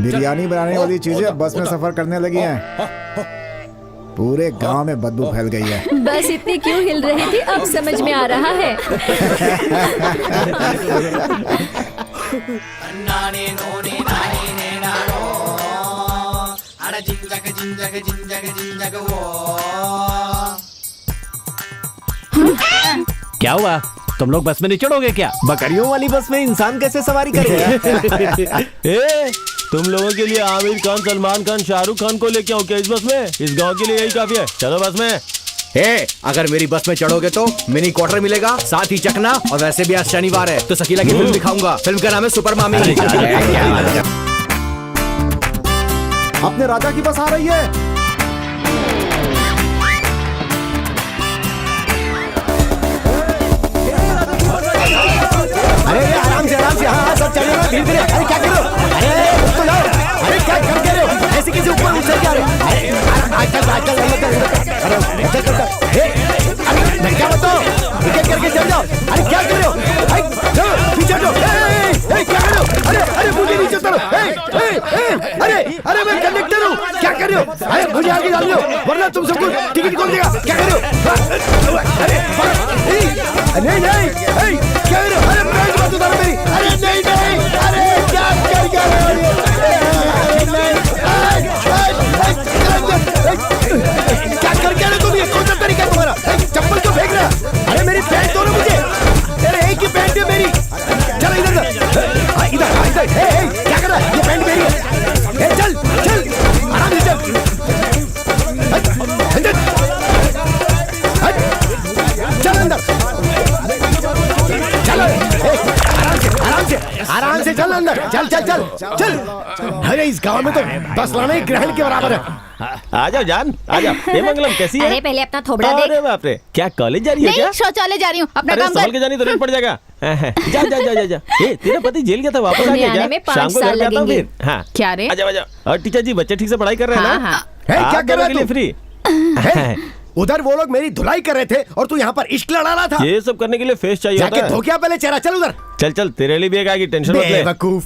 बिरयानी बनाने वाली चीजें बस में सफर करने लगी हैं। पूरे गांव में बदबू फैल गई है। बस इतनी क्यों हिल रही थी अब समझ में आ रहा है। क्या हुआ? तुम लोग बस में नहीं चढ़ोगे क्या? बकरियों वाली बस में इंसान कैसे सवारी करेंगे? तुम लोगों के लिए आमिर खान, सलमान खान, शाहरुख खान को लेके आओ क्या इस बस में? इस गांव के लिए यही काफी है। चलो बस में। अगर मेरी बस में चढ़ोगे तो मिनी क्वार्टर मिलेगा, साथ ही चकना, और वैसे भी आज शनिवार है तो शकीला की फिल्म दिखाऊंगा। फिल्म का नाम है सुपर मामी। अपने राजा की बस आ रही है। अरे आराम से हाँ सब चलेगा धीरे धीरे। अरे क्या कर रहे हो? अरे तो लाओ। अरे क्या कर रहे हो? ऐसे कैसे ऊपर उछल के आ रहे हो? अरे क्या बताओ? विकेट करके चल जाओ। अरे क्या कर रहे हो? पीछे हटो। क्या कर रहे हो? अरे मुझे नीचे उतारो। अरे मैं कंडक्टर हूँ, क्या कर रहे हो? अरे मुझे आगे डाल दो वरना तुम सबको टिकट कौन देगा? क्या कर रहे हो? नहीं क्या कर रहे हो? अरे प्राइस मत उतारो मेरी। अरे नहीं अरे क्या कर रहे हो? क्या करके रहे तुम? ये कौन सा तरीका है तुम्हारा? चप्पल क्यों फेंक रहा? अरे मेरी पैंट दो ना मुझे। अरे एक ही पैंट है मेरी। चल इधर इधर क्या कर रहा है? ये पैंट मेरी है। चल आराम से चल। चल अंदर चलो। आराम से चल अंदर। चल। अरे इस गांव में तो बस लाना ही ग्रहण के बराबर है। आ जाओ जान, आ जाओ। हे मंगलम कैसी है? अरे पहले अपना थोबड़ा देख। अरे बाप रे, क्या कॉलेज जा रही है नहीं, क्या? शौचालय जा रही हूँ। अपना अरे काम संभल कर। के जानी तो रेट पड़ जाएगा। जा। तेरा पति जेल गया था, वापस आ गया आने में क्या? 5 शाम को घर साल पे आता हूँ लगेंगे। फिर। हाँ क्या रे? आजा। और टीचर जी बच्चे ठीक से पढ़ाई कर रहे हैं ना? हाँ। क्या कर रहा है फ्री? उधर वो लोग मेरी धुलाई कर रहे थे और तू यहाँ पर इश्क लड़ा रहा था। ये सब करने के लिए फेस चाहिए जाके होता है। धो क्या पहले चेहरा। चल उधर। चल तेरे लिए भी एक आएगी, टेंशन मत ले। बेवकूफ।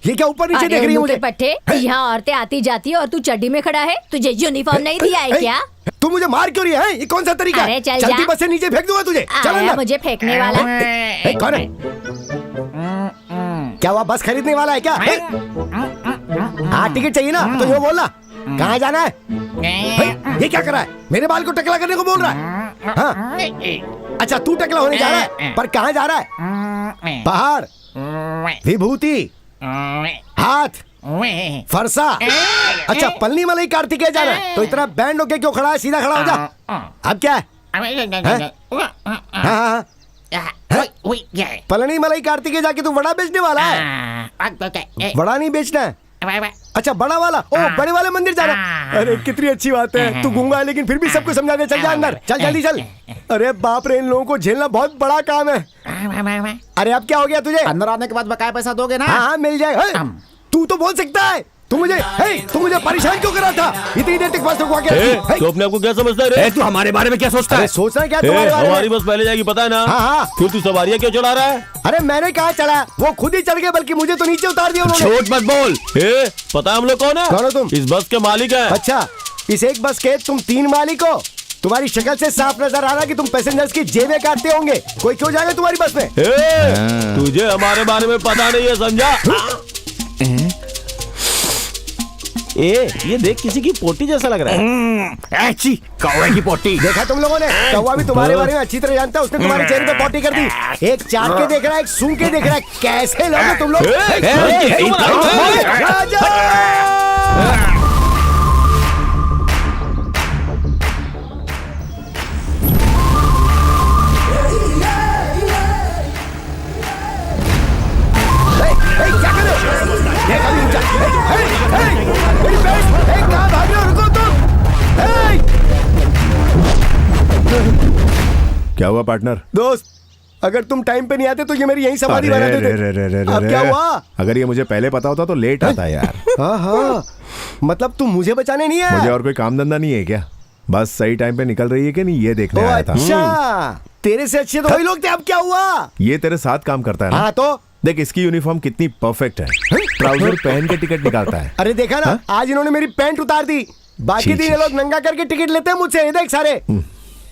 ये क्या ऊपर नीचे देख रही है मुझे? पट्टे, यहाँ औरतें आती जाती है और तू चड्डी में खड़ा है। तुझे यूनिफॉर्म नहीं दिया है क्या? तू मुझे मार क्यों रही है? ये कौन सा तरीका? अरे चल चलती जा। बस से नीचे फेंक दूंगा तुझे। चल आया अंदर। मुझे फेंकने वाला। कौन है? क्या हुआ? बस खरीदने वाला है क्या? हाँ टिकट चाहिए ना तो यो बोलना। कहाँ जाना है? ये क्या कर रहा है? मेरे बाल को टकला करने को बोल रहा है? हाँ? अच्छा तू टकला होने जा रहा है, पर कहाँ जा रहा है? पहाड़, विभूति, हाथ, फरसा। अच्छा पलनी मलाई कार्तिकेय जाना है तो इतना बैंड होके क्यों खड़ा है? सीधा खड़ा हो जा। अब क्या है? हाँ पलनी मलाई कार्तिकेय जाके तू वड़ा बेचने वाला है? वड़ा नहीं बेचना है। अच्छा बड़ा वाला। ओ बड़े वाले मंदिर जाना। अरे कितनी अच्छी बात है। तू गूंगा है लेकिन फिर भी सबको समझा दे। चल जा अंदर। चल जल्दी चल। अरे बाप रे, इन लोगों को झेलना बहुत बड़ा काम है। अरे अब क्या हो गया तुझे? अंदर आने के बाद बकाया पैसा दोगे ना? हाँ मिल जाएगा। तू तो बोल सकता है। तू मुझे परेशान क्यों कर रहा था? इतनी देर तक बस रुकवा के। तू अपने आप को क्या समझता है रे? तू हमारे बारे में क्या सोचता है? सोचना क्या तुम्हारे बारे में? हमारी बस पहले जाएगी पता है ना? हाँ। फिर तू सवारियाँ क्यों चढ़ा रहा है? अरे मैंने कहा चढ़ा, वो खुद ही चढ़ गए, बल्कि मुझे तो नीचे उतार दिया उन्होंने। झूठ मत बोल। पता है हम लोग कौन है? कौन हो तुम? इस बस के मालिक है। अच्छा इस एक बस के तुम 3 मालिक हो। तुम्हारी शक्ल से साफ नजर आ रहा है कि तुम पैसेंजर्स की जेबें काटते होंगे। कोई क्यों जाएगा तुम्हारी बस में? तुझे हमारे बारे में पता नहीं है, समझा? ये देख किसी की पोटी जैसा लग रहा है। कौवे की पोटी। देखा तुम लोगों ने? कौवा भी तुम्हारे बारे में अच्छी तरह जानता है। उसने तुम्हारे चेहरे पे पोटी कर दी। एक चाट के देख रहा है, एक सूंघ के देख रहा है। कैसे लोग हो तुम लोग? क्या कर रहे हो? कहाँ भाग रहे हो? रुको तुम। क्या हुआ पार्टनर? दोस्त अगर तुम टाइम पे नहीं आते तो ये मेरी यही समाधि बना देते। अब क्या हुआ? अगर ये मुझे पहले पता होता तो लेट आता यार। हाँ मतलब तुम मुझे बचाने नहीं आया? मुझे और कोई काम धंधा नहीं है क्या? बस सही टाइम पे निकल रही है कि नहीं ये देखने आया था। अच्छा तेरे से अच्छे तो वही लोग थे। अब क्या हुआ? ये तेरे साथ काम करता है ना? हाँ तो देख इसकी यूनिफॉर्म कितनी परफेक्ट है। ट्राउजर पहन के टिकट निकालता है। अरे देखा ना, आज इन्होंने मेरी पैंट उतार दी। बाकी छी, दिन छी। ये लोग नंगा करके टिकट लेते हैं मुझसे। ये देख सारे,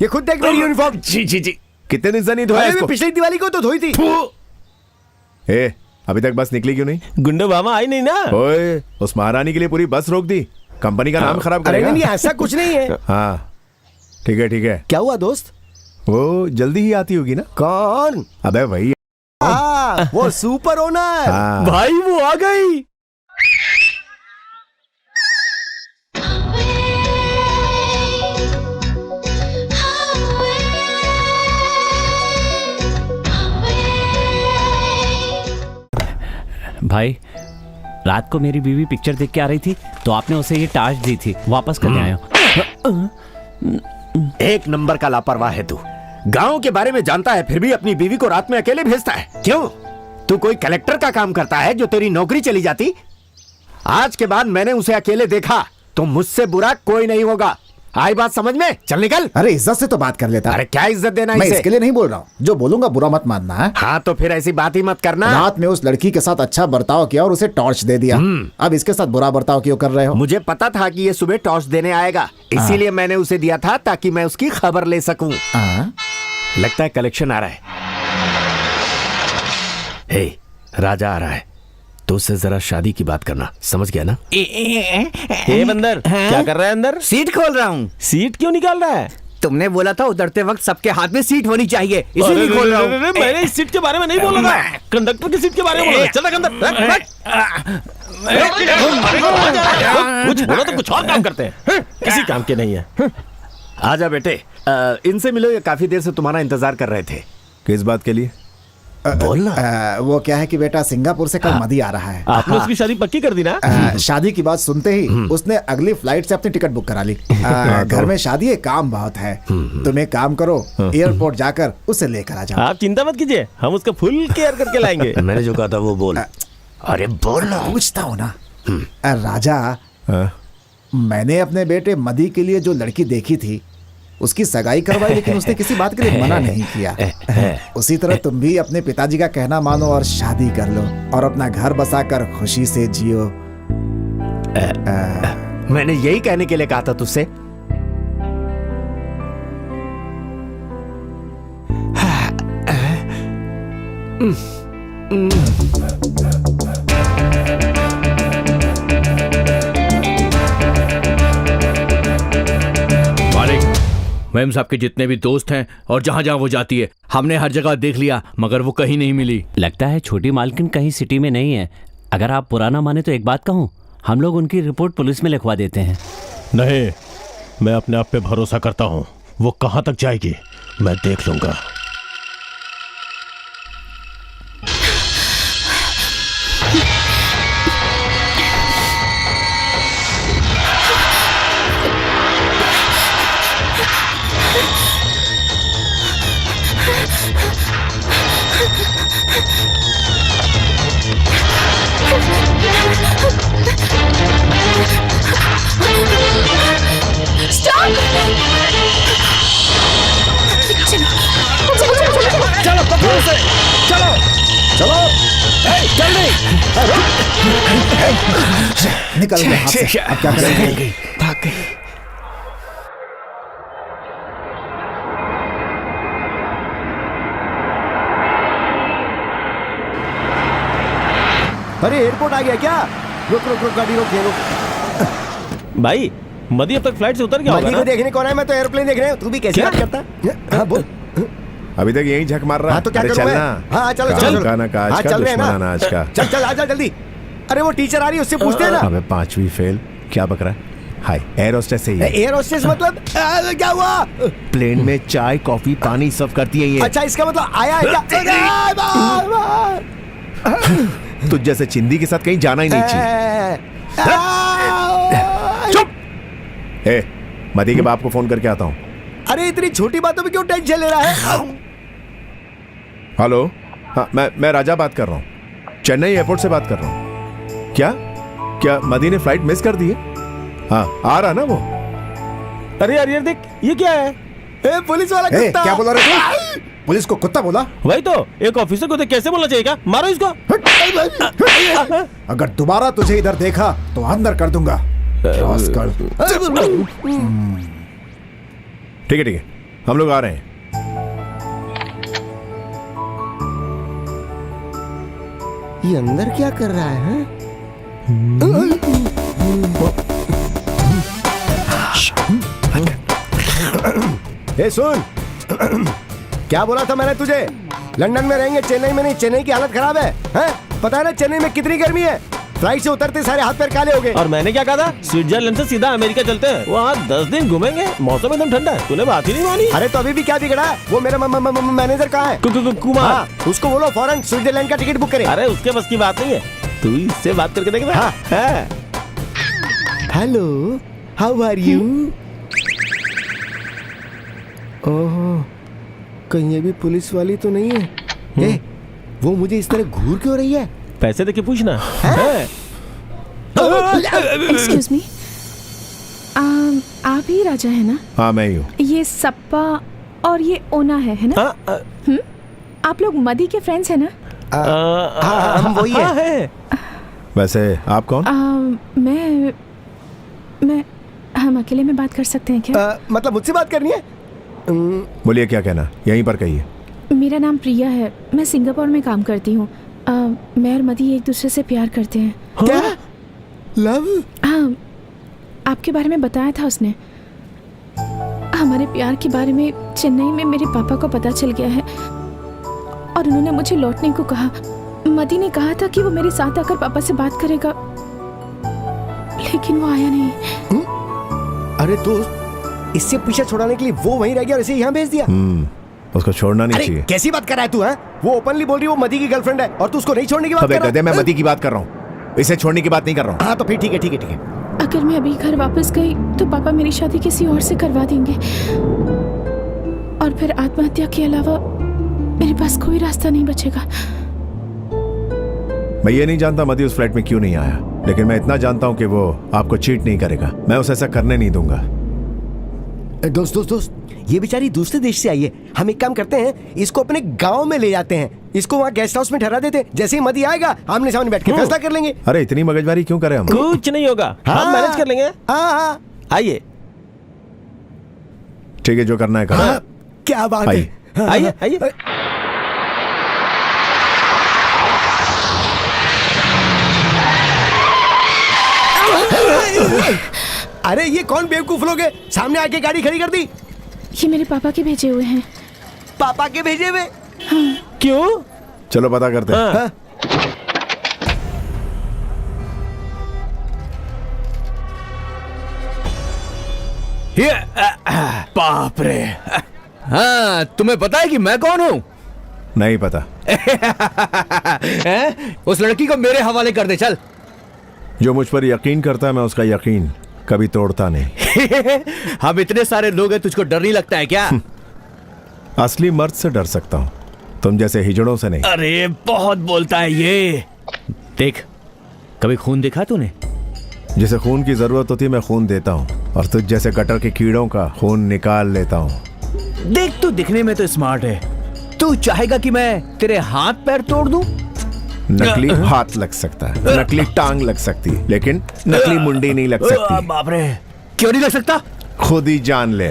ये खुद देख मेरी यूनिफॉर्म। जी जी जी, कितने दिन से नहीं धोया अरे इसको? मैं पिछली दिवाली को तो धोई थी। ए, अभी तक बस निकली क्यों नहीं? गुंडो मामा आई नहीं ना। ओए, उस महारानी के लिए पूरी बस रोक दी। कंपनी का नाम खराब अरे करेगा। नहीं, ऐसा कुछ नहीं है। हाँ ठीक है ठीक है। क्या हुआ दोस्त? वो जल्दी ही आती होगी ना। कौन? अबे वही। वो सुपर ओनर। हाँ। भाई वो आ गई। भाई रात को मेरी बीवी पिक्चर देख के आ रही थी तो आपने उसे ये टार्च दी थी, वापस करने आया हूं। एक नंबर का लापरवाह है तू। गांव के बारे में जानता है फिर भी अपनी बीवी को रात में अकेले भेजता है। क्यों? तू कोई कलेक्टर का काम करता है जो तेरी नौकरी चली जाती? आज के बाद मैंने उसे अकेले देखा तो मुझसे बुरा कोई नहीं होगा। आई बात समझ में? चल निकल। अरे इज्जत से तो बात कर लेता। अरे क्या इज्जत देना मैं इसे? इसके लिए नहीं बोल रहा हूँ, जो बोलूंगा बुरा मत मानना है। हाँ तो फिर ऐसी बात ही मत करना। रात में उस लड़की के साथ अच्छा बर्ताव किया और उसे टॉर्च दे दिया। अब इसके साथ बुरा बर्ताव क्यों कर रहे हो? मुझे पता था कि ये सुबह टॉर्च देने आएगा, इसीलिए मैंने उसे दिया था ताकि मैं उसकी खबर ले सकूं। हाँ? लगता है कलेक्शन आ रहा है। हे, राजा आ रहा है तो उससे जरा शादी की बात करना, समझ गया ना? ए बंदर, क्या कर रहा है अंदर? सीट खोल रहा हूँ। सीट क्यों निकाल रहा है? तुमने बोला था उतरते वक्त सबके हाथ में सीट होनी चाहिए, इसीलिए अरे, खोल रहा अरे, अरे, मैंने इस सीट के बारे में नहीं बोला था, कंडक्टर की सीट के बारे में बोला था। चल रहा अंदर। कुछ बोला तो कुछ और काम करते हैं, किसी काम के नहीं है। आजा बेटे, इनसे मिलो, ये काफी देर से तुम्हारा इंतजार कर रहे थे। किस बात के लिए? बोलना। वो क्या है कि बेटा सिंगापुर से कल मदी आ रहा है। आपने उसकी शादी पक्की कर दी ना? शादी की बात सुनते ही उसने अगली फ्लाइट से अपनी टिकट बुक करा ली। घर में शादी है, काम बहुत है। तुम एक काम करो, एयरपोर्ट जाकर उसे लेकर आ जाओ। आप चिंता मत कीजिए, हम उसका फुल केयर करके लाएंगे। मैंने जो कहा था वो बोल। अरे बोलना। पूछता हूँ ना राजा, हाँ? मैंने अपने बेटे मदी के लिए जो लड़की देखी थी उसकी सगाई करवाई, लेकिन उसने किसी बात के लिए मना नहीं किया। उसी तरह तुम भी अपने पिताजी का कहना मानो और शादी कर लो और अपना घर बसाकर खुशी से जियो। मैंने यही कहने के लिए कहा था तुझसे। मैम साहब के जितने भी दोस्त हैं और जहाँ जहाँ वो जाती है हमने हर जगह देख लिया मगर वो कहीं नहीं मिली। लगता है छोटी मालकिन कहीं सिटी में नहीं है। अगर आप पुराना माने तो एक बात कहूँ, हम लोग उनकी रिपोर्ट पुलिस में लिखवा देते हैं। नहीं, मैं अपने आप पे भरोसा करता हूँ। वो कहाँ तक जाएगी मैं देख लूंगा। चलो पकड़ो उसे, चलो चलो, जल्दी निकल गए हाथ से। अब क्या करेंगे? भाग गई। अरे एयरपोर्ट आ गया क्या? रुक रुक रुक, गाड़ी रोक, रुक। भाई मदी अब तक फ्लाइट से उतर गया होगा मदी ना? को देखने कौन है? मैं तो एयरप्लेन देख रहा हूँ। तू भी कैसे क्या? बात करता है? हाँ बोल। अभी तक यही झक मार रहा हाँ तो क्या अरे करूँ मैं? चलना। हाँ चलो काम चलो। का ना काज हाँ, का, चल रहे हैं दुश्मन ना आज का। चल चल आजा जल्दी। अरे वो टीचर आ रही है, उससे पूछते हैं ना। अबे 5वीं फेल, क्या बक रहा है? हाय, एयर होस्टेस से ही है। एयर होस्टेस मतलब क्या हुआ? प्लेन में चाय कॉफी पानी सब करती है ये। अच्छा इसका मतलब आया है क्या? तुझ जैसे चिंदी के साथ कहीं जाना ही नहीं चाहिए। चुप। ए, मदी के बाप को फोन करके आता हूँ। अरे इतनी छोटी बातों में क्यों टेंशन ले रहा है? हेलो, हाँ मैं राजा बात कर रहा हूँ, चेन्नई एयरपोर्ट से बात कर रहा हूँ। क्या क्या मदी ने फ्लाइट मिस कर दी है? हाँ आ रहा ना वो। अरे यार देख, ये क्या है? पुलिस वाला ए, कुत्ता। क्या बोल रहे थे? पुलिस को कुत्ता बोला? वही तो, एक ऑफिसर को तो कैसे बोलना चाहिए? क्या मारो इसको। अगर दोबारा तुझे इधर देखा तो अंदर कर दूंगा। ठीक है, हम लोग आ रहे हैं। ये अंदर क्या कर रहा है? ए सुन, क्या बोला था मैंने तुझे? लंदन में रहेंगे, चेन्नई में नहीं। चेन्नई की हालत खराब है, हैं? पता है ना चेन्नई में कितनी गर्मी है? फ्लाइट से उतरते सारे हाथ पैर काले हो गए। और मैंने क्या कहा था? स्विट्जरलैंड से सीधा अमेरिका चलते हैं, वहाँ 10 दिन घूमेंगे, मौसम एकदम ठंडा है। तूने बात ही नहीं मानी। अरे तो अभी भी क्या बिगड़ा है? वो मेरा मैनेजर कहाँ है? कुमार। हाँ, उसको बोलो फौरन स्विट्जरलैंड का टिकट बुक करे। अरे उसके बस की बात नहीं है, तू इससे बात करके देख ना। हाँ। Hello, how are you? Oh, कहीं ये भी पुलिस वाली तो नहीं है? ए, वो मुझे इस तरह घूर क्यों रही है? पैसे देके पूछना। एक्सक्यूज मी, आप ही राजा है ना? हाँ मैं ही हूँ। ये सप्पा और ये ओना है ना? आप लोग मदी के फ्रेंड्स है ना? हम वही हैं। वैसे आप कौन? मैं हम अकेले में बात कर सकते हैं क्या? मतलब मुझसे बात करनी है? बोलिए, क्या कहना, यहीं पर कहिए। मेरा नाम प्रिया है, मैं सिंगापुर में काम करती हूँ। मैं और मदी एक दूसरे से प्यार करते हैं। क्या? लव? हाँ, आपके बारे में बताया था उसने। हमारे प्यार के बारे में चेन्नई में मेरे पापा को पता चल गया है और उन्होंने मुझे लौटने को कहा। मदी ने कहा था कि वो मेरे साथ आकर पापा से बात करेगा, लेकिन वो आया नहीं। अरे दोस्त, इससे पीछे छुड़ाने के लिए वो वहीं रह गया और इसे यहाँ भेज दिया। उसको छोड़ना नहीं चाहिए। कैसी बात कर रहा है तू? है वो ओपनली बोल रही है वो मदी की गर्लफ्रेंड है और तू उसको नहीं छोड़ने की बात कर रहा है? मैं मदी की बात कर रहा हूँ, इसे छोड़ने की बात नहीं कर रहा हूँ। हाँ तो फिर ठीक है। अगर मैं अभी घर वापस गई तो पापा मेरी शादी किसी और से करवा देंगे और फिर आत्महत्या के अलावा मेरे पास कोई रास्ता नहीं बचेगा। मैं ये नहीं जानता मदी उस फ्लाइट में क्यों नहीं आया, लेकिन मैं इतना जानता हूँ कि वो आपको चीट नहीं करेगा। मैं उसे ऐसा करने नहीं दूंगा। दोस्त, ये बेचारी दूसरे देश से आई है। हम एक काम करते हैं, इसको अपने गांव में ले जाते हैं, इसको वहाँ गेस्ट हाउस में ठहरा देते हैं। जैसे ही मदी आएगा आमने सामने बैठ के फैसला कर लेंगे। अरे इतनी मगजमारी क्यों करें हम? कुछ नहीं होगा, हम मैनेज कर लेंगे। हाँ, आइए। ठीक है, जो करना है करो। क्या बात है। आइए। अरे ये कौन बेवकूफ लोग हैं? सामने आके गाड़ी खड़ी कर दी। ये मेरे पापा के भेजे हुए हैं। पापा के भेजे हुए? क्यों? चलो पता करते हैं। हाँ। बाप रे। हाँ, तुम्हें पता है कि मैं कौन हूँ? नहीं पता। उस लड़की को मेरे हवाले कर दे, चल। जो मुझ पर यकीन करता है मैं उसका यकीन कभी तोड़ता नहीं। हम इतने सारे लोग हैं, तुझको डर नहीं लगता है क्या? असली मर्द से डर सकता हूँ, तुम जैसे हिजड़ों से नहीं। अरे बहुत बोलता है ये। देख, कभी खून देखा तूने? जिसे खून की जरूरत होती है मैं खून देता हूँ और तुझ जैसे गटर के कीड़ों का खून निकाल लेता हूँ। देख, तू दिखने में तो स्मार्ट है, तू चाहेगा कि मैं तेरे हाथ पैर तोड़ दूं? नकली हाथ लग सकता है, नकली टांग लग सकती है, लेकिन नकली मुंडी नहीं लग सकती। बाप रे, क्यों नहीं लग सकता? खुद ही जान ले।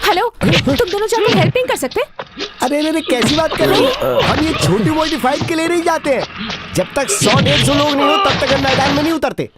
हेलो, तुम दोनों जाकर हेल्प नहीं कर सकते? अरे कैसी बात कर रही हो? हम ये छोटी मोटी फाइट के लिए नहीं जाते हैं। जब तक 100-150 लोग नहीं हो तब तक हम मैदान में नहीं उतरते।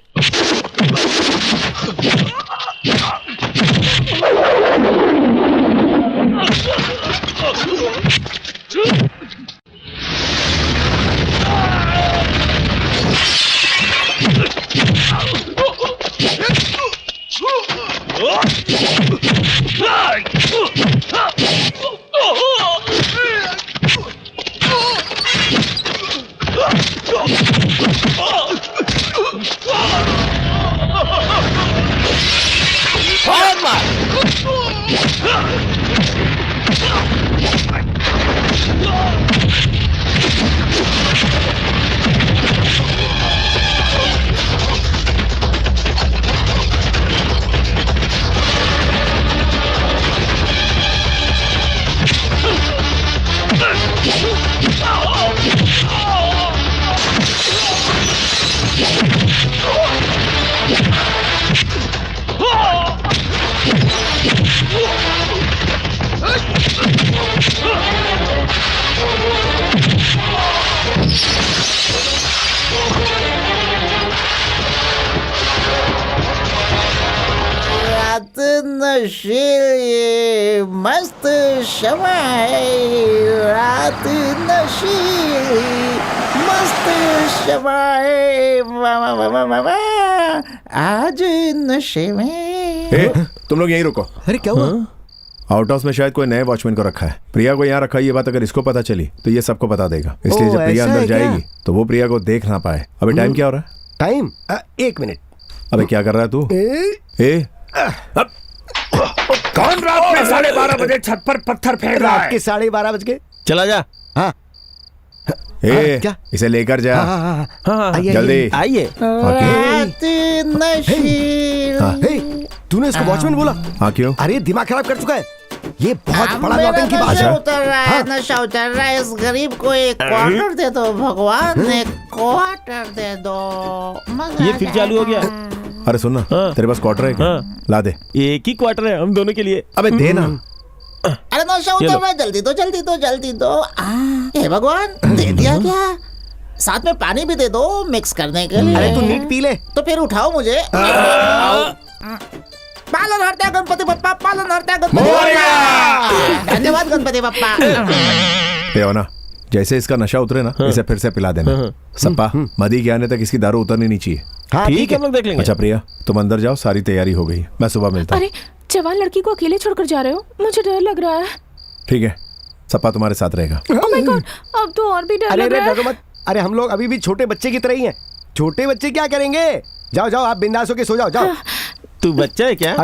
रात नशीली मस्त शमा है, रात नशीली मस्त शमा है, आज नशे में। ए, तुम लोग यहीं रुको। अरे क्या हुआ? आउट हाउस में शायद कोई नए वॉचमैन को रखा है। प्रिया को यहाँ रखा है, ये बात अगर इसको पता चली तो ये सबको बता देगा। इसलिए जब प्रिया ऐसा अंदर है क्या? जाएगी तो वो प्रिया को देख ना पाए। अभी टाइम क्या हो रहा है? Time 1 minute. अबे क्या कर रहा है तू? कौन रात में 12:30 बजे छत पर पत्थर फेंक रहा रात है? के 12:30 बज के। चला जा। हाँ क्या? इसे लेकर जा। हाँ, आइए, जल्दी आइए। रात नशीली। तूने इसको वॉचमैन बोला? हाँ क्यों? अरे दिमाग खराब कर चुका है। ये बहुत बड़ा नौटंकी बात नशा है। उतर रहा है, नशा उतर रहा है। इस गरीब को एक क्वार्टर दे दो भगवान, एक क्वार्टर दे दो। मजा ये फिर आ चालू हो गया। जाएगा। अरे सुन ना, तेरे पास क्वार्टर है क्या? ला दे। एक ही क्वार्टर है हम दोनों के लिए। अबे दे ना। अरे नशा उतर रहा है, जल्दी दो जल्दी दो जल्दी दो। हे भगवान, दे दिया क्या? साथ में पानी भी दे दो मिक्स करने के लिए। अरे तू नीट पी ले। तो फिर उठाओ मुझे। पालन हरता गणपति बप्पा, पालन हरता गणपति बप्पा। धन्यवाद गणपति बप्पा। पे ना, जैसे इसका नशा उतरे ना, इसे फिर से पिला देना। सप्पा, मदी के आने तक इसकी दारू उतरनी नहीं चाहिए। हाँ ठीक है, हम लोग देख लेंगे। अच्छा प्रिया, तुम अंदर जाओ, सारी तैयारी हो गई। मैं सुबह मिलता हूँ। अरे जवान लड़की को अकेले छोड़कर जा रहे हो, मुझे डर लग रहा है। ठीक है, सप्पा तुम्हारे साथ रहेगा। ओह माय गॉड, अब तो और भी डर अरे लग रहा डरो है। मत। अरे हम लोग अभी भी छोटे बच्चे की तरह ही हैं। छोटे बच्चे क्या करेंगे? जाओ जाओ, आप बिंदास होके सो जाओ। जाओ। तू बच्चा है क्या?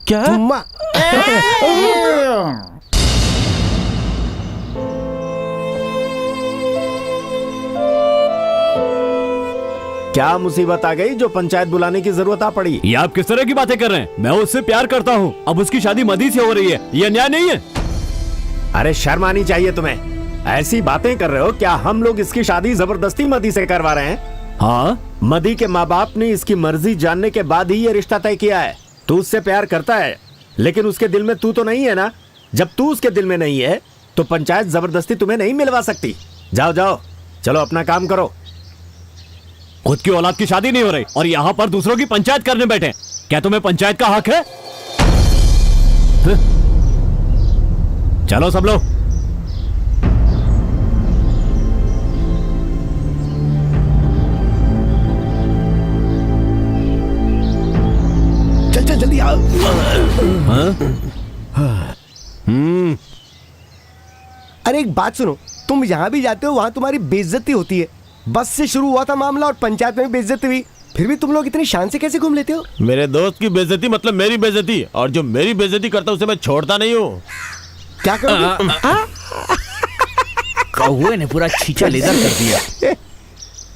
क्या? अम्मा। क्या मुसीबत आ गई जो पंचायत बुलाने की जरूरत आ पड़ी? ये आप किस तरह की बातें कर रहे हैं? मैं उससे प्यार करता हूँ, अब उसकी शादी मदी से हो रही है, ये अन्याय नहीं है? अरे शर्म आनी चाहिए तुम्हें। ऐसी बातें कर रहे हो? क्या हम लोग इसकी शादी जबरदस्ती मदी से करवा रहे हैं? हाँ, मदी के माँ बाप ने इसकी मर्जी जानने के बाद ही ये रिश्ता तय किया है। तू उससे प्यार करता है, लेकिन उसके दिल में तू तो नहीं है ना। जब तू उसके दिल में नहीं है तो पंचायत जबरदस्ती तुम्हें नहीं मिलवा सकती। जाओ जाओ, चलो अपना काम करो। खुद की औलाद की शादी नहीं हो रही और यहाँ पर दूसरों की पंचायत करने बैठे। क्या तुम्हें पंचायत का हक है? चलो सब लोग। चल चल जल्दी आओ। अरे एक बात सुनो, तुम यहाँ भी जाते हो, वहाँ तुम्हारी बेइज्जती होती है। बस से शुरू हुआ था मामला और पंचायत में भी बेइज्जती हुई, फिर भी तुम लोग इतनी शान से कैसे घूम लेते हो? मेरे दोस्त की बेइज्जती मतलब मेरी बेइज्जती, और जो मेरी बेइज्जती करता है उसे मैं छोड़ता नहीं हूँ। क्या करोगे? कौवे ने पूरा छींचा लेदर कर दिया।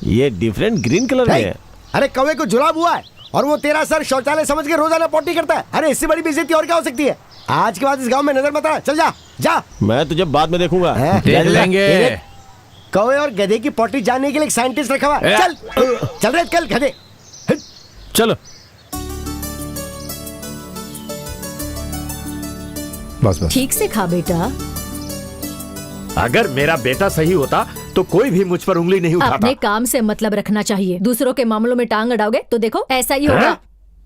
ये डिफरेंट ग्रीन कलर में है। अरे कौवे को जुलाब हुआ है और वो तेरा सर शौचालय समझ के रोजाना पोटी करता है। अरे इससे बड़ी बेइज्जती और क्या हो सकती है? आज के बाद इस गांव में नजर मत आना। चल जा जा। मैं तुझे बाद में देखूंगा। देख लेंगे। कौवे और गधे की पोटी जानने के लिए एक साइंटिस्ट रखा हुआ है। चल चल रे कल गधे। चलो बस बस। ठीक से खा बेटा। अगर मेरा बेटा सही होता तो कोई भी मुझ पर उंगली नहीं उठाता। अपने काम से मतलब रखना चाहिए, दूसरों के मामलों में टांग अड़ाओगे तो देखो ऐसा ही होगा।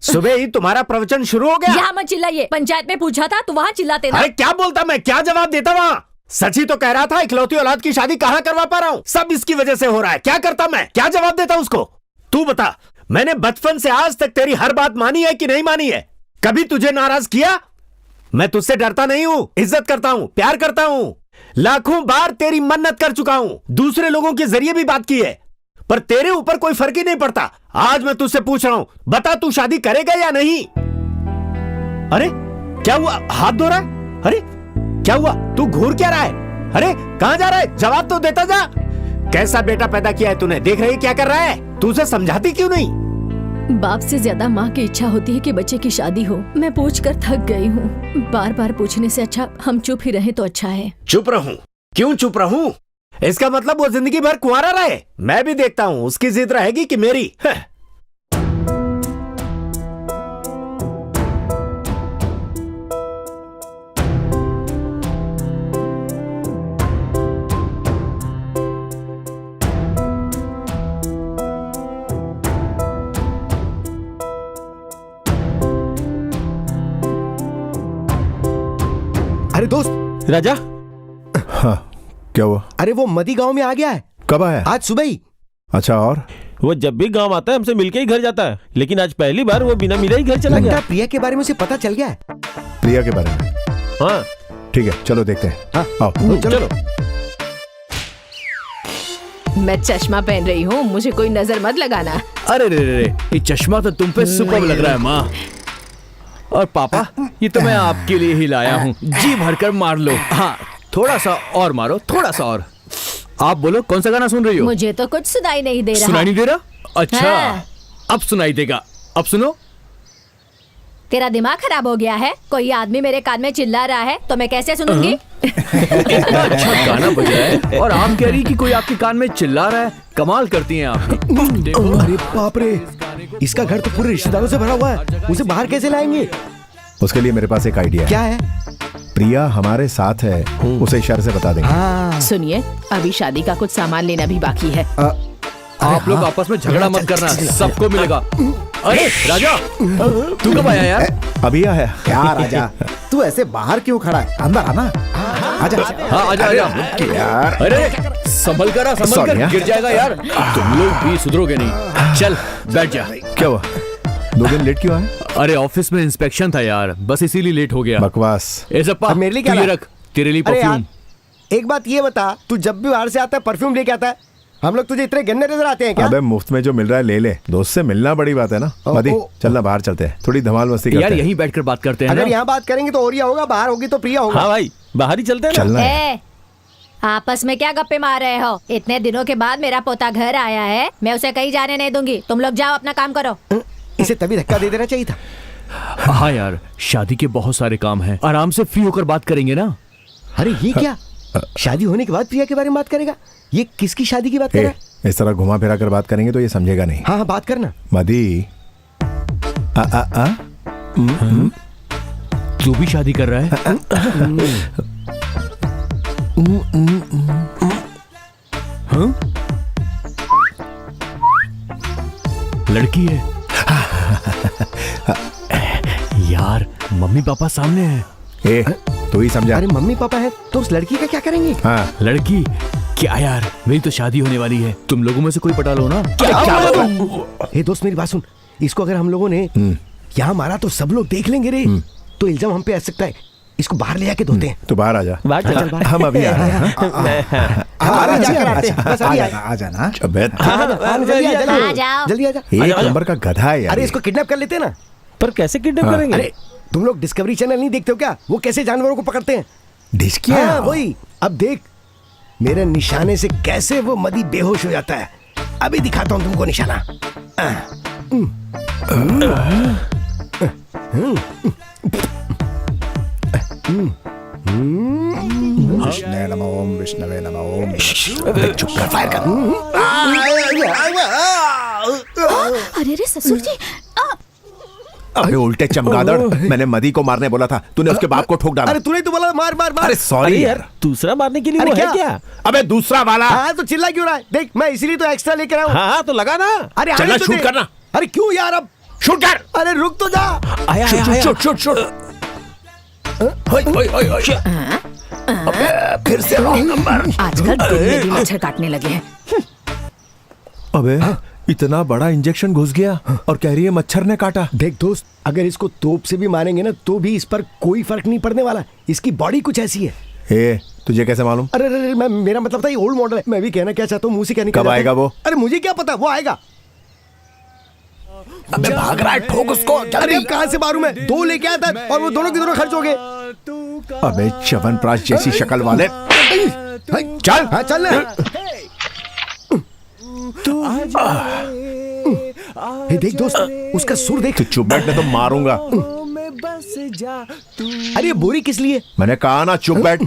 सुबह ही तुम्हारा प्रवचन शुरू हो गया। यहाँ मत चिल्लाइए, पंचायत में पूछा था तो वहाँ चिल्लाते ना। अरे क्या बोलता मैं, क्या जवाब देता वहाँ? सच ही तो कह रहा था, इकलौती औलाद की शादी कहाँ करवा पा रहा हूँ? सब इसकी वजह से हो रहा है। क्या करता मैं, क्या जवाब देता उसको? तू बता, मैंने बचपन से आज तक तेरी हर बात मानी है कि नहीं मानी है? कभी तुझे नाराज किया? मैं तुझसे डरता नहीं हूँ, इज्जत करता हूँ, प्यार करता हूँ, लाखों बार तेरी मन्नत कर चुका हूं, दूसरे लोगों के जरिए भी बात की है, पर तेरे ऊपर कोई फर्क ही नहीं पड़ता। आज मैं तुझसे पूछ रहा हूं, बता तू शादी करेगा या नहीं? अरे क्या हुआ, हाथ धो रहा है? अरे क्या हुआ, तू घूर क्या रहा है? अरे कहां जा रहा है, जवाब तो देता जा। कैसा बेटा पैदा किया है तूने, देख रही क्या कर रहा है? तू उसे समझाती क्यों नहीं? बाप से ज्यादा माँ की इच्छा होती है कि बच्चे की शादी हो। मैं पूछ कर थक गई हूँ, बार बार पूछने से अच्छा हम चुप ही रहे तो अच्छा है। चुप रहूं? क्यों चुप रहूं? इसका मतलब वो जिंदगी भर कुंवारा रहे? मैं भी देखता हूं उसकी जिद रहेगी कि मेरी। अरे दोस्त राजा, हाँ क्या हुआ? अरे वो मदी गांव में आ गया है। कब आया? आज सुबह ही। अच्छा, और? वो जब भी गांव आता है हमसे मिलके ही घर जाता है, लेकिन आज पहली बार वो बिना मिले ही घर चला लगता गया। है प्रिया के बारे में उसे पता चल गया है। प्रिया के बारे में? हाँ ठीक है, चलो देखते हैं। हाँ, आओ चलो। मैं चश्मा पहन रही हूँ, मुझे कोई नजर मत लगाना। अरे रे रे रे, ये चश्मा तो तुम पे सुपर लग रहा है माँ। और पापा, ये तो मैं आपके लिए ही लाया हूँ, जी भरकर मार लो। हाँ थोड़ा सा और मारो, थोड़ा सा और। आप बोलो कौन सा गाना सुन रही हो? मुझे तो कुछ सुनाई नहीं दे रहा। सुनाई नहीं दे रहा? अच्छा हाँ। अब सुनाई देगा, अब सुनो। तेरा दिमाग खराब हो गया है? कोई आदमी मेरे कान में चिल्ला रहा है तो मैं कैसे सुनूंगी? इतना अच्छा गाना बज रहा है और आप कह रही कि कोई आपके कान में चिल्ला रहा है। कमाल करती हैं आप। देखो। अरे बाप रे, इसका घर तो पूरे रिश्तेदारों से भरा हुआ है, उसे बाहर कैसे लाएंगे? उसके लिए मेरे पास एक आइडिया है। क्या है? प्रिया हमारे साथ है, उसे इशारे से बता देंगे। सुनिए, अभी शादी का कुछ सामान लेना भी बाकी है। आप लोग आपस में झगड़ा मत करना, सबको मिलेगा। अरे राजा, तू कब आया यार? अभी आया। क्या राजा, तू ऐसे बाहर क्यों खड़ा है? अंदर आना। आजा। हाँ आजा आजा। यार अरे संभल कर, संभल Sorry, कर, हाँ। गिर जाएगा यार। तुम लोग भी सुधरोगे नहीं। चल बैठ जा। क्या हुआ, 2 दिन लेट क्यों आया? अरे ऑफिस में इंस्पेक्शन था यार, बस इसीलिए लेट हो गया। बकवास। ए जप्पा, अब मेरे लिए क्या तू ये लाया? रख, तेरे लिए अरे परफ्यूम। यार, एक बात ये बता, तू जब भी बाहर से आता है परफ्यूम लेके आता है, हम लोग तुझे इतने गंदे नजर आते हैं क्या? अबे मुफ्त में जो मिल रहा है ले ले, दोस्त से मिलना बड़ी बात है ना। मदी चलना बाहर चलते हैं, थोड़ी धमाल मस्ती करते यार हैं। यहीं बैठकर बात करते हैं अगर ना। यहाँ बात करेंगे तो ओरिया होगा, बाहर होगी तो प्रिया होगा। हाँ भाई, बाहर ही चलते हैं ना। चलना है। ए, आपस में क्या गप्पे मार रहे हो? इतने दिनों के बाद मेरा पोता घर आया है, मैं उसे कहीं जाने नहीं दूंगी। तुम लोग जाओ, अपना काम करो। इसे तभी धक्का दे देना चाहिए था। हाँ यार, शादी के बहुत सारे काम हैं, आराम से फ्री होकर बात करेंगे ना। अरे ये क्या, शादी होने के बाद प्रिया के बारे में बात करेगा? ये किसकी शादी की बात कर रहा है? इस तरह घुमा फिरा कर बात करेंगे तो ये समझेगा नहीं। हाँ हाँ बात करना। मदी तू भी शादी कर रहा है? हाँ? लड़की है यार, मम्मी पापा सामने हैं। ए, तू ही समझा। अरे मम्मी पापा है तो उस लड़की का क्या करेंगे? हाँ लड़की क्या यार, मेरी तो शादी होने वाली है, तुम लोगों में से कोई पटा लो ना। ए दोस्त मेरी बात सुन, इसको अगर हम लोगों ने यहाँ मारा तो सब लोग देख लेंगे रे, तो इल्जाम हम पे आ सकता है। इसको बाहर ले जाके धोते हैं। तू बाहर आ जा। बाहर चल। हम अभी आ रहे हैं। आ जाना। आ जाओ। जल्दी आ जा। एक नंबर का गधा है यार। अरे इसको किडनैप कर लेते हैं ना। पर कैसे किडनैप करेंगे? अरे तुम लोग डिस्कवरी चैनल नहीं देखते हो क्या? वो कैसे जानवरों को पकड़ते हैं। ढिसकिया। हाँ, वही। अब देख मेरे निशाने से कैसे वो मदी बेहोश हो जाता है। अभी दिखाता हूँ तुमको निशाना। विष्णु नमो ओम, विष्णवे नमो ओम। चुप कर, फायर कर। अरे रे ससुर जी, अबे उल्टे चमगादड़, मैंने मदी को मारने बोला था, तूने उसके बाप को ठोक डाला। अरे तूने तो बोला मार मार मार। अरे सॉरी यार, दूसरा मारने के लिए अरे वो है क्या? क्या? अबे दूसरा वाला। हाँ तो चिल्ला क्यों रहा है? देख मैं इसीलिए तो एक्स्ट्रा लेकर आया हूँ। हाँ तो लगा ना। अरे आने चलना, तो शूट दे। करना। अरे क्यों यार, अब शूट कर। अरे रुक तो जा। आया आया शूट शूट शूट। फिर से रॉन्ग नंबर। आजकल दिन में भी मच्छर काटने लगे हैं। अबे इतना बड़ा इंजेक्शन घुस गया और कह रही है मच्छर ने काटा। देख दोस्त, अगर इसको तोप से भी मारेंगे ना तो भी इस पर कोई फर्क नहीं पड़ने वाला। इसकी बॉडी कुछ ऐसी है। ए, तुझे कैसे मालूम? अरे अरे मैं मेरा मतलब था ये ओल्ड मॉडल है। मैं भी कहना क्या चाहता हूँ, मुंह से क्या निकल कब जाता है। आएगा वो? अरे मुझे क्या पता, वो आएगा। अबे भाग रहा है, ठोक उसको अरे जल्दी। अब कहाँ से मारूं मैं? 2 लेके आया था और वो दोनों के दोनों खर्च हो गए। अबे च्यवनप्राश जैसी शक्ल वाले, चल। हाँ चल ना। हे देख दोस्त, उसका सुर देख। तू चुप बैठ, नहीं तो मारूंगा। अरे ये बोरी किस लिए? मैंने कहा ना चुप बैठ।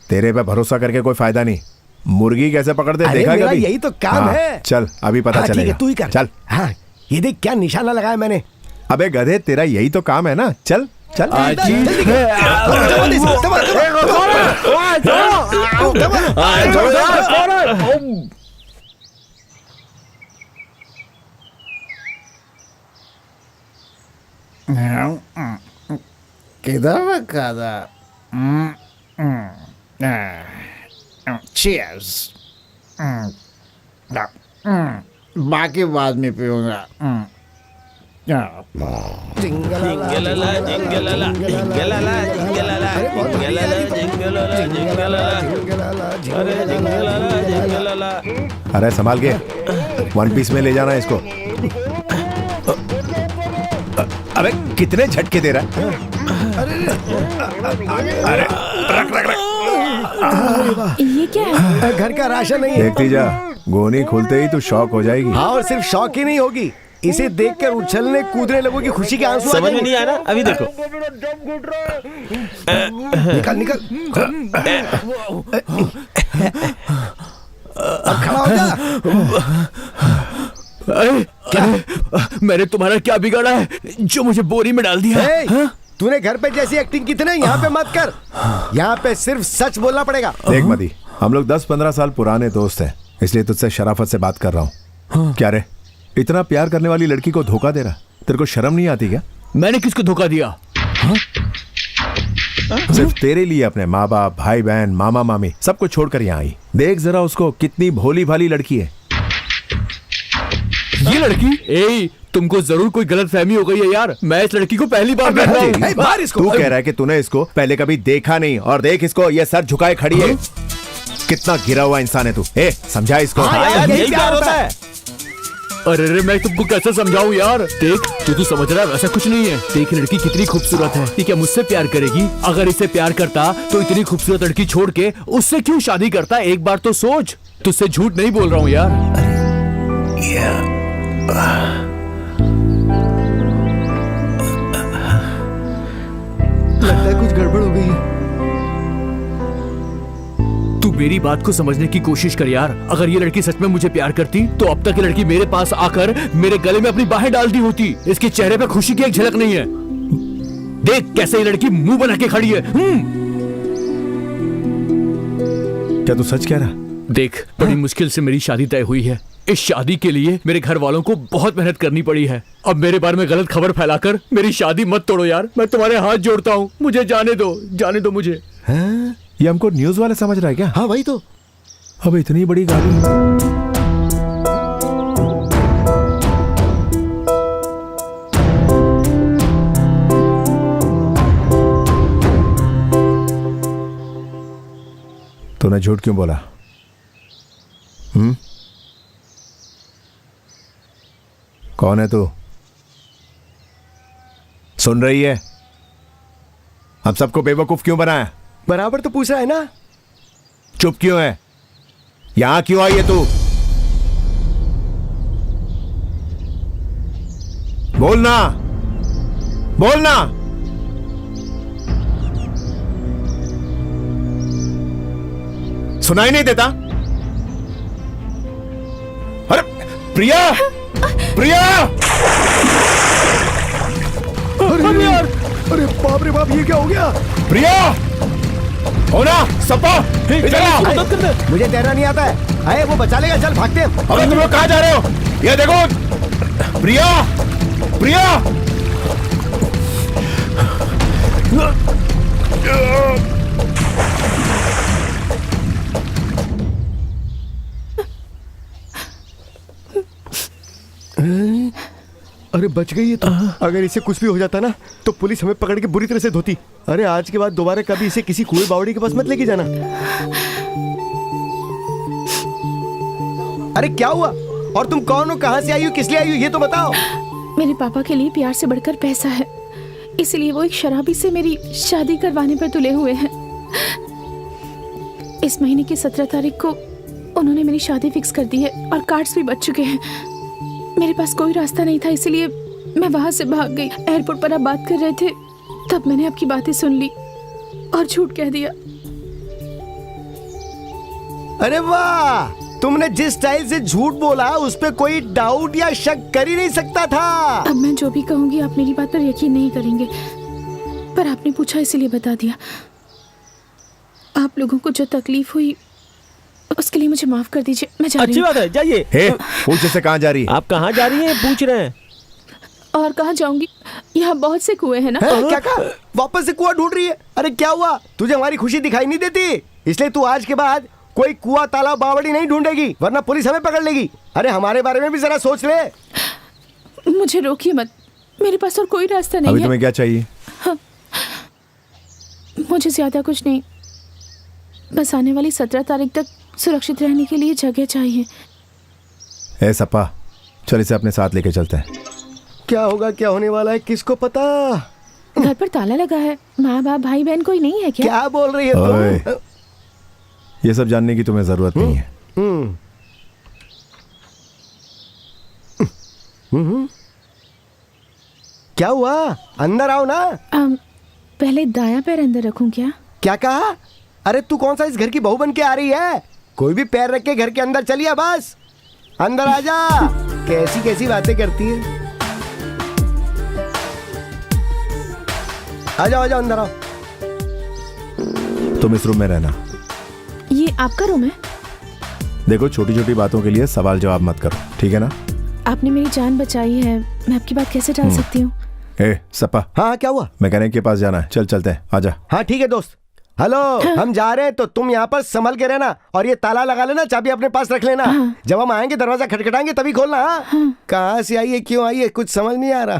तेरे पे भरोसा करके कोई फायदा नहीं। मुर्गी कैसे पकड़ते अरे देखा मेरा कभी? यही तो काम हाँ, है। चल अभी पता हाँ, ठीक चलेगा। है, तू ही कर। चल। हाँ ये देख क्या निशाना लगाया मैंने। अबे गधे, तेरा यही तो काम है ना। चल चल। जल्दी कर। दबा दे इसको, दबा, किधर कादा? Cheers. बाकी बाद में पीऊंगा। जिंगलाला जिंगलाला जिंगलाला जिंगलाला जिंगलाला जिंगलाला जिंगलाला अरे जिंगलाला जिंगलाला। अरे संभाल के, 1 पीस में ले जाना इसको। अबे कितने झटके दे रहा है? अरे रख रख रख। ये क्या है? घर का राशन नहीं है। देखती जा, गोनी खुलते ही तू शॉक हो जाएगी। हाँ और सिर्फ शौक ही नहीं होगी, इसे देखकर उछलने कूदने लगोगी, खुशी के आंसू आ समझ में जाएंगे। नहीं आ रहा? अभी देखो। निकल निकल। अब खड़ा हो जा। मैंने तुम्हारा क्या बिगाड़ा है जो मुझे बोरी में डाल दिया? ए, तूने घर पे जैसी एक्टिंग की थी ना, यहाँ पे मत कर। यहाँ पे सिर्फ सच बोलना पड़ेगा। देख मदी, हम लोग 10-15 साल पुराने दोस्त हैं, इसलिए तुझसे शराफत से बात कर रहा हूँ। क्या रे, इतना प्यार करने वाली लड़की को धोखा दे रहा? तेरे को शर्म नहीं आती क्या? मैंने किसको धोखा दिया? सिर्फ तेरे लिए अपने माँ बाप, भाई बहन, मामा मामी सबको छोड़कर यहाँ आई। देख जरा उसको, कितनी भोली भाली लड़की है। ये लड़की? ए, तुमको जरूर कोई गलत फहमी हो गई है यार। मैं इस लड़की को पहली बार देख रहा हूँ। मार इसको। तू कह रहा है कि तूने इसको पहले कभी देखा नहीं, और देख इसको, ये सर झुकाए खड़ी है। कितना गिरा हुआ इंसान है तू। ए, समझा इसको। हाँ यार, यही प्यार होता है। अरे मैं तुमको कैसे समझाऊं यार? देख तू समझ रहा है वैसा कुछ नहीं है। देख लड़की कितनी खूबसूरत है। ये क्या मुझसे प्यार करेगी? अगर इसे प्यार करता तो इतनी खूबसूरत लड़की छोड़ के उससे क्यों शादी करता? एक बार तो सोच। तुझसे झूठ नहीं बोल रहा हूँ यार। लगता है कुछ गड़बड़ हो गई है। तू मेरी बात को समझने की कोशिश कर यार। अगर ये लड़की सच में मुझे प्यार करती तो अब तक ये लड़की मेरे पास आकर मेरे गले में अपनी बाहें डाल दी होती। इसके चेहरे पे खुशी की एक झलक नहीं है। देख कैसे ये लड़की मुंह बना के खड़ी है। क्या तू सच कह रहा? देख बड़ी मुश्किल से मेरी शादी तय हुई है। इस शादी के लिए मेरे घर वालों को बहुत मेहनत करनी पड़ी है। अब मेरे बारे में गलत खबर फैलाकर मेरी शादी मत तोड़ो यार। मैं तुम्हारे हाथ जोड़ता हूँ, मुझे जाने दो मुझे। ये हमको न्यूज वाले समझ रहा है क्या? हाँ वही तो। अब इतनी बड़ी गाली। तूने झूठ क्यों बोला? कौन है तू? सुन रही है? हम सबको बेवकूफ क्यों बनाया? बराबर तो पूछ रहा है ना। चुप क्यों है? यहां क्यों आई है तू? बोलना, बोलना। सुनाई नहीं देता? अरे प्रिया, प्रिया! अरे बाप रे बाप, ये क्या हो गया? प्रिया! होना सपा, इधर आओ। मुझे तैरना नहीं आता है। आए वो बचा लेगा, चल भागते हैं। अबे तुम लोग कहां जा रहे हो? ये देखो, प्रिया, प्रिया! अरे बच गई है तो। अगर इसे कुछ भी हो जाता ना तो पुलिस हमें पकड़ के बुरी तरह से धोती। अरे आज के बाद दोबारा कभी इसे किसी कुएं बावड़ी के पास मत लेके जाना। अरे क्या हुआ? और तुम कौन हो, कहां से आई हो, किस लिए आई हो, ये तो बताओ। मेरे पापा के लिए प्यार से बढ़कर पैसा है, इसलिए वो एक शराबी से मेरी शादी करवाने पर तुले हुए हैं। इस महीने की 17 तारीख को उन्होंने मेरी शादी फिक्स कर दी है और कार्ड्स भी बच चुके हैं। मेरे पास कोई रास्ता नहीं था, इसलिए मैं वहां से भाग गई। एयरपोर्ट पर आप बात कर रहे थे तब मैंने आपकी बातें सुन ली और झूठ कह दिया। अरे वाह, तुमने जिस स्टाइल से झूठ बोला उस पे कोई डाउट या शक कर ही नहीं सकता था। अब मैं जो भी कहूंगी आप मेरी बात पर यकीन नहीं करेंगे, पर आपने पूछा इसलिए बता दिया। आप लोगों को जो तकलीफ हुई उसके लिए मुझे माफ कर दीजिए। मैं जा रही अच्छी हूँ। बात है, जाइए। हे, पूछे से कहाँ जा रही है? आप कहाँ जा रही हैं? पूछ रहे हैं। और कहाँ जाऊंगी, यहाँ बहुत से कुएं हैं ना। क्या कहा? वापस से कुआं ढूंढ रही है? अरे क्या हुआ, तुझे हमारी खुशी दिखाई नहीं देती? इसलिए तू आज के बाद कोई कुआं तालाब बावड़ी नहीं ढूंढेगी, वरना पुलिस हमें पकड़ लेगी। अरे हमारे बारे में भी जरा सोच ले। मुझे रोकिए मत, मेरे पास और कोई रास्ता नहीं अभी है। तुम्हें क्या चाहिए? मुझे ज्यादा कुछ नहीं, बस आने वाली 17 तारीख तक सुरक्षित रहने के लिए जगह चाहिए। ए सपा, चल इसे अपने साथ लेके चलते हैं। क्या होगा, क्या होने वाला है, किसको पता। घर पर ताला लगा है, माँ बाप भाई बहन कोई नहीं है क्या? क्या बोल रही है ओए, तुम? ये सब जानने की तुम्हें जरूरत नहीं है। क्या हुआ, अंदर आओ ना। पहले दायां पैर अंदर रखूं क्या? क्या कहा? अरे तू कौन सा इस घर की बहू बन के आ रही है? कोई भी पैर रख के घर के अंदर चलिए, बस अंदर आ जा। कैसी कैसी बातें करती है। आ जाओ अंदर आओ। तुम इस रूम में रहना। ये आपका रूम है? देखो, छोटी छोटी बातों के लिए सवाल जवाब मत करो, ठीक है ना? आपने मेरी जान बचाई है, मैं आपकी बात कैसे टाल सकती हूँ? ए सपा, हाँ क्या हुआ? मैकेनिक के पास जाना है, चल चलते हैं, आजा। हाँ ठीक है दोस्त। हेलो, हम जा रहे हैं तो तुम यहाँ पर संभल के रहना, और ये ताला लगा लेना, चाबी अपने पास रख लेना। जब हम आएंगे दरवाजा खटखटाएंगे तभी खोलना। हाँ? कहाँ से आई है, क्यों आई है, कुछ समझ नहीं आ रहा।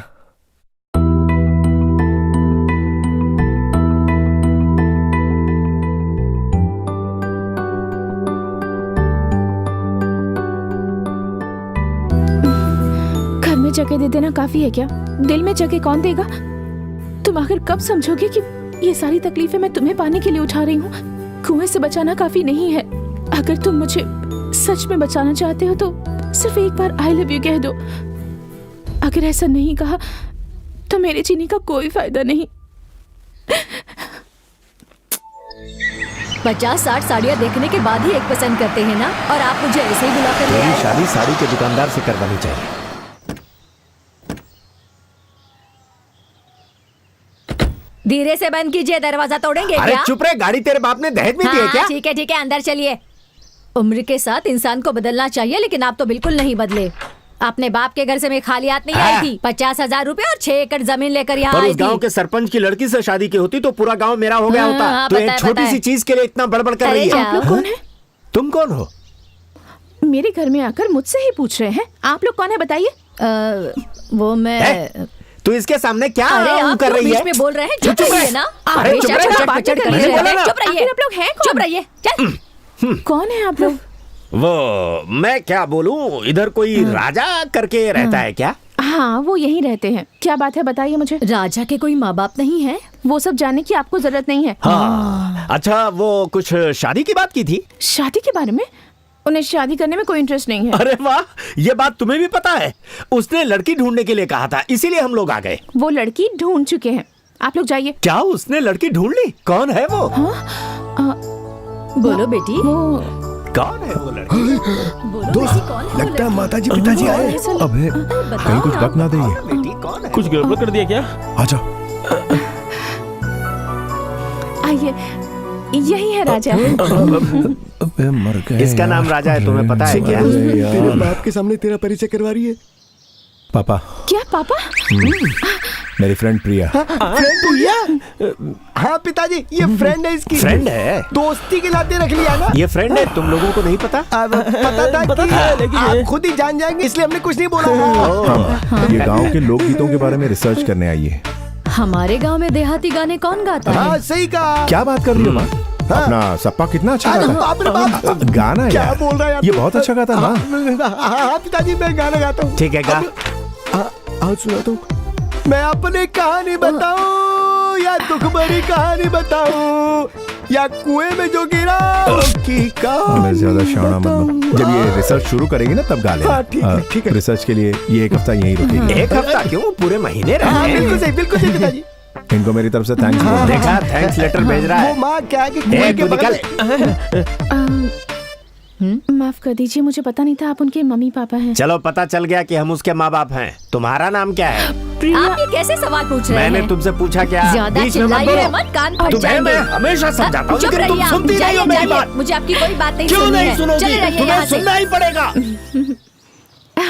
घर में जगह दे देना काफी है क्या? दिल में जगह कौन देगा? तुम आखिर कब समझोगे कि ये सारी तकलीफें मैं तुम्हें पाने के लिए उठा रही हूँ? कुएं से बचाना काफी नहीं है। अगर तुम मुझे सच में बचाना चाहते हो तो सिर्फ एक बार आई लव यू कह दो। अगर ऐसा नहीं कहा तो मेरे जीने का कोई फायदा नहीं। 50-60 साड़ियाँ देखने के बाद ही एक पसंद करते हैं ना, और आप मुझे ऐसे ही बुला कर ले मेरी आए। शादी साड़ी के दुकानदार से करवानी चाहिए। धीरे से बंद कीजिए, दरवाजा तोड़ेंगे अरे क्या? चुप रहे, गाड़ी तेरे बाप ने दहेज में दी है क्या? ठीक है, अंदर चलिए। उम्र के साथ इंसान को बदलना चाहिए, लेकिन आप तो बिल्कुल नहीं बदले। अपने बाप के घर से मैं खाली हाथ नहीं आई थी। 50,000 रुपए और 6 एकड़ जमीन लेकर यहाँ पर आई उस थी। गांव के सरपंच की लड़की से शादी की होती तो पूरा गांव मेरा हो गया होता। हाँ, तो पता एक है, छोटी पता सी है। चीज के लिए इतना बड़बड़ कर रही है। आप लोग कौन है? तुम कौन हो? मेरे घर में आकर मुझसे ही पूछ रहे हैं आप लोग कौन है, बताइए। वो मैं तू इसके सामने क्या अरे आप कर क्यों रही बीच है? में बोल रहे हैं? चुप चुप रहिए रहे। ना। अरे हमेशा चुप रहे, चटपट कर मैंने रहे बोला हैं। ना। चुप रहिए। आखिर आप लोग हैं कौन? चुप रहिए, चल। कौन है आप लोग? वो मैं क्या बोलूं, इधर कोई राजा करके रहता है क्या? हाँ, वो यहीं रहते हैं। क्या बात है, बताइए मुझे। राजा के कोई माँ बाप नहीं है? वो सब जानने की आपको जरूरत नहीं है। हाँ, अच्छा वो कुछ शादी की बात की थी? शादी के बारे में? उन्हें शादी करने में कोई इंटरेस्ट नहीं है। अरे वाह, ये बात तुम्हें भी पता है। उसने लड़की ढूंढने के लिए कहा था, इसीलिए हम लोग आ गए। वो लड़की ढूंढ चुके हैं, आप लोग जाइए। क्या उसने लड़की ढूंढ ली? कौन है वो? बोलो बेटी, कौन है वो लड़की? बोलो बेटी, कौन है वो लगता है लड़की? माताजी पिताजी आए। अबे कहीं कुछ बक ना दे ये। बेटी कौन है? कुछ गड़बड़ कर दिया क्या? आजा। आइए, यही है राजा। अबे मर गए। इसका नाम राजा है, तुम्हें पता है क्या? तेरे बाप के सामने तेरा परिचय करवा रही है। पापा। क्या पापा? मेरी फ्रेंड प्रिया। फ्रेंड प्रिया? हाँ पिताजी, ये फ्रेंड है इसकी। फ्रेंड है? दोस्ती के नाते रख लिया ना। ये फ्रेंड है, तुम लोगों को नहीं पता? पता था कि लेकिन आप खुद ही जान जाएंगे, इसलिए हमने कुछ नहीं बोला। हाँ, ये गांव के लोकगीतों के बारे में रिसर्च करने आई है। हमारे गांव में देहाती गाने कौन गाता है? हाँ सही कहा। क्या बात कर रही हो माँ? अपना सप्पा कितना अच्छा अरे गाता बाप रे बाप। है। गाना क्या यार, बोल रहा है यार ये तू? बहुत अच्छा गाता है माँ। हाँ पिताजी, मैं गाना गाता हूँ। ठीक है, गा। आज सुनाता हूँ। मैं अपनी कहानी बताऊँ या दुख भरी कहानी बताऊँ या कुएं में जो गिरा उसकी कहानी मैं ज्यादा शाना मत बन। जब ये रिसर्च शुरू करेगी ना तब गा लेना। हाँ, ठीक है, ठीक है। रिसर्च के लिए ये एक हफ्ता यहीं रुकेगी। एक हफ्ता क्यों, पूरे महीने हाँ रहे। बिल्कुल सही पिताजी। इनको मेरी तरफ से थैंक्स बोल दो। देखा, थैंक्स लेटर भेज रहा वो है। माँ क्या है कि ए, कुएं के तू बगल निकल। माफ कर दीजिए, मुझे पता नहीं था आप उनके मम्मी पापा हैं। चलो, पता चल गया कि हम उसके माँ बाप हैं। तुम्हारा नाम क्या है? आप ये कैसे सवाल पूछ रहे मैंने हैं? तुमसे पूछा क्या? ज्यादा बीच में मत चिल्लाइए बोलो। मत, कान फट तुम्हें मैं जाएंगे। हमेशा समझाता हूँ, चुप लेकिन तुम रहिए आप, सुनती नहीं जाइए, हो मेरी जाइए। बात। मुझे आपकी कोई बात नहीं क्यों सुननी नहीं है। सुनोगी? चले जाइए तुम्हें यहाँ से। सुनना ही पड़ेगा।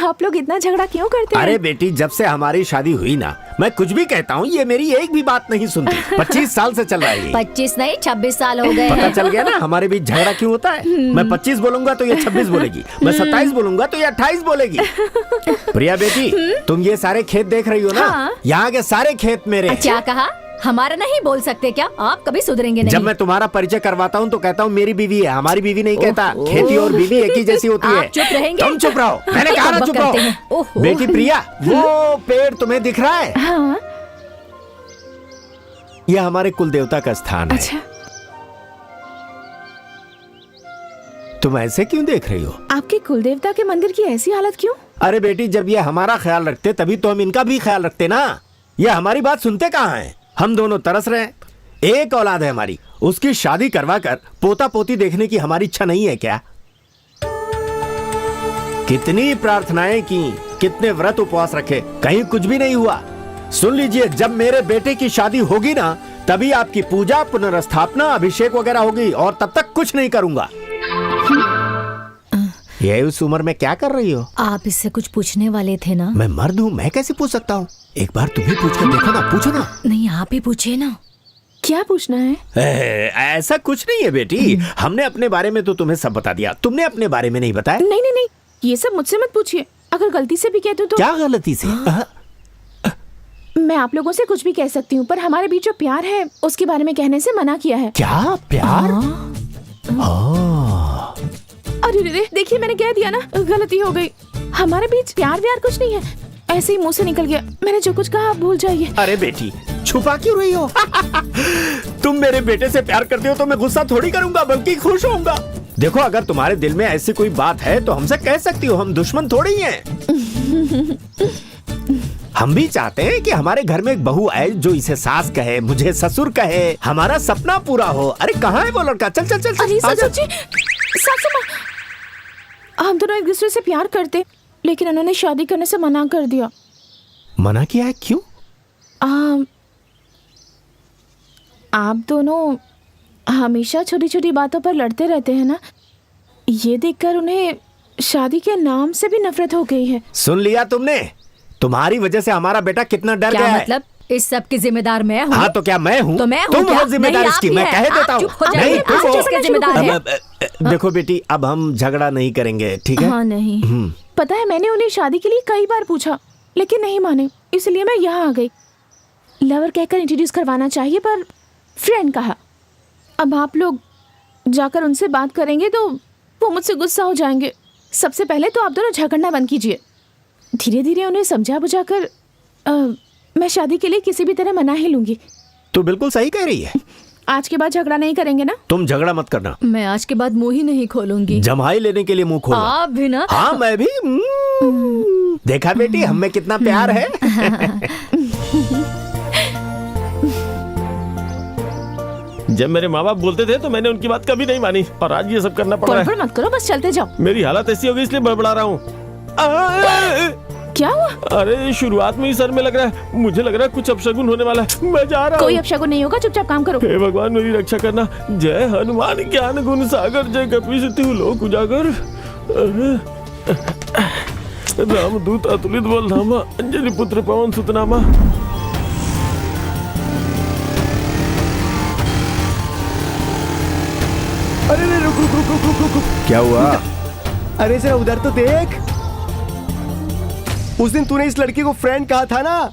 आप लोग इतना झगड़ा क्यों करते हैं? अरे बेटी, जब से हमारी शादी हुई ना, मैं कुछ भी कहता हूँ, ये मेरी एक भी बात नहीं सुनती। 25 साल से चल रहा है ये। 25 नहीं 26 साल हो गए पता हैं। चल गया ना हमारे बीच झगड़ा क्यों होता है। मैं 25 बोलूंगा तो ये 26 बोलेगी, मैं 27 बोलूंगा तो ये 28 बोलेगी। प्रिया बेटी, तुम ये सारे खेत देख रही हो ना? हाँ। यहाँ के सारे खेत मेरे हैं। क्या कहा? हमारा नहीं बोल सकते क्या? आप कभी सुधरेंगे नहीं। जब मैं तुम्हारा परिचय करवाता हूँ तो कहता हूँ मेरी बीवी है, हमारी बीवी नहीं कहता। ओहो। खेती और बीवी एक ही जैसी होती है। आप चुप रहेंगे? तुम चुप रहो, मैंने कहा ना बक चुप करते रहो। हैं। ओहो। बेटी प्रिया, वो पेड़ तुम्हें दिख रहा है? हाँ। यह हमारे कुल देवता का स्थान है। अच्छा, तुम ऐसे क्यों देख रही हो? आपके कुलदेवता के मंदिर की ऐसी हालत क्यों? अरे बेटी, जब ये हमारा ख्याल रखते तभी तो हम इनका भी ख्याल रखते ना। ये हमारी बात सुनते कहाँ हैं? हम दोनों तरस रहे हैं। एक औलाद है हमारी, उसकी शादी करवा कर पोता पोती देखने की हमारी इच्छा नहीं है क्या? कितनी प्रार्थनाएं की, कितने व्रत उपवास रखे, कहीं कुछ भी नहीं हुआ। सुन लीजिए, जब मेरे बेटे की शादी होगी ना, तभी आपकी पूजा, पुनर्स्थापना, अभिषेक वगैरह होगी, और तब तक कुछ नहीं करूंगा। ये उस उम्र में क्या कर रही हो? आप इससे कुछ पूछने वाले थे ना? मैं मर्द हूँ, मैं कैसे पूछ सकता हूँ? एक बार तुम्हें पूछ कर देखो ना, पूछो ना। नहीं, आप ही पूछिए ना। क्या पूछना है? ऐसा कुछ नहीं है बेटी, हमने अपने बारे में तो तुम्हें सब बता दिया, तुमने अपने बारे में नहीं बताया। नहीं नहीं नहीं, ये सब मुझसे मत पूछिए। अगर गलती से भी कह दूं तो क्या गलती से? मैं आप लोगों से कुछ भी कह सकती हूँ, पर हमारे बीच जो प्यार है उसके बारे में कहने से मना किया है। क्या प्यार? अरे रे, देखिए मैंने कह दिया ना, गलती हो गई। हमारे बीच प्यार व्यार कुछ नहीं है, ऐसे ही मुंह से निकल गया। मैंने जो कुछ कहा आप भूल जाइए। अरे बेटी, छुपा क्यों रही हो? तुम मेरे बेटे से प्यार करते हो तो मैं गुस्सा थोड़ी करूंगा, बल्कि खुश होऊंगा। देखो, अगर तुम्हारे दिल में ऐसी कोई बात है तो हमसे कह सकती हो, हम दुश्मन थोड़ी हैं। हम भी चाहते हैं कि हमारे घर में एक बहू आए जो इसे सास कहे, मुझे ससुर कहे, हमारा सपना पूरा हो। अरे कहाँ है वो लड़का? चल चल चल, चल। अरे आजा। ससुर जी, सासू माँ, हम दोनों एक दूसरे से प्यार करते, लेकिन उन्होंने शादी करने से मना कर दिया। मना किया है? क्यों? आप दोनों हमेशा छोटी छोटी बातों पर लड़ते रहते हैं ना, ये देखकर उन्हें शादी के नाम से भी नफरत हो गई है। सुन लिया तुमने? तुम्हारी वजह से हमारा बेटा कितना डर क्या गया है। मतलब? इस सब की जिम्मेदार मैं हूँ? हाँ, तो क्या मैं हूँ? तो मैं हूँ तुम क्या? हो जिम्मेदार नहीं, इसकी, आप ही मैं हैं। कह देता आप हूँ। चुप हो जाइए, नहीं, तुम आप हो। किसके जिम्मेदार हैं? देखो बेटी, अब हम झगड़ा नहीं करेंगे, ठीक है? हाँ नहीं, पता है मैंने उन्हें शादी के लिए कई बार पूछा, लेकिन नहीं माने, इसलिए मैं यहाँ आ गई। लवर कहकर इंट्रोड्यूस करवाना चाहिए, पर फ्रेंड कहा। अब आप लोग जाकर उनसे बात करेंगे तो वो मुझसे गुस्सा हो जाएंगे। सबसे पहले तो आप दोनों झगड़ना बंद कीजिए। धीरे धीरे उन्हें समझा बुझाकर मैं शादी के लिए किसी भी तरह मना ही लूंगी। तू बिल्कुल सही कह रही है। आज के बाद झगड़ा नहीं करेंगे ना? तुम झगड़ा मत करना। मैं आज के बाद मुंह ही नहीं खोलूंगी। जमाई लेने के लिए मुंह खोलना। आप भी ना? हाँ, मैं भी। देखा बेटी, हम में कितना प्यार है। जब मेरे माँ बाप बोलते थे तो मैंने उनकी बात कभी नहीं मानी, और आज ये सब करना पड़ रहा है। बड़बड़ मत करो, बस चलते जाओ। मेरी हालत ऐसी हो गई इसलिए बड़बड़ा रहा हूँ। क्या हुआ? अरे शुरुआत में ही सर में लग रहा है, मुझे लग रहा है कुछ अपशगुन होने वाला है। मैं जा रहा हूँ। कोई अपशगुन नहीं होगा, चुपचाप काम करो। हे भगवान, मेरी रक्षा करना। जय हनुमान ज्ञान गुण सागर, जय कपीसति लोक उजागर। रामदूत अतुलित बलधामा, अंजलि पुत्र पवन सुत नामा। रुक रुक रुक रुक रुक रुक रुक। क्या हुआ? अरे जरा उधर तो देख। उस दिन तूने इस लड़की को फ्रेंड कहा था ना,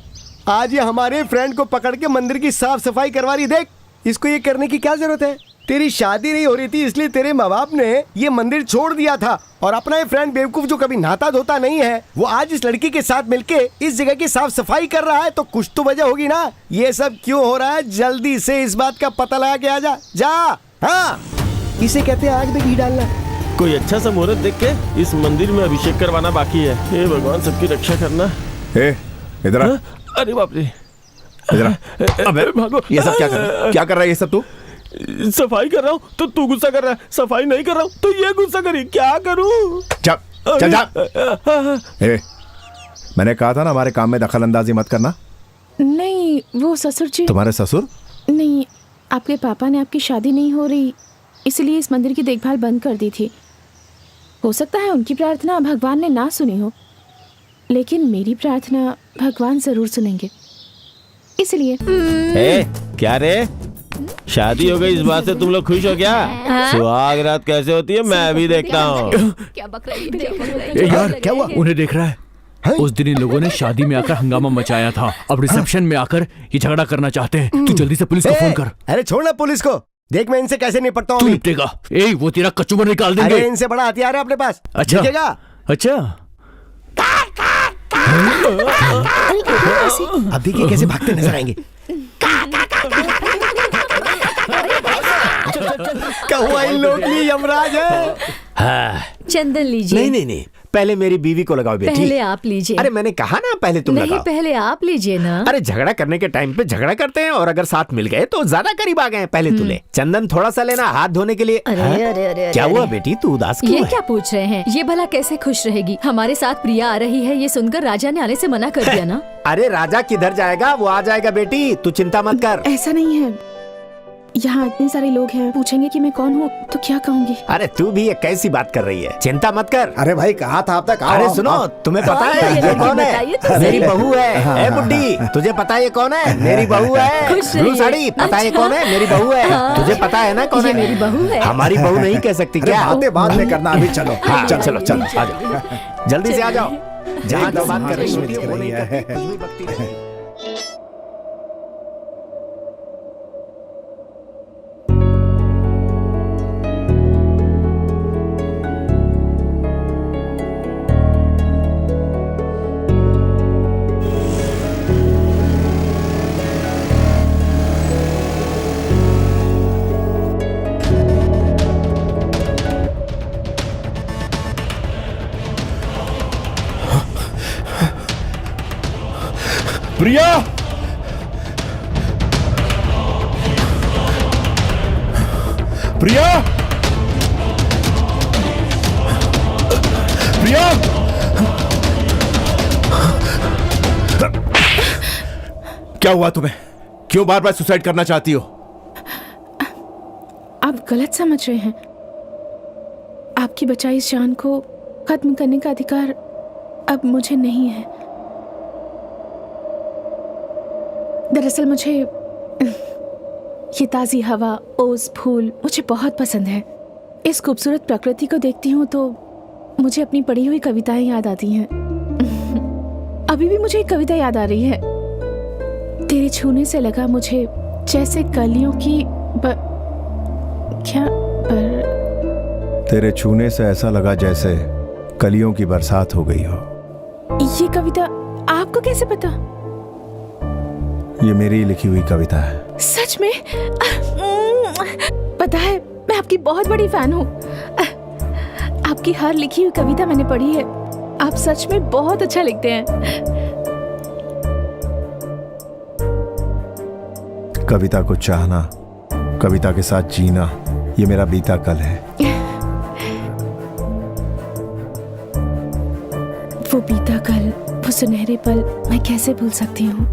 आज ये हमारे फ्रेंड को पकड़ के मंदिर की साफ सफाई करवा रही। देख, इसको ये करने की क्या जरूरत है? तेरी शादी नहीं हो रही थी इसलिए तेरे माँ बाप ने ये मंदिर छोड़ दिया था, और अपना ये फ्रेंड बेवकूफ जो कभी नहाता धोता नहीं है, वो आज इस लड़की के साथ मिलके इस जगह की साफ सफाई कर रहा है। तो कुछ तो वजह होगी ना, ये सब क्यों हो रहा है? जल्दी से इस बात का पता लगा के आ जा। जा। हाँ, इसे कहते हैं आग में घी डालना। कोई अच्छा सा मुहूर्त देख के इस मंदिर में अभिषेक करवाना बाकी है। हे भगवान, सबकी रक्षा करना। इधर आ। अरे बाप रे, इधर आ। अबे भागो। ये सब क्या कर रहा है ये सब तू? सफाई कर रहा हूँ तो तू गुस्सा कर रहा है, सफाई नहीं कर रहा हूँ तो ये गुस्सा करी। क्या करूँ? चल जा। मैंने कहा था ना हमारे काम में दखल अंदाजी मत करना। नहीं, वो ससुर जी। तुम्हारे ससुर? नहीं, आपके पापा ने आपकी शादी नहीं हो रही इसलिए इस मंदिर की देखभाल बंद कर दी थी। हो सकता है उनकी प्रार्थना भगवान ने ना सुनी हो, लेकिन मेरी प्रार्थना भगवान जरूर सुनेंगे, इसलिए। क्या रे, शादी हो गई इस बात से तुम लोग खुश हो क्या? सुहाग रात कैसे होती है मैं भी देखता हूँ। यार क्या हुआ? उन्हें देख रहा है? उस दिन इन लोगों ने शादी में आकर हंगामा मचाया था, अब रिसेप्शन में आकर ये झगड़ा करना चाहते हैं। तू जल्दी से पुलिस को फोन कर। अरे छोड़ ना पुलिस को, देख मैं इनसे कैसे निपटता तू हूँ। निपटेगा? वो तेरा कचूमर निकाल देंगे। अरे इनसे बड़ा हथियार है अपने पास। अच्छा दिखेगा? अच्छा। अब देखिए कैसे भागते नजर आएंगे। क्या हुआ, इन लोग की यमराज है। चंदन लीजिए। नहीं नहीं नहीं, पहले मेरी बीवी को लगाओ बेटी। पहले आप लीजिए। अरे मैंने कहा ना पहले तुम नहीं, लगाओ। पहले आप लीजिए ना। अरे झगड़ा करने के टाइम पे झगड़ा करते हैं, और अगर साथ मिल गए तो ज्यादा करीब आ गए। पहले तू ले। चंदन थोड़ा सा लेना हाथ धोने के लिए। अरे हाँ? अरे अरे क्या अरे, हुआ बेटी, तू उदास क्यों ये है? क्या पूछ रहे हैं? ये भला कैसे खुश रहेगी? हमारे साथ प्रिया आ रही है, ये सुनकर राजा ने आने से मना कर दिया ना। अरे राजा किधर जाएगा, वो आ जाएगा बेटी, तू चिंता मत कर। ऐसा नहीं है, यहाँ इतने सारे लोग हैं, पूछेंगे कि मैं कौन हूँ तो क्या कहूँगी? अरे तू भी ये कैसी बात कर रही है? चिंता मत कर। अरे भाई कहा था आप तक? अरे सुनो, तुम्हें पता है ये कौन है? मेरी बहू है। ए बुड्ढी, तुझे पता है ये कौन है? मेरी बहू है। ब्लू साड़ी, पता है ये कौन है? मेरी बहू है। तुझे पता है ना कौन है? मेरी बहू है। हमारी बहू नहीं कह सकती क्या? बातें बाद में करना, अभी चलो। हाँ, चलो चलो आ जाओ, जल्दी से आ जाओ। जहाँ जो बात कर रही होती है वो नहीं करती, कुछ भी बकती रहती है। प्रिया, प्रिया, प्रिया, क्या हुआ तुम्हें? क्यों बार बार सुसाइड करना चाहती हो? आप गलत समझ रहे हैं। आपकी बचाई इस जान को खत्म करने का अधिकार अब मुझे नहीं है। दरअसल मुझे ये ताज़ी हवा, ओस, फूल मुझे बहुत पसंद है। इस खूबसूरत प्रकृति को देखती हूँ तो मुझे अपनी पढ़ी हुई कविताएं याद आती हैं। अभी भी मुझे एक कविता याद आ रही है। तेरे छूने से लगा मुझे जैसे कलियों की तेरे छूने से ऐसा लगा जैसे कलियों की बरसात हो गई हो। ये कविता आपको कैसे पता? ये मेरी लिखी हुई कविता है। सच में? पता है मैं आपकी बहुत बड़ी फैन हूँ। आपकी हर लिखी हुई कविता मैंने पढ़ी है। आप सच में बहुत अच्छा लिखते हैं। कविता को चाहना, कविता के साथ जीना, ये मेरा बीता कल है। वो बीता कल, वो सुनहरे पल मैं कैसे भूल सकती हूँ?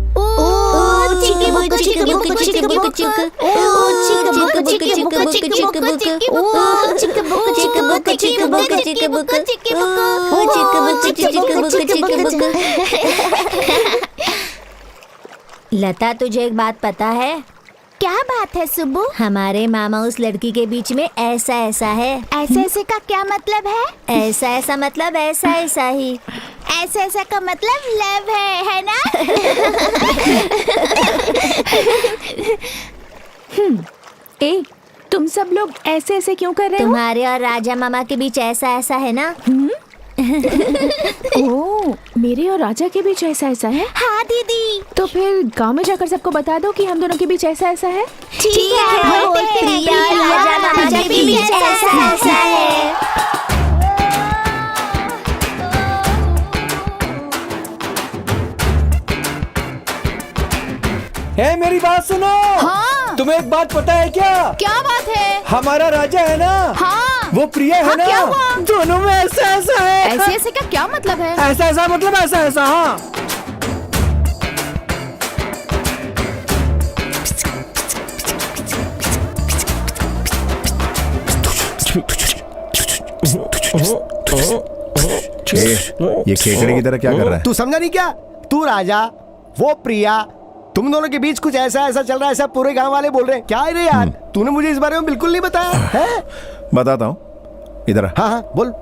लता, तुझे एक बात पता है? क्या बात है सुब्बू? हमारे मामा उस लड़की के बीच में ऐसा ऐसा है। ऐसे ऐसे का क्या मतलब है? ऐसा ऐसा मतलब ऐसा ऐसा ही। ऐसा ऐसा का मतलब लव है ना? ए, तुम सब लोग ऐसे ऐसे क्यों कर रहे हो? तुम्हारे और राजा मामा के बीच ऐसा ऐसा है ना? ओह, मेरे और राजा के बीच ऐसा ऐसा है? हाँ दीदी। तो फिर गांव में जाकर सबको बता दो कि हम दोनों के बीच ऐसा ऐसा है। ठीक है, बोलते हैं प्रिया और राजा मामा के बीच ऐसा ऐसा है। है मेरी बात सुनो। हाँ। तुम्हें एक बात पता है क्या? क्या बात है? हमारा राजा है ना, हाँ। वो प्रिया है ना, क्या हुआ? दोनों में ऐसा ऐसा है। ऐसे ऐसे का क्या मतलब है? ऐसा ऐसा मतलब ऐसा ऐसा। हाँ, ये खेकड़े की तरह क्या कर रहा है? तू समझा नहीं क्या? तू राजा, वो प्रिया, तुम दोनों के बीच कुछ ऐसा ऐसा चल रहा है, ऐसा पूरे गांव वाले बोल रहे हैं। क्या है रे यार? तूने मुझे इस बारे में बिल्कुल नहीं बताया है? बताता हूँ, इधर आ। हाँ हाँ बोल।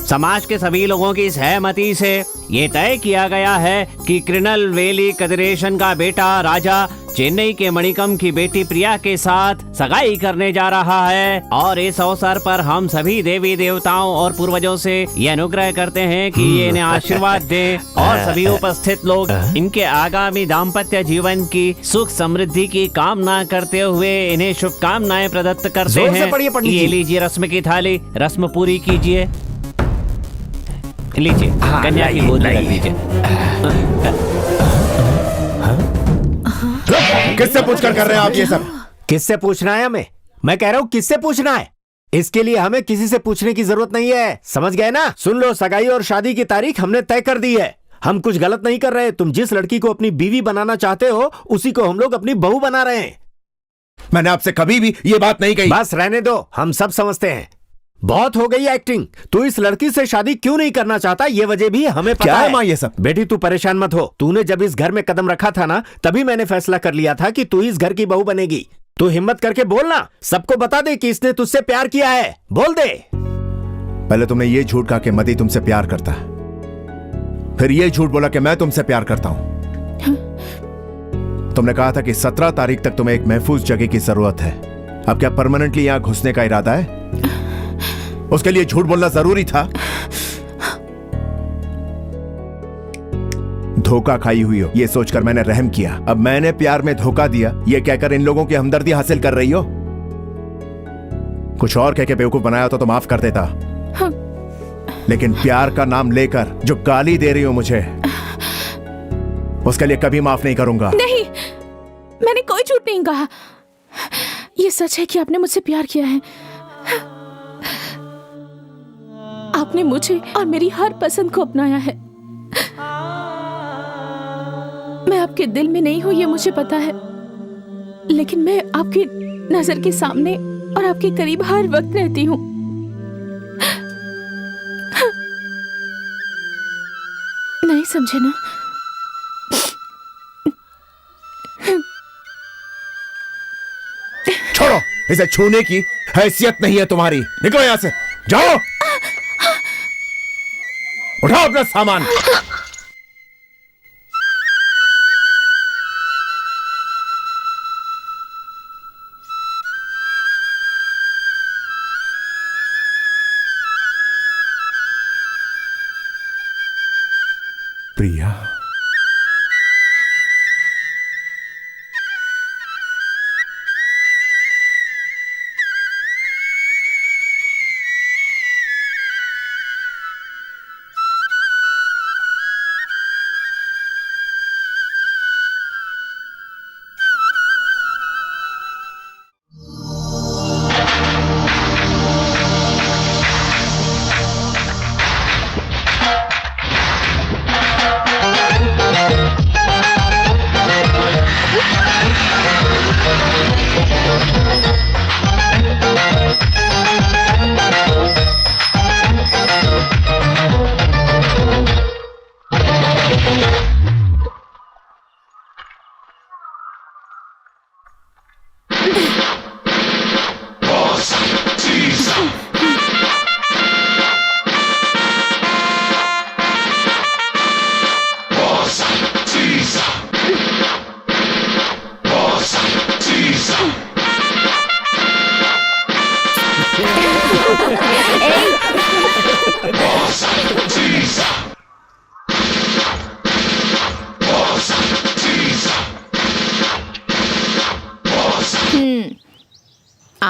समाज के सभी लोगों की सहमति से ये तय किया गया है कि कृणल वेली कदरेशन का बेटा राजा चेन्नई के मणिकम की बेटी प्रिया के साथ सगाई करने जा रहा है। और इस अवसर पर हम सभी देवी देवताओं और पूर्वजों से ये अनुग्रह करते हैं कि ये इन्हें आशीर्वाद दें और सभी उपस्थित लोग इनके आगामी दाम्पत्य जीवन की सुख समृद्धि की कामना करते हुए इन्हें शुभकामनाएं प्रदत्त करते जोर से हैं। पढ़िए पंडित जी। ये लीजिए रस्म की थाली, रस्म पूरी कीजिए। लीजिए कन्या की गोद रख लीजिए। किससे पूछकर कर रहे हैं आप ये सब? किससे पूछना है हमें? मैं कह रहा हूँ किससे पूछना है? इसके लिए हमें किसी से पूछने की जरूरत नहीं है, समझ गए ना? सुन लो, सगाई और शादी की तारीख हमने तय कर दी है। हम कुछ गलत नहीं कर रहे। तुम जिस लड़की को अपनी बीवी बनाना चाहते हो उसी को हम लोग अपनी बहू बना रहे हैं। मैंने आपसे कभी भी ये बात नहीं कही। बस रहने दो, हम सब समझते हैं। बहुत हो गई एक्टिंग। तू इस लड़की से शादी क्यों नहीं करना चाहता ये वजह भी हमें पता क्या है। है माँ ये सब? बेटी तू परेशान मत हो। तूने जब इस घर में कदम रखा था ना, तभी मैंने फैसला कर लिया था कि तू इस घर की बहू बनेगी। तू हिम्मत करके बोलना, सबको बता दे कि इसने तुझसे प्यार किया है। बोल दे। पहले तुमने ये झूठ कहा कि मदी तुमसे प्यार करता है, फिर ये झूठ बोला कि मैं तुमसे प्यार करता हूं। तुमने कहा था कि 17 तारीख तक तुम्हें एक महफूज जगह की जरूरत है। अब क्या परमानेंटली यहां घुसने का इरादा है? उसके लिए झूठ बोलना जरूरी था? धोखा खाई हुई हो ये सोचकर मैंने रहम किया। अब मैंने प्यार में धोखा दिया ये कहकर इन लोगों की हमदर्दी हासिल कर रही हो? कुछ और कह के बेवकूफ बनाया तो माफ कर देता, लेकिन प्यार का नाम लेकर जो गाली दे रही हो मुझे, उसके लिए कभी माफ नहीं करूंगा। नहीं, मैंने कोई झूठ नहीं कहा। ये सच है कि आपने मुझसे प्यार किया है। आपने मुझे और मेरी हर पसंद को अपनाया है। मैं आपके दिल में नहीं हूं ये मुझे पता है, लेकिन मैं आपकी नजर के सामने और आपके करीब हर वक्त रहती हूं। नहीं समझे ना? छोड़ो, इसे छूने की हैसियत नहीं है तुम्हारी। निकलो यहां से, जाओ। उठाओ अपना सामान। प्रिया,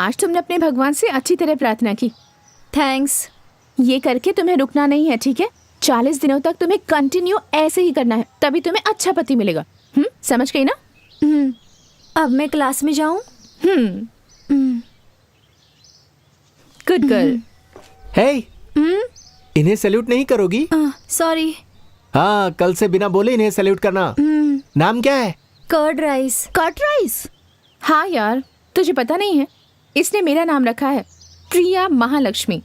आज तुमने अपने भगवान से अच्छी तरह प्रार्थना की। थैंक्स। ये करके तुम्हें रुकना नहीं है, ठीक है? 40 दिनों तक तुम्हें कंटिन्यू ऐसे ही करना है, तभी तुम्हें अच्छा पति मिलेगा। समझ गई ना? अब मैं क्लास में जाऊं? Good girl. हे, इन्हें सैल्यूट नहीं करोगी? सॉरी। हाँ, कल से बिना बोले इन्हें सैल्यूट करना। नाम क्या है? Curd rice. Curd rice? हाँ यार, तुझे पता नहीं है, इसने मेरा नाम रखा है, प्रिया महालक्ष्मी।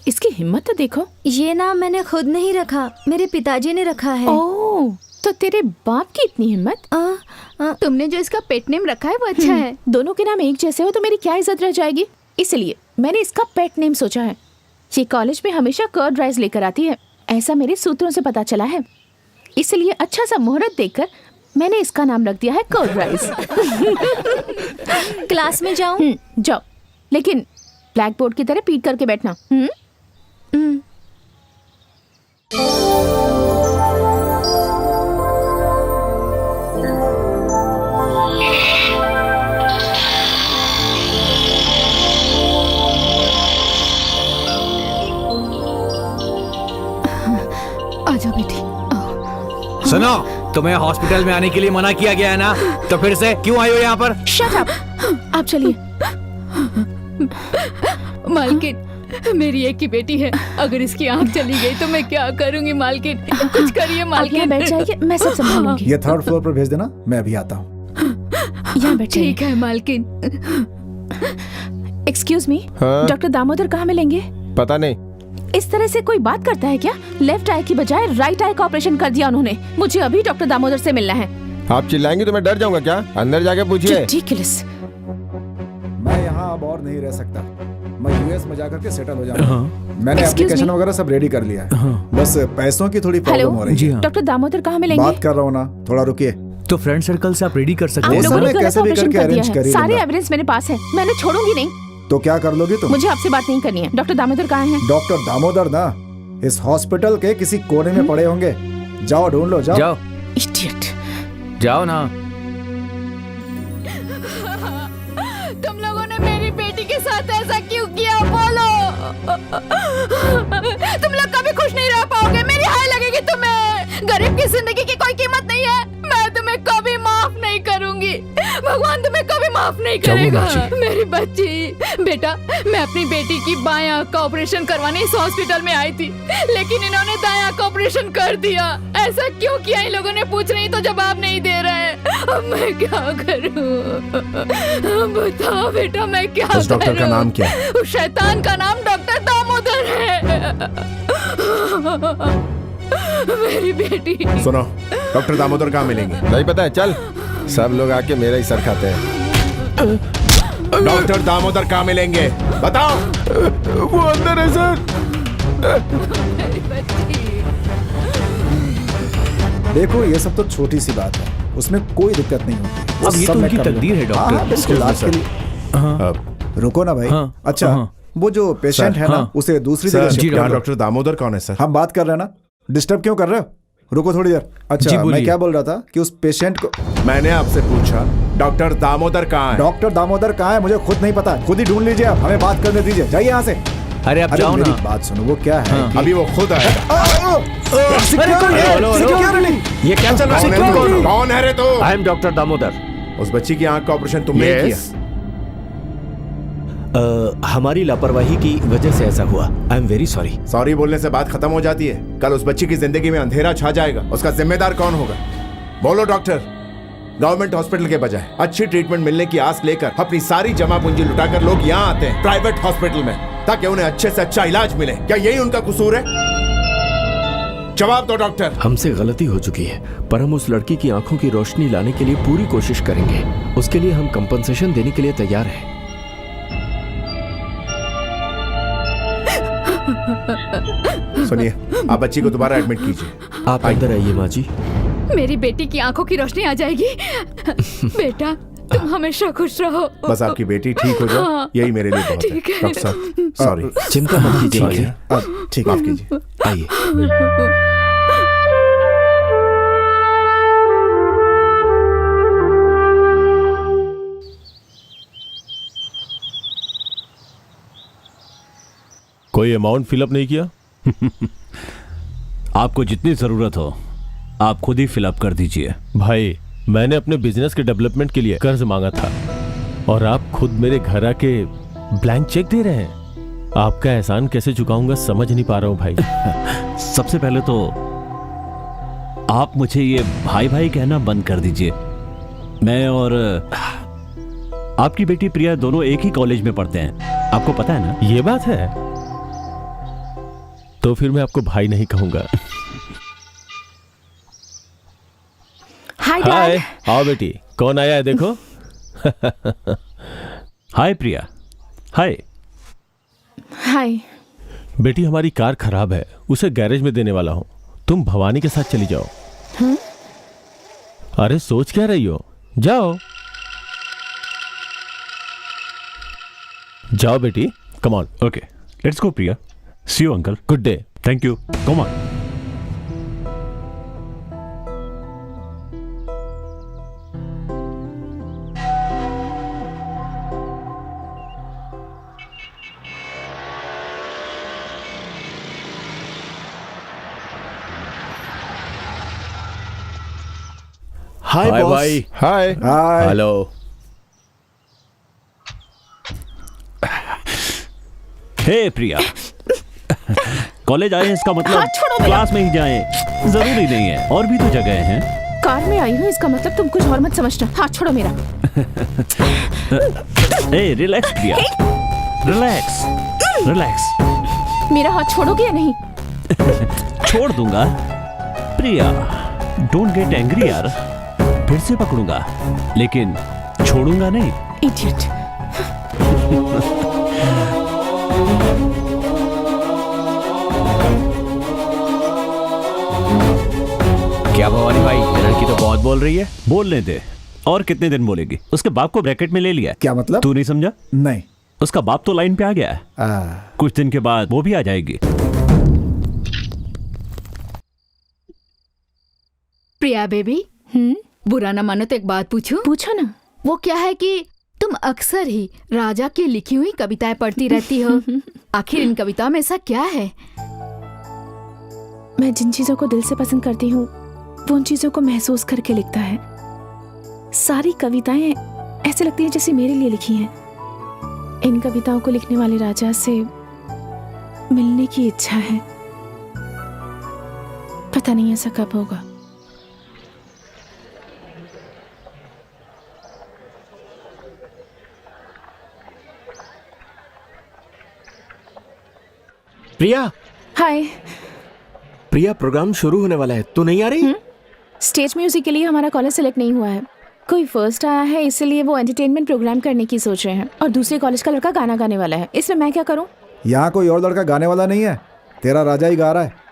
इसकी हिम्मत तो देखो। ये नाम मैंने खुद नहीं रखा, मेरे पिताजी ने रखा है। ओह, तो तेरे बाप की इतनी हिम्मत। तुमने जो इसका पेट नेम रखा है वो अच्छा है। दोनों के नाम एक जैसे हो तो मेरी क्या इज्जत रह जाएगी, इसलिए मैंने इसका पेट नेम सोचा है। ये कॉलेज में हमेशा कर्ड राइस लेकर आती है, ऐसा मेरे सूत्रों से पता चला है, इसलिए अच्छा सा मुहूर्त देखकर मैंने इसका नाम रख दिया है कर्ड राइस। क्लास में जाऊं? जाओ, लेकिन ब्लैक बोर्ड की तरह पीट करके बैठना। आजा बेटी। सुनो, तुम्हें हॉस्पिटल में आने के लिए मना किया गया है ना, तो फिर से क्यों आई हो यहाँ पर? Shut up. आप चलिए। मालकिन, मेरी एक ही बेटी है, अगर इसकी आंख चली गई तो मैं क्या करूंगी मालकिन? कुछ करिए मालकिन। बैठ जाइए, मैं सब संभालूंगी। ये 3rd फ्लोर पर भेज देना, मैं अभी आता हूँ। यहाँ बैठिए। ठीक है मालकिन। एक्सक्यूज मी, हाँ? डॉक्टर दामोदर कहाँ मिलेंगे? पता नहीं। इस तरह से कोई बात करता है क्या? लेफ्ट आई की बजाय राइट आई का ऑपरेशन कर दिया उन्होंने। मुझे अभी डॉक्टर दामोदर से मिलना है। आप चिल्लाएंगे तो मैं डर जाऊंगा क्या? अंदर जाके पूछिए। रिडिकुलस। मैं यहाँ अब और नहीं रह सकता, मैं यूएस में जाकर के सेटल हो जाऊंगा। मैंने Excuse एप्लीकेशन me? वगैरह सब रेडी कर लिया है, बस पैसों की थोड़ी प्रॉब्लम हो रही है। डॉक्टर दामोदर कहाँ मिलेंगे? बात कर रहा हूँ ना, थोड़ा रुकिए। तो फ्रेंड सर्कल से आप रेडी कर सकते आप हैं। लोगों ने गलत कैसे भी ऑपरेशन करके कर दिया arrange कर है। ही सारे लूंगा। एविडेंस मेरे पास है, मैंने छोड़ूंगी नहीं। तो क्या कर लोगी तुम? मुझे आपसे बात नहीं करनी है। डॉक्टर दामोदर कहाँ हैं? डॉक्टर दामोदर ना इस हॉस्पिटल के किसी कोने में पड़े होंगे, जाओ ढूंढ लो। जाओ। इडियट। जाओ ना। तुम लोगों ने मेरी बेटी के साथ ऐसा क्यों किया, बोलो? तुम लोग कभी खुश नहीं रह पाओगे, मेरी हाय लगेगी तुम्हें। गरीब की जिंदगी की कोई कीमत नहीं है, मैं तुम्हें कभी माफ नहीं करूंगी। भगवान तुम्हें कभी माफ नहीं करेगा। मेरी बच्ची, बेटा, मैं अपनी बेटी की बाएं आंख का ऑपरेशन करवाने इस हॉस्पिटल में आई थी, लेकिन इन्होंने दाएं आंख का ऑपरेशन कर दिया। ऐसा क्यों किया? इन लोगों ने पूछ रही तो जवाब नहीं दे रहे। अब मैं क्या करूं? बताओ बेटा, मैं क्या करूं? उस डॉक्टर का नाम क्या है? उस शैतान का नाम डॉक्टर दामोदर है। मेरी बेटी। सुनो, डॉक्टर दामोदर कहाँ मिलेंगे? नहीं पता है, चल। सब लोग आके मेरा ही सर खाते हैं। डॉक्टर दामोदर कहाँ मिलेंगे? बताओ। वो अंदर है सर। देखो, ये सब तो छोटी सी बात है, उसमें कोई दिक्कत नहीं होती। अब ये तो उनकी तकदीर है डॉक्टर। इसको इलाज के लिए रुको ना भाई। अच्छा, वो जो पेशेंट है ना, उसे दूसरी जगह शिफ्ट कर दो। डॉक्टर दामोदर कौन है सर? हम बात कर रहे हैं ना, डिस्टर्ब क्यों कर रहे हो? रुको थोड़ी देर। अच्छा, मैं क्या बोल रहा था कि उस पेशेंट को मैंने आपसे पूछा डॉक्टर दामोदर कहाँ है? डॉक्टर दामोदर कहाँ है मुझे खुद नहीं पता, खुद ही ढूंढ लीजिए आप, हमें बात करने दीजिए, जाइए यहाँ से। अरे अब जाओ मेरी ना। बात सुनो, वो क्या है कि- अभी वो खुद आएगा। ये क्या चल रहा है? कौन है रे तू? I am doctor Damodar. उस बच्ची की आंख का ऑपरेशन तुमने ही किया? हमारी लापरवाही की वजह से ऐसा हुआ। I am very sorry. Sorry बोलने से बात खत्म हो जाती है? कल उस बच्ची की जिंदगी में अंधेरा छा जाएगा, उसका जिम्मेदार कौन होगा? बोलो डॉक्टर। गवर्नमेंट हॉस्पिटल के बजाय अच्छी ट्रीटमेंट मिलने की आस लेकर अपनी सारी जमा पूंजी लुटाकर लोग यहाँ आते हैं प्राइवेट हॉस्पिटल में, ताकि उन्हें अच्छे से अच्छा इलाज मिले। क्या यही उनका कसूर है? जवाब दो डॉक्टर। हमसे गलती हो चुकी है, पर हम उस लड़की की आंखों की रोशनी लाने के लिए पूरी कोशिश करेंगे। उसके लिए हम कंपनसेशन देने के लिए तैयार हैं। सुनिए, आप बच्ची को दोबारा एडमिट कीजिए। आप अंदर आइए माँ जी। मेरी बेटी की आंखों की रोशनी आ जाएगी। बेटा, तुम हमेशा खुश रहो। बस आपकी बेटी ठीक हो जाए, यही मेरे लिए बहुत है। ठीक है। डॉक्टर साहब, सॉरी। चिंता मत कीजिए माँ जी। ठीक, माफ कीजिए। आइए। कोई अमाउंट फिलअप नहीं किया? आपको जितनी जरूरत हो आप खुद ही फिलअप कर दीजिए। भाई मैंने अपने बिजनेस के डेवलपमेंट के लिए कर्ज मांगा था और आप खुद मेरे घर आके ब्लैंक चेक दे रहे हैं। आपका एहसान कैसे चुकाऊंगा समझ नहीं पा रहा हूँ भाई। सबसे पहले तो आप मुझे ये भाई भाई कहना बंद कर दीजिए। मैं और आपकी बेटी प्रिया दोनों एक ही कॉलेज में पढ़ते हैं, आपको पता है ना? ये बात है तो फिर मैं आपको भाई नहीं कहूंगा। हाय हाय, डैड। आओ बेटी, कौन आया है देखो। हाय प्रिया। हाय। हाय। बेटी हमारी कार खराब है, उसे गैरेज में देने वाला हूं, तुम भवानी के साथ चली जाओ। अरे सोच क्या रही हो, जाओ जाओ बेटी, come on. Okay let's go Priya. See you uncle. Good day. Thank you. Come on. Hi hi boss. भाई। हाय। हाय। हेलो। हे प्रिया, कॉलेज आए हैं इसका मतलब हाथ छोड़ो मेरा। क्लास में ही जाएं जरूरी नहीं है, और भी तो जगह हैं। कार में आई हूँ इसका मतलब तुम कुछ और मत समझना। हाथ छोड़ो मेरा। ए रिलैक्स प्रिया, रिलैक्स रिलैक्स। मेरा हाथ छोड़ोगे या नहीं? छोड़ दूंगा प्रिया, डोंट गेट एंग्री यार। फिर से पकड़ूंगा लेकिन छोड़ूंगा नहीं। इडियट। क्या भवानी भाई, ये लड़की तो बहुत बोल रही है। बोलने दे, और कितने दिन बोलेगी? उसके बाप को ब्रैकेट में ले लिया। क्या मतलब? तू नहीं समझा? नहीं। उसका बाप तो लाइन पे आ गया है। कुछ दिन के बाद वो भी आ जाएगी। प्रिया बेबी, बुरा ना मानो तो एक बात पूछूं? पूछो ना। वो क्या है कि तुम अक्सर ही राजा की लिखी हुई कविताएं पढ़ती रहती हो। आखिर इन कविताओं में ऐसा क्या है? मैं जिन चीजों को दिल से पसंद करती हूँ वो उन चीजों को महसूस करके लिखता है। सारी कविताएं ऐसे लगती हैं जैसे मेरे लिए लिखी हैं। इन कविताओं को लिखने वाले राजा से मिलने की इच्छा है। पता नहीं ऐसा कब होगा। प्रिया। हाय। प्रिया, प्रोग्राम शुरू होने वाला है, तू नहीं आ रही? स्टेज म्यूजिक के लिए हमारा कॉलेज सेलेक्ट नहीं हुआ है। कोई फर्स्ट आया है इसलिए वो एंटरटेनमेंट प्रोग्राम करने की सोच रहे हैं, और दूसरे कॉलेज का लड़का गाना गाने वाला है। इसमें मैं क्या करूं? यहाँ कोई और लड़का गाने वाला नहीं है, तेरा राजा ही गा रहा है।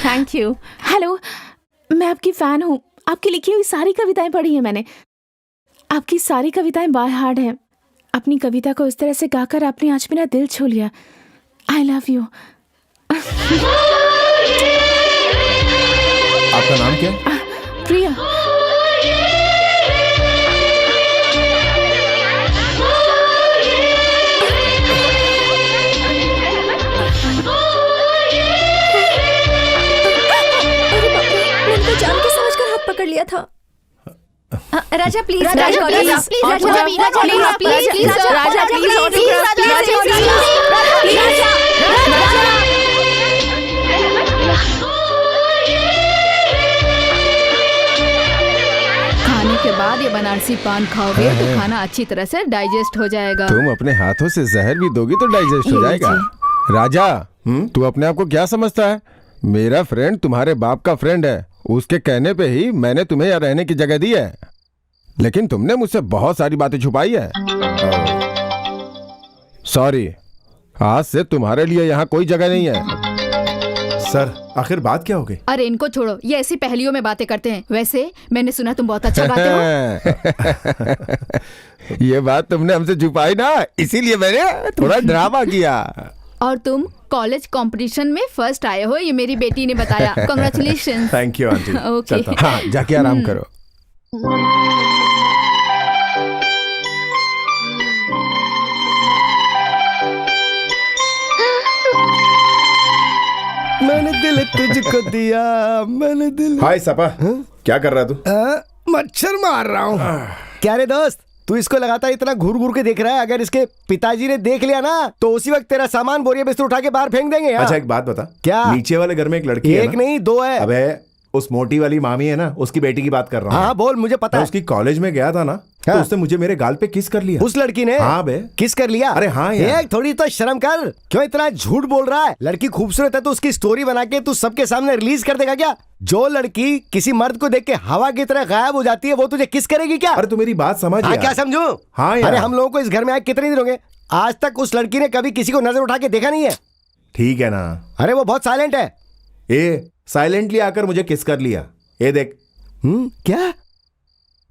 Thank you. हेलो, मैं आपकी फैन हूँ। आपकी लिखी हुई सारी कविताएं पढ़ी हैं मैंने। आपकी सारी कविताएं बाय हार्ट हैं। अपनी कविता को इस तरह से गाकर आपने आज मेरा दिल छू लिया। आई लव यू। आपका नाम क्या है? प्रिया। जान के समझकर हाथ पकड़ लिया था। राजा प्लीज, राजा प्लीज, राजा प्लीज, राजा प्लीज, राजा प्लीज, राजा प्लीज, राजा प्लीज, राजा प्लीज, खाने के बाद ये बनारसी पान खाओगे तो खाना अच्छी तरह से डाइजेस्ट हो जाएगा। तुम अपने हाथों से जहर भी दोगी तो डाइजेस्ट हो जाएगा। राजा, तू अपने आप को क्या समझता है? मेरा फ्रेंड तुम्हारे बाप का फ्रेंड है। उसके कहने पे ही मैंने तुम्हें यहाँ रहने की जगह दी है, लेकिन तुमने मुझसे बहुत सारी बातें छुपाई है। सॉरी, आज से तुम्हारे लिए यहाँ कोई जगह नहीं है। सर, आखिर बात क्या हो गई? अरे इनको छोड़ो, ये ऐसी पहेलियों में बातें करते हैं। वैसे मैंने सुना तुम बहुत अच्छा गाते हो। ये बात तुमने हमसे छुपाई ना, इसीलिए मैंने थोड़ा ड्रामा किया। और तुम कॉलेज कंपटीशन में फर्स्ट आए हो, ये मेरी बेटी ने बताया। Congratulation. Thank you aunty. Okay. हाँ, जाके आराम करो। मैंने दिल तुझको दिया, मैंने दिल। हाय सपा, क्या कर रहा तू? मच्छर मार रहा हूँ। क्या रे दोस्त, तू इसको लगातार इतना घूर घूर के देख रहा है? अगर इसके पिताजी ने देख लिया ना तो उसी वक्त तेरा सामान बोरिया बिस्तर उठा के बाहर फेंक देंगे। अच्छा एक बात बता, क्या? नीचे वाले घर में एक लड़की है एक नहीं दो है। अबे उस मोटी वाली मामी है ना, उसकी बेटी की बात कर रहा हूँ। हाँ बोल, मुझे पता है। उसकी कॉलेज में गया था ना, तो उसने मुझे मेरे गाल पे किस कर लिया। उस लड़की ने? हाँ बे। किस कर लिया? अरे हाँ यार। एक थोड़ी तो शर्म कर, क्यों इतना झूठ बोल रहा है? लड़की खूबसूरत है तो उसकी स्टोरी बना के तू सबके सामने रिलीज कर देगा क्या? जो लड़की किसी मर्द को देख के हवा की तरह गायब हो जाती है वो तुझे किस करेगी क्या? अरे तू मेरी बात समझ। हाँ क्या समझू? हाँ यार। अरे हम लोगों को इस घर में आए कितने दिन हो गए, आज तक उस लड़की ने कभी किसी को नजर उठा के देखा नहीं है। ठीक है ना। अरे वो बहुत साइलेंट है। ए साइलेंटली आकर मुझे किस कर लिया, ये देख। क्या?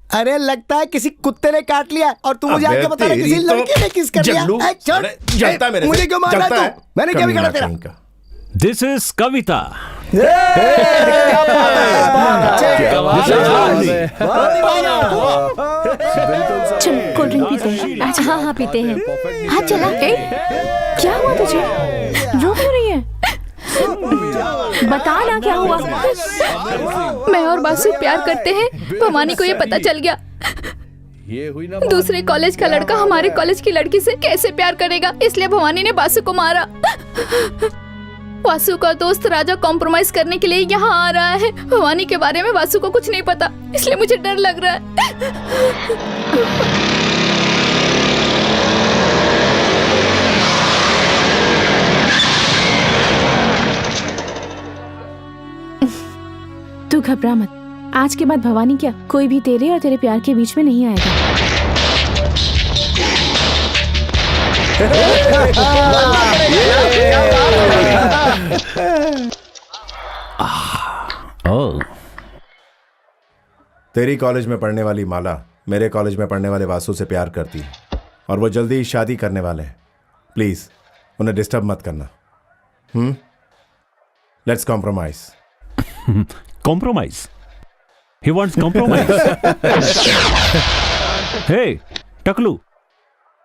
अरे लगता है किसी कुत्ते ने काट लिया और तू मुझे आके बता रहा है किसी लड़की ने किस कर लिया। जलता मेरे से। मुझे क्यों मार रहा है तू? मैंने क्या बिगाड़ा तेरा? दिस इज कविता। चल कोल्ड ड्रिंक पीते हैं। अच्छा हाँ हाँ पीते हैं। हाँ चला। क्या हुआ तुझे? रो क्यों रही है? बता ना क्या हुआ। मैं और बासु प्यार करते हैं, भवानी को ये पता चल गया। दूसरे कॉलेज का लड़का हमारे कॉलेज की लड़की से कैसे प्यार करेगा, इसलिए भवानी ने बासु को मारा। वासु का दोस्त राजा कॉम्प्रोमाइज करने के लिए यहाँ आ रहा है। भवानी के बारे में वासु को कुछ नहीं पता, इसलिए मुझे डर लग रहा है। तू घबरा मत, आज के बाद भवानी क्या कोई भी तेरे और तेरे प्यार के बीच में नहीं आएगा। तेरी कॉलेज में पढ़ने वाली माला मेरे कॉलेज में पढ़ने वाले वासु से प्यार करती है और वो जल्दी ही शादी करने वाले हैं। प्लीज उन्हें डिस्टर्ब मत करना। Let's compromise. Compromise. He wants compromise. Hey, Taklu.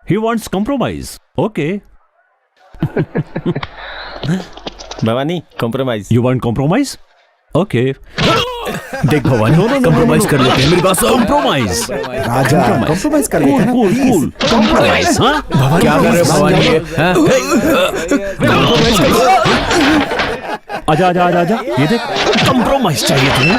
He wants compromise. Okay. Bhavani compromise. You want compromise? Okay. देख भवानी, compromise कर लेते हैं। मेरी बात सुन। Compromise. राजा compromise कर लेते हैं। Cool. Compromise, हाँ? क्या कर रहे हो भवानी? Compromise कर। आजा। ये देख, compromise चाहिए तुम्हें?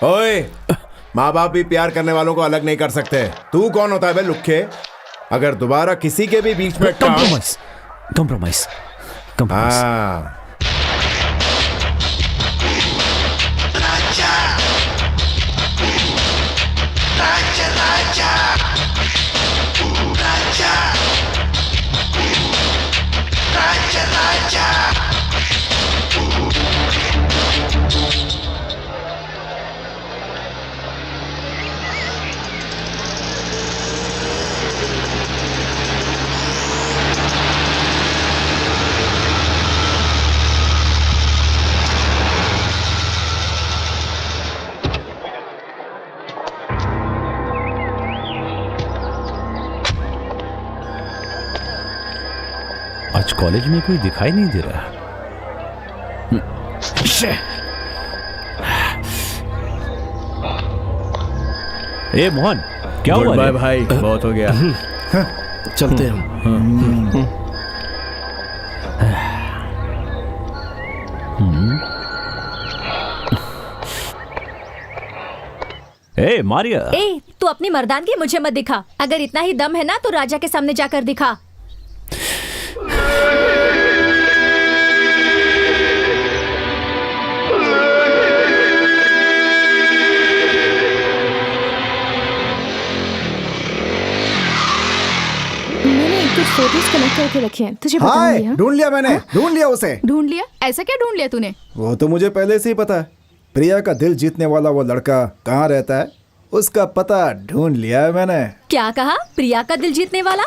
ओए, माँ बाप भी प्यार करने वालों को अलग नहीं कर सकते। तू कौन होता है बे लुक्खे? अगर दोबारा किसी के भी बीच में कॉम्प्रोमाइज कॉम्प्रोमाइज कॉम्प्रोमाइज। हाँ, आज कॉलेज में कोई दिखाई नहीं दे रहा। ए मोहन, क्या हुआ? बाय भाई, बहुत हो गया। चलते हम। ए मारिया, ए, तू अपनी मर्दानगी मुझे मत दिखा। अगर इतना ही दम है ना तो राजा के सामने जाकर दिखा। कुछ फोटोज कलेक्ट करके रखे हैं, तुझे हाय, बताऊंगी। ढूंढ लिया मैंने, ढूंढ लिया उसे। ढूंढ लिया? ऐसा क्या ढूंढ लिया तूने? वो तो मुझे पहले से ही पता है। प्रिया का दिल जीतने वाला वो लड़का कहाँ रहता है, उसका पता ढूंढ लिया है मैंने। क्या कहा? प्रिया का दिल जीतने वाला?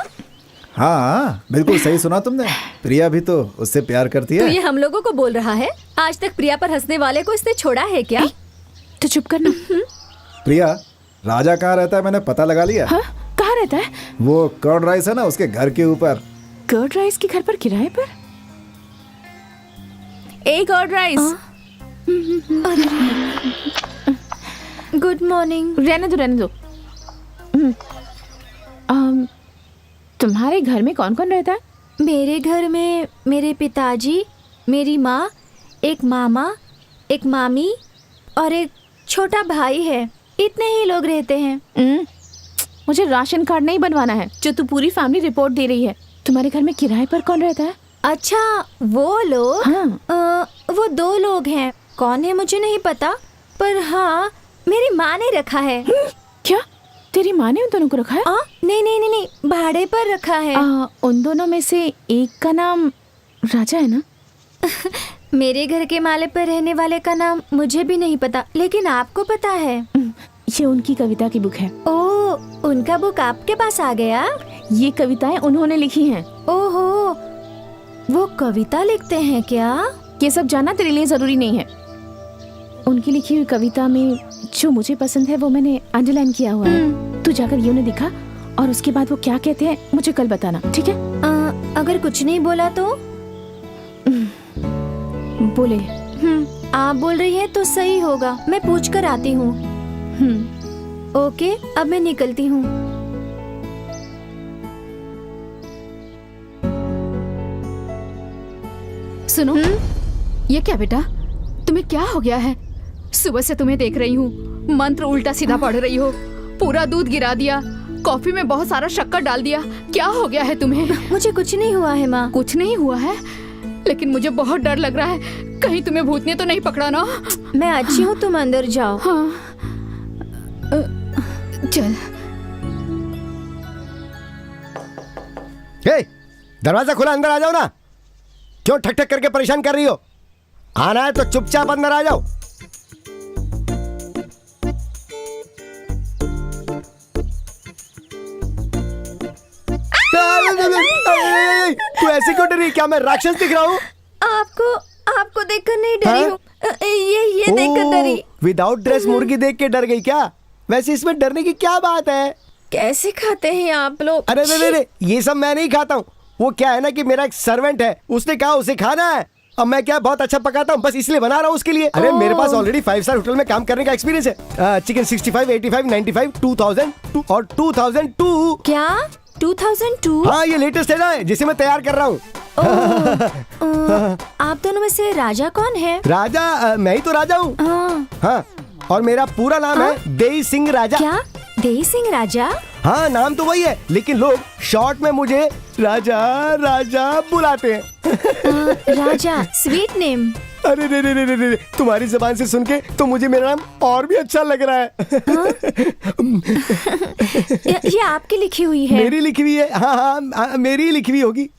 हाँ, बिल्कुल सही सुना तुमने। प्रिया भी तो उससे प्यार करती तो है। ये हम लोगों को बोल रहा है? आज तक प्रिया पर हंसने वाले को इसने छोड़ा है क्या? तो चुप करना। प्रिया, राजा कहाँ रहता है मैंने पता लगा लिया। हाँ? कहाँ रहता है? वो कर्ड राइस है ना, उसके घर के ऊपर। कर्ड राइस के घर पर किराए पर? एक कर्ड राइस। Good morning. रहने दो, रहने दो। तुम्हारे घर में कौन कौन रहता है? मेरे घर में मेरे पिताजी, मेरी माँ, एक मामा, एक मामी और एक छोटा भाई है। इतने ही लोग रहते हैं। मुझे राशन कार्ड नहीं बनवाना है जो तू पूरी फैमिली रिपोर्ट दे रही है। तुम्हारे घर में किराए पर कौन रहता है? अच्छा, वो लोग? हाँ। वो 2 लोग हैं। कौन है मुझे नहीं पता, पर हाँ, मेरी माँ ने रखा है। क्या? तेरी माँ ने उन दोनों को रखा है? नहीं नहीं नहीं नहीं, भाड़े पर रखा है। उन दोनों में से एक का नाम राजा है ना? मेरे घर के माले पर रहने वाले का नाम मुझे भी नहीं पता, लेकिन आपको पता है। ये उनकी कविता की बुक है। ओह, उनका बुक आपके पास आ गया? ये कविताएं उन्होंने लिखी हैं। ओहो, वो कविता लिखते हैं क्या? ये सब जानना तेरे लिए जरूरी नहीं है। उनकी लिखी हुई कविता में जो मुझे पसंद है वो मैंने अंडरलाइन किया हुआ है। तू जाकर ये उन्हें दिखा और उसके बाद वो क्या कहते हैं मुझे कल बताना, ठीक है? अगर कुछ नहीं बोला तो? बोले। आप बोल रही हैं तो सही होगा। मैं पूछ कर आती हूँ। ओके, अब मैं निकलती हूँ। सुनो, ये क्या बेटा, तुम्हें क्या हो गया है? सुबह से तुम्हें देख रही हूँ, मंत्र उल्टा सीधा पढ़ रही हो, पूरा दूध गिरा दिया, कॉफी में बहुत सारा शक्कर डाल दिया। क्या हो गया है तुम्हें? मुझे कुछ नहीं हुआ है माँ। कुछ नहीं हुआ है? लेकिन मुझे बहुत डर लग रहा है, कहीं तुम्हें भूत ने तो नहीं पकड़ा ना? मैं अच्छी हूँ, तुम अंदर जाओ। हाँ, चल। हे, दरवाजा खुला, अंदर आ जाओ ना। क्यों ठक ठक करके परेशान कर रही हो? आना है तो चुपचाप अंदर आ जाओ। तू ऐसे क्यों डरी? क्या मैं राक्षस दिख रहा हूँ? आपको देखकर नहीं डरी हूँ। ये देखकर डरी। विदाउट ड्रेस मुर्गी देख के डर गई क्या? वैसे इसमें डरने की क्या बात है? कैसे खाते हैं आप लोग? अरे ये सब मैं नहीं खाता हूँ। वो क्या है ना कि मेरा एक सर्वेंट है, उसने कहा उसे खाना है। अब मैं क्या बहुत अच्छा पकाता हूँ, बस इसलिए बना रहा हूँ उसके लिए। अरे मेरे पास ऑलरेडी 5 स्टार होटल में काम करने का एक्सपीरियंस है। चिकन 65, 85, 95, 2000 और 2002। क्या 2002? हाँ, ये लेटेस्ट है ना, जिसे मैं तैयार कर रहा हूँ। आप दोनों में से राजा कौन है? राजा मैं ही तो राजा हूँ। हाँ, और मेरा पूरा नाम है देई सिंह राजा। क्या देई सिंह राजा? हाँ, नाम तो वही है, लेकिन लोग शॉर्ट में मुझे राजा राजा बुलाते हैं। राजा स्वीट नेम। अरे रे, तुम्हारी जुबान से सुन के तो मुझे मेरा नाम और भी अच्छा लग रहा है। ये आपकी लिखी हुई है? मेरी लिखी हुई है। हाँ, मेरी लिखी हुई होगी।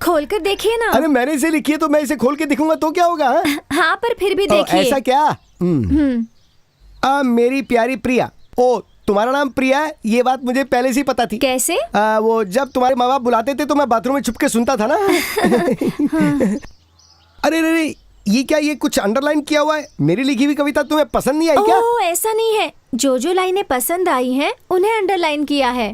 खोल कर देखिए ना। अरे मैंने इसे लिखी है तो मैं इसे खोल के दिखूंगा तो क्या होगा? हाँ, पर फिर भी देखिए। ऐसा क्या? मेरी प्यारी प्रिया। ओ, तुम्हारा नाम प्रिया है, ये बात मुझे पहले से ही पता थी। कैसे? वो जब तुम्हारे माँ बाप बुलाते थे तो मैं बाथरूम में छुप के सुनता था ना। अरे ये क्या, ये कुछ अंडरलाइन किया हुआ है? मेरी लिखी हुई कविता तुम्हें पसंद नहीं आई क्या? ओह, ऐसा नहीं है। जो लाइनें पसंद आई हैं उन्हें अंडरलाइन किया है।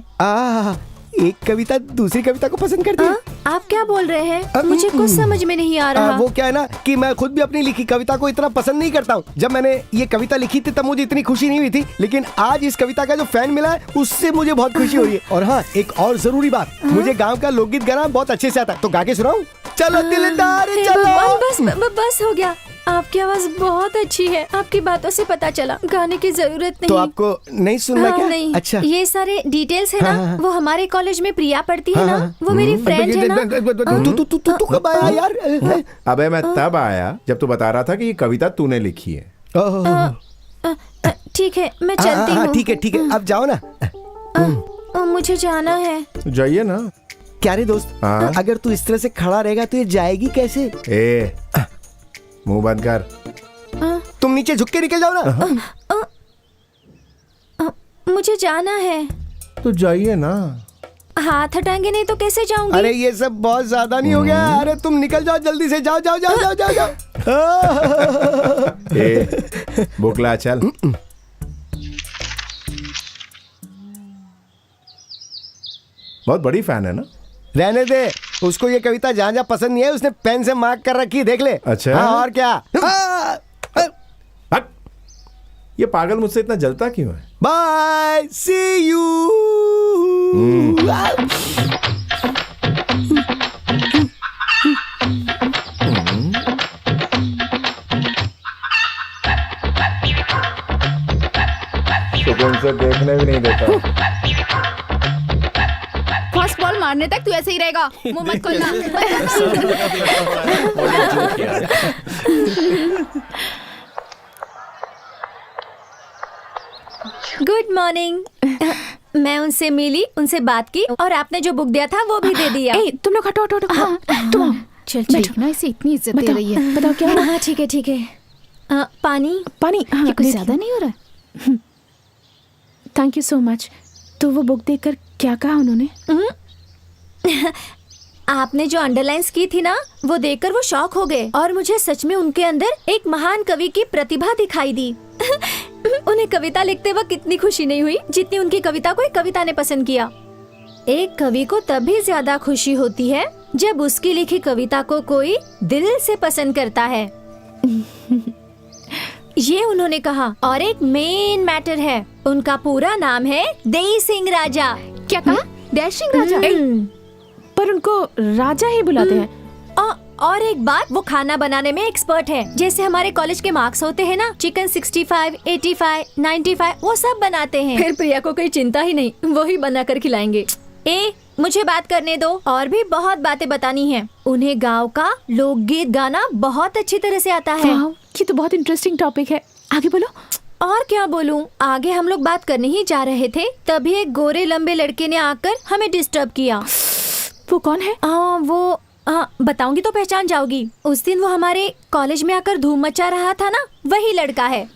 एक कविता दूसरी कविता को पसंद करती है? आप क्या बोल रहे हैं? मुझे कुछ समझ में नहीं आ रहा। वो क्या है ना कि मैं खुद भी अपनी लिखी कविता को इतना पसंद नहीं करता हूँ। जब मैंने ये कविता लिखी थी तब मुझे इतनी खुशी नहीं हुई थी, लेकिन आज इस कविता का जो फैन मिला है उससे मुझे बहुत खुशी हो रही है। और हाँ, एक और जरूरी बात, मुझे गाँव का लोकगीत गाना बहुत अच्छे से आता है, तो गा के सुनाऊं? चलो दिलदार चलो। बस हो गया। आपकी आवाज बहुत अच्छी है, आपकी बातों से पता चला। गाने की जरूरत नहीं। तो आपको नहीं सुनना क्या? नहीं। अच्छा, ये सारे डिटेल्स है ना, वो हमारे कॉलेज में प्रिया पढ़ती है ना, वो मेरी फ्रेंड है ना। तू कब आया यार? अबे मैं तब आया जब तू बता रहा था कि ये कविता तूने लिखी है। ठीक है, मैं चलती हूँ। ठीक है, अब जाओ ना। मुझे जाना है। जाइए ना। क्या रे दोस्त, अगर तू इस तरह से खड़ा रहेगा तो ये जाएगी कैसे? मुंह बंद कर। तुम नीचे झुक के निकल जाओ ना। मुझे जाना है। तो जाइए ना। हाथ हटाएंगे नहीं तो कैसे जाऊंगी? अरे ये सब बहुत ज्यादा नहीं हो गया? अरे तुम निकल जाओ जल्दी से, जाओ। बुकला चल। बहुत बड़ी फैन है ना? रहने दे, उसको ये कविता जहाँ पसंद नहीं है उसने पेन से मार्क कर रखी, देख ले। अच्छा। हाँ, और क्या? ये पागल मुझसे इतना जलता क्यों है? Bye, see you. तुमसे देखने भी नहीं देता। फर्स्ट बॉल मारने तक तू ऐसे ही रहेगा, मुंह मत खोलना। Good morning. मैं उनसे मिली, उनसे बात की और आपने जो बुक दिया था वो भी दे दिया। तुम लोग हटो। तुम चल ठीक ना, इसे इतनी इज्जत दे रही है। बताओ क्या? हाँ ठीक है। पानी। हाँ, कुछ ज्यादा नहीं हो रहा? Thank you so much. तो वो बुक देखकर क्या कहा उन्होंने? आपने जो अंडरलाइंस की थी ना, वो देखकर वो शॉक हो गए और मुझे सच में उनके अंदर एक महान कवि की प्रतिभा दिखाई दी। उन्हें कविता लिखते वक्त इतनी खुशी नहीं हुई जितनी उनकी कविता को एक कविता ने पसंद किया। एक कवि को तभी ज्यादा खुशी होती है जब उसकी लिखी कविता को कोई दिल से पसंद करता है। ये उन्होंने कहा। और एक मेन मैटर है, उनका पूरा नाम है देई सिंह राजा। क्या कहा? डैश सिंह राजा? पर उनको राजा ही बुलाते हैं। और एक बात, वो खाना बनाने में एक्सपर्ट है। जैसे हमारे कॉलेज के मार्क्स होते हैं ना, चिकन 65, 85, 95, वो सब बनाते हैं। फिर प्रिया को कोई चिंता ही नहीं, वो ही बना कर खिलाएंगे। मुझे बात करने दो, और भी बहुत बातें बतानी हैं। उन्हें गांव का लोकगीत गाना बहुत अच्छी तरह से आता है। ये तो बहुत इंटरेस्टिंग टॉपिक है, आगे बोलो। और क्या बोलूं? आगे हम लोग बात करने ही जा रहे थे, तभी एक गोरे लंबे लड़के ने आकर हमें डिस्टर्ब किया। वो कौन है? वो बताऊंगी तो पहचान जाओगी। उस दिन वो हमारे कॉलेज में आकर धूम मचा रहा था ना, वही लड़का है।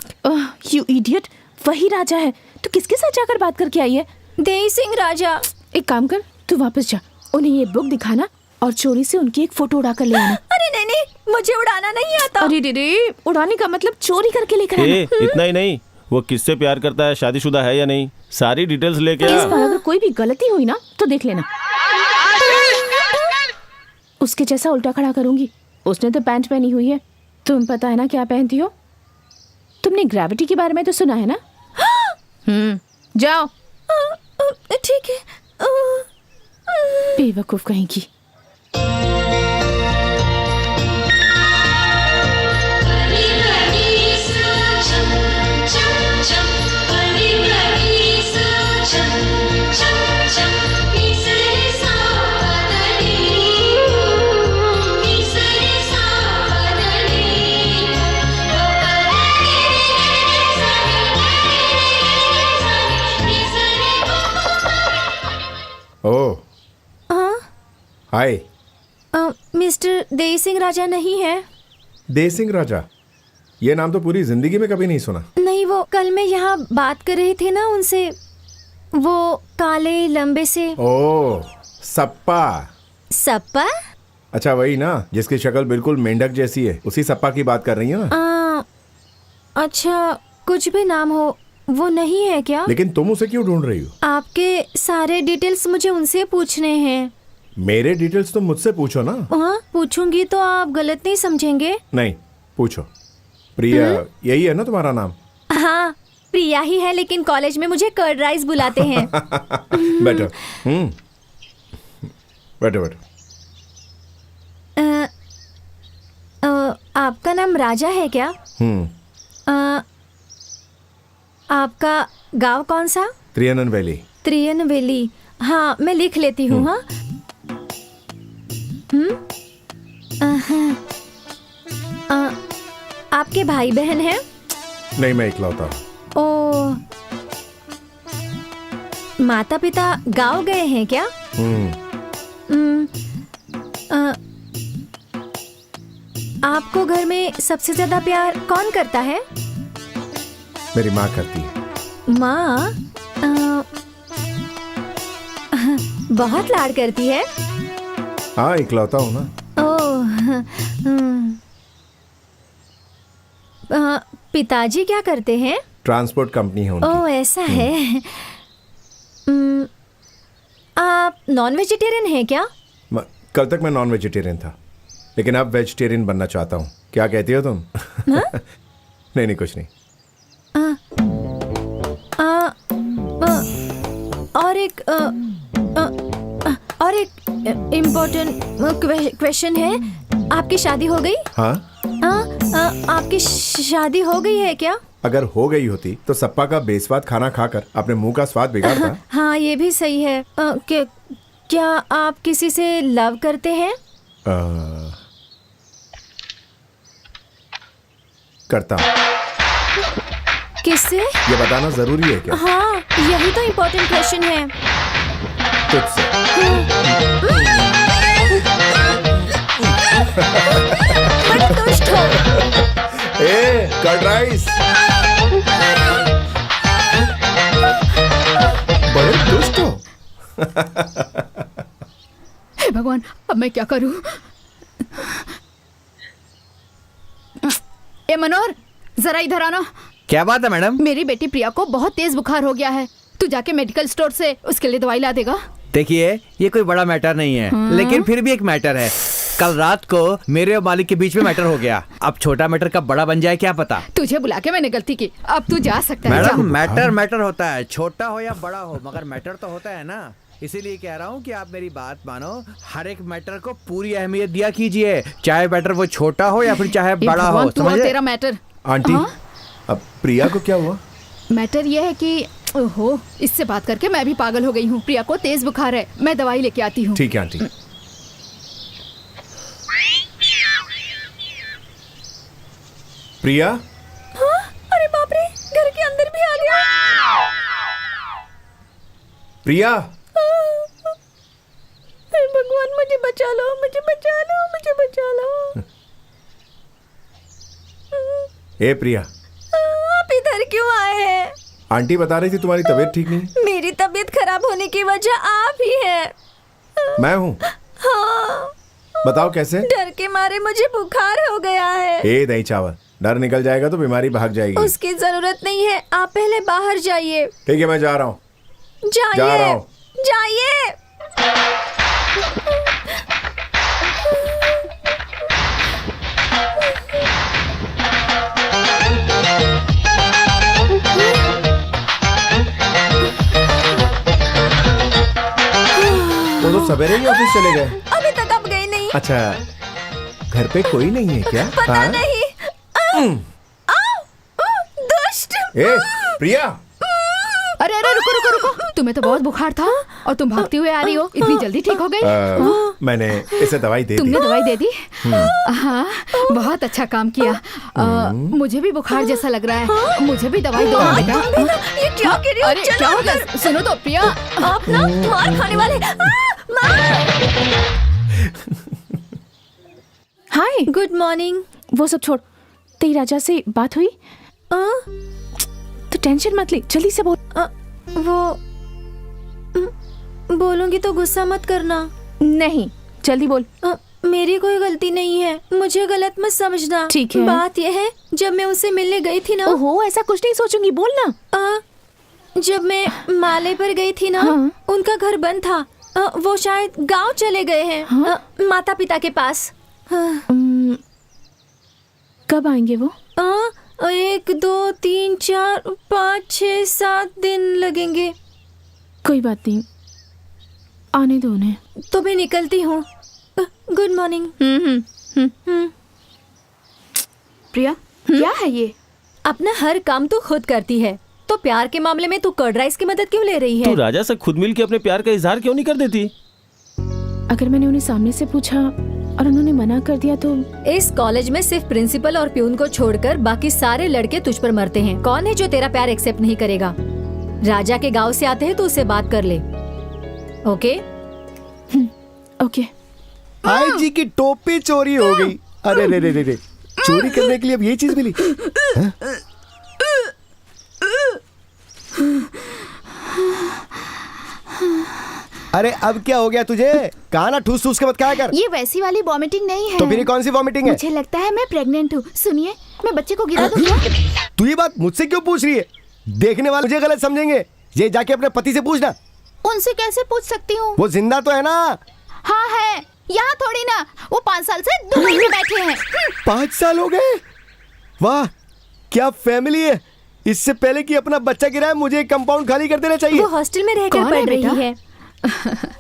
यू इडियट, वही राजा है। तो किसके साथ जाकर बात करके आई है? देई सिंह राजा। एक काम कर, तू वापस जा, उन्हें ये बुक दिखाना और चोरी से उनकी एक फोटो उड़ा कर ले आना। अरे नहीं नहीं, मुझे उड़ाना नहीं आता। अरे रे, उड़ाने का मतलब चोरी करके लेकर आना। इतना ही नहीं, वो किससे प्यार करता है, शादीशुदा है या नहीं, सारी डिटेल्स लेके इस आ। बार अगर कोई भी गलती हुई ना तो देख लेना, उसके जैसा उल्टा खड़ा करूंगी। उसने तो पैंट पहनी हुई है, तुम पता है ना क्या पहनती हो? तुमने ग्रेविटी के बारे में तो सुना है ना? जाओ। ठीक है। बेवकूफ कहेंगी। ओह हाय। मिस्टर देई सिंह राजा नहीं है? देई सिंह राजा, ये नाम तो पूरी जिंदगी में कभी नहीं सुना। नहीं, वो कल मैं यहाँ बात कर रही थी ना उनसे, वो काले लंबे से। ओह सप्पा। सप्पा? अच्छा वही ना जिसकी शक्ल बिल्कुल मेंढक जैसी है, उसी सप्पा की बात कर रही है ना? अच्छा, कुछ भी नाम हो, वो नहीं है क्या? लेकिन तुम उसे क्यों ढूंढ रही हो? आपके सारे डिटेल्स मुझे उनसे पूछने हैं। मेरे डिटेल्स तुम मुझसे पूछो ना। हाँ, पूछूंगी तो आप गलत नहीं समझेंगे? नहीं, पूछो। प्रिया यही है ना तुम्हारा नाम? हाँ, प्रिया ही है, लेकिन कॉलेज में मुझे कर्ड राइस बुलाते हैं। बैठो। बैठो बैठो। आपका नाम राजा है क्या? आपका गांव कौन सा? त्रियनन वैली। त्रियन वैली, हाँ मैं लिख लेती हूँ। हाँ। आपके भाई बहन हैं? नहीं, मैं इकलौता। ओ, माता पिता गांव गए हैं क्या? आपको घर में सबसे ज्यादा प्यार कौन करता है? मेरी माँ करती है। माँ बहुत लाड करती है? हाँ, इकलौता हूँ ना। पिताजी क्या करते हैं? ट्रांसपोर्ट कंपनी है उनकी। ओह, ऐसा है। आप नॉन वेजिटेरियन हैं क्या? कल तक मैं नॉन वेजिटेरियन था, लेकिन अब वेजिटेरियन बनना चाहता हूँ। क्या कहती हो तुम? नहीं नहीं, कुछ नहीं। और एक इम्पोर्टेंट क्वेश्चन है, आपकी शादी हो गई? हाँ। आपकी शादी हो गई है क्या? अगर हो गई होती तो सप्पा का बेस्वाद खाना खाकर अपने मुंह का स्वाद बिगाड़ता। हाँ, ये भी सही है। क्या आप किसी से लव करते हैं? करता हूँ। किससे? ये बताना जरूरी है क्या? हाँ, यही तो इम्पोर्टेंट क्वेश्चन है। तुझसे। बड़े दुष्ट हो। Curd rice. बड़े दुष्ट हो। हे भगवान, अब मैं क्या करूं? ए मनोहर, जरा इधर आना। क्या बात है मैडम? मेरी बेटी प्रिया को बहुत तेज बुखार हो गया है, तू जाके मेडिकल स्टोर से उसके लिए दवाई ला देगा। देखिए, ये कोई बड़ा मैटर नहीं है, लेकिन फिर भी एक मैटर है। कल रात को मेरे और मालिक के बीच में मैटर हो गया। अब छोटा मैटर कब बड़ा बन जाए क्या पता। तुझे बुला के मैंने गलती की, अब तू जा सकता है। मैडम, मैटर होता है, छोटा हो या बड़ा हो, मगर मैटर तो होता है ना। इसीलिए कह रहा हूँ कि आप मेरी बात मानो, हर एक मैटर को पूरी अहमियत दिया कीजिए, चाहे मैटर वो छोटा हो या फिर चाहे बड़ा हो। तू और तेरा मैटर। आंटी, अब प्रिया को क्या हुआ? मैटर ये है कि ओहो, इससे बात करके मैं भी पागल हो गई हूँ। प्रिया को तेज बुखार है, मैं दवाई लेके आती हूँ। ठीक है आंटी। प्रिया? हाँ? अरे बाप रे, घर के अंदर भी आ गया। प्रिया? भगवान, मुझे बचा लो, मुझे बचा लो, मुझे बचा लो। ए प्रिया, आप इधर क्यों आए हैं? आंटी बता रही थी तुम्हारी तबीयत ठीक नहीं। मेरी तबीयत खराब होने की वजह आप ही है। मैं हूँ? हाँ। बताओ कैसे? डर के मारे मुझे बुखार हो गया है। ए दही चावल, डर निकल जाएगा तो बीमारी भाग जाएगी। उसकी जरूरत नहीं है, आप पहले बाहर जाइए। ठीक है, मैं जा रहा हूँ। जाइए, जा रहा हूँ। जाइए। वो तो सवेरे ही ऑफिस चले गए। अभी तक आप गए नहीं। अच्छा, घर पे कोई नहीं है क्या? पता हाँ? नहीं। दुष्ट। ए प्रिया, अरे अरे रुको रुको रुको, तुम्हें तो बहुत बुखार था और तुम भागती हुए आ रही हो, इतनी जल्दी ठीक हो गई? मैंने इसे दवाई दे दी। तुमने दवाई दे दी? हाँ, बहुत अच्छा काम किया। मुझे भी बुखार जैसा लग रहा है, मुझे भी दवाई दो बेटा। ये क्या कर रही हो? अरे क्या हो गया? सुनो तो प्रिया, आप ना मार खाने वाले। मार। हाय, गुड मॉर्निंग। वो सब छोड़, तेरी राजा से बात हुई? तो टेंशन मत ले, जल्दी से बोल। वो बोलूंगी तो गुस्सा मत करना। नहीं, जल्दी बोल। मेरी कोई गलती नहीं है, मुझे गलत मत समझना। ठीक है। बात यह है, जब मैं उससे मिलने गई थी ना। ओहो, ऐसा कुछ नहीं सोचूंगी, बोल ना। जब मैं माले पर गई थी ना, उनका घर बंद था। वो शायद गांव चले गए हैं, माता पिता के पास। कब आएंगे वो? 1 2 3 4 5 6 7 दिन लगेंगे। कोई बात नहीं, आने दो उन्हें। तो मैं निकलती हूँ। Good morning. प्रिया, क्या है ये? अपना हर काम तो खुद करती है, तो प्यार के मामले में तू कर्ड राइस की मदद क्यों ले रही है? तू राजा से खुद मिल के अपने प्यार का इजहार क्यों नहीं कर देती? अगर मैंने उन्हें सामने से पूछा और उन्होंने मना कर दिया तो? इस कॉलेज में सिर्फ प्रिंसिपल और प्यून को छोड़कर बाकी सारे लड़के तुझ पर मरते हैं। कौन है जो तेरा प्यार एक्सेप्ट नहीं करेगा? राजा के गांव से आते हैं तो उससे बात कर ले। ओके? ओके। आई जी की टोपी चोरी हो गई। अरे रे रे रे रे, चोरी करने के लिए अब ये चीज मिली? हाँ? अरे अब क्या हो गया तुझे? कहा ना ठूस ठूस के मत खाया कर। ये वैसी वाली वॉमिटिंग नहीं है। तो फिर कौन सी वॉमिटिंग है? मुझे लगता है मैं प्रेग्नेंट हूँ। सुनिए, मैं बच्चे को गिरा दूँ क्या? तू ये बात मुझसे क्यों पूछ रही है? देखने वाले मुझे गलत समझेंगे। ये जाके अपने पति से पूछना। उनसे कैसे पूछ सकती हूँ? वो जिंदा तो है ना? हाँ है, यहाँ थोड़ी ना। वो 5 साल से दुबई में बैठे हैं। 5 साल हो गए? वाह, क्या फैमिली है। इससे पहले कि अपना बच्चा गिराए मुझे एक कंपाउंड खाली कर देना चाहिए। वो हॉस्टल में रहकर पढ़ रही है।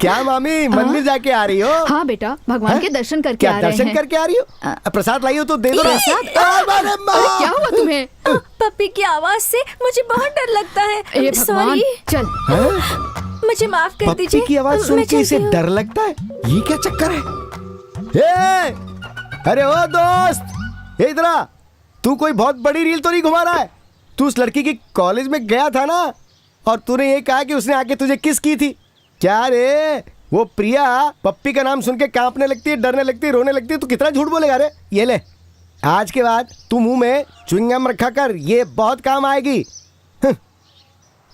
क्या मामी, मंदिर जाके आ रही हो? हाँ बेटा, भगवान के दर्शन करके आ रहे हैं। दर्शन करके आ रही हो? प्रसाद लाई हो तो दे दो। प्रसाद? अरे क्या हुआ तुम्हें? पप्पी की आवाज से मुझे बहुत डर लगता है। ए भगवान, सॉरी, चल। मुझे माफ कर दीजिए। पप्पी की आवाज सुन के इसे डर लगता है? ये क्या चक्कर है? अरे ओ दोस्त, इधर आ। तू कोई बहुत बड़ी रील तो नहीं घुमा रहा है? तू उस लड़की की कॉलेज में गया था ना, और तूने ये कहा कि उसने आके तुझे किस की थी। क्या रे, वो प्रिया पप्पी का नाम सुन के कांपने लगती है, डरने लगती है, रोने लगती है। तू कितना झूठ बोलेगा रे? ये ले, आज के बाद तू मुंह में च्युइंगम रखा कर, ये बहुत काम आएगी।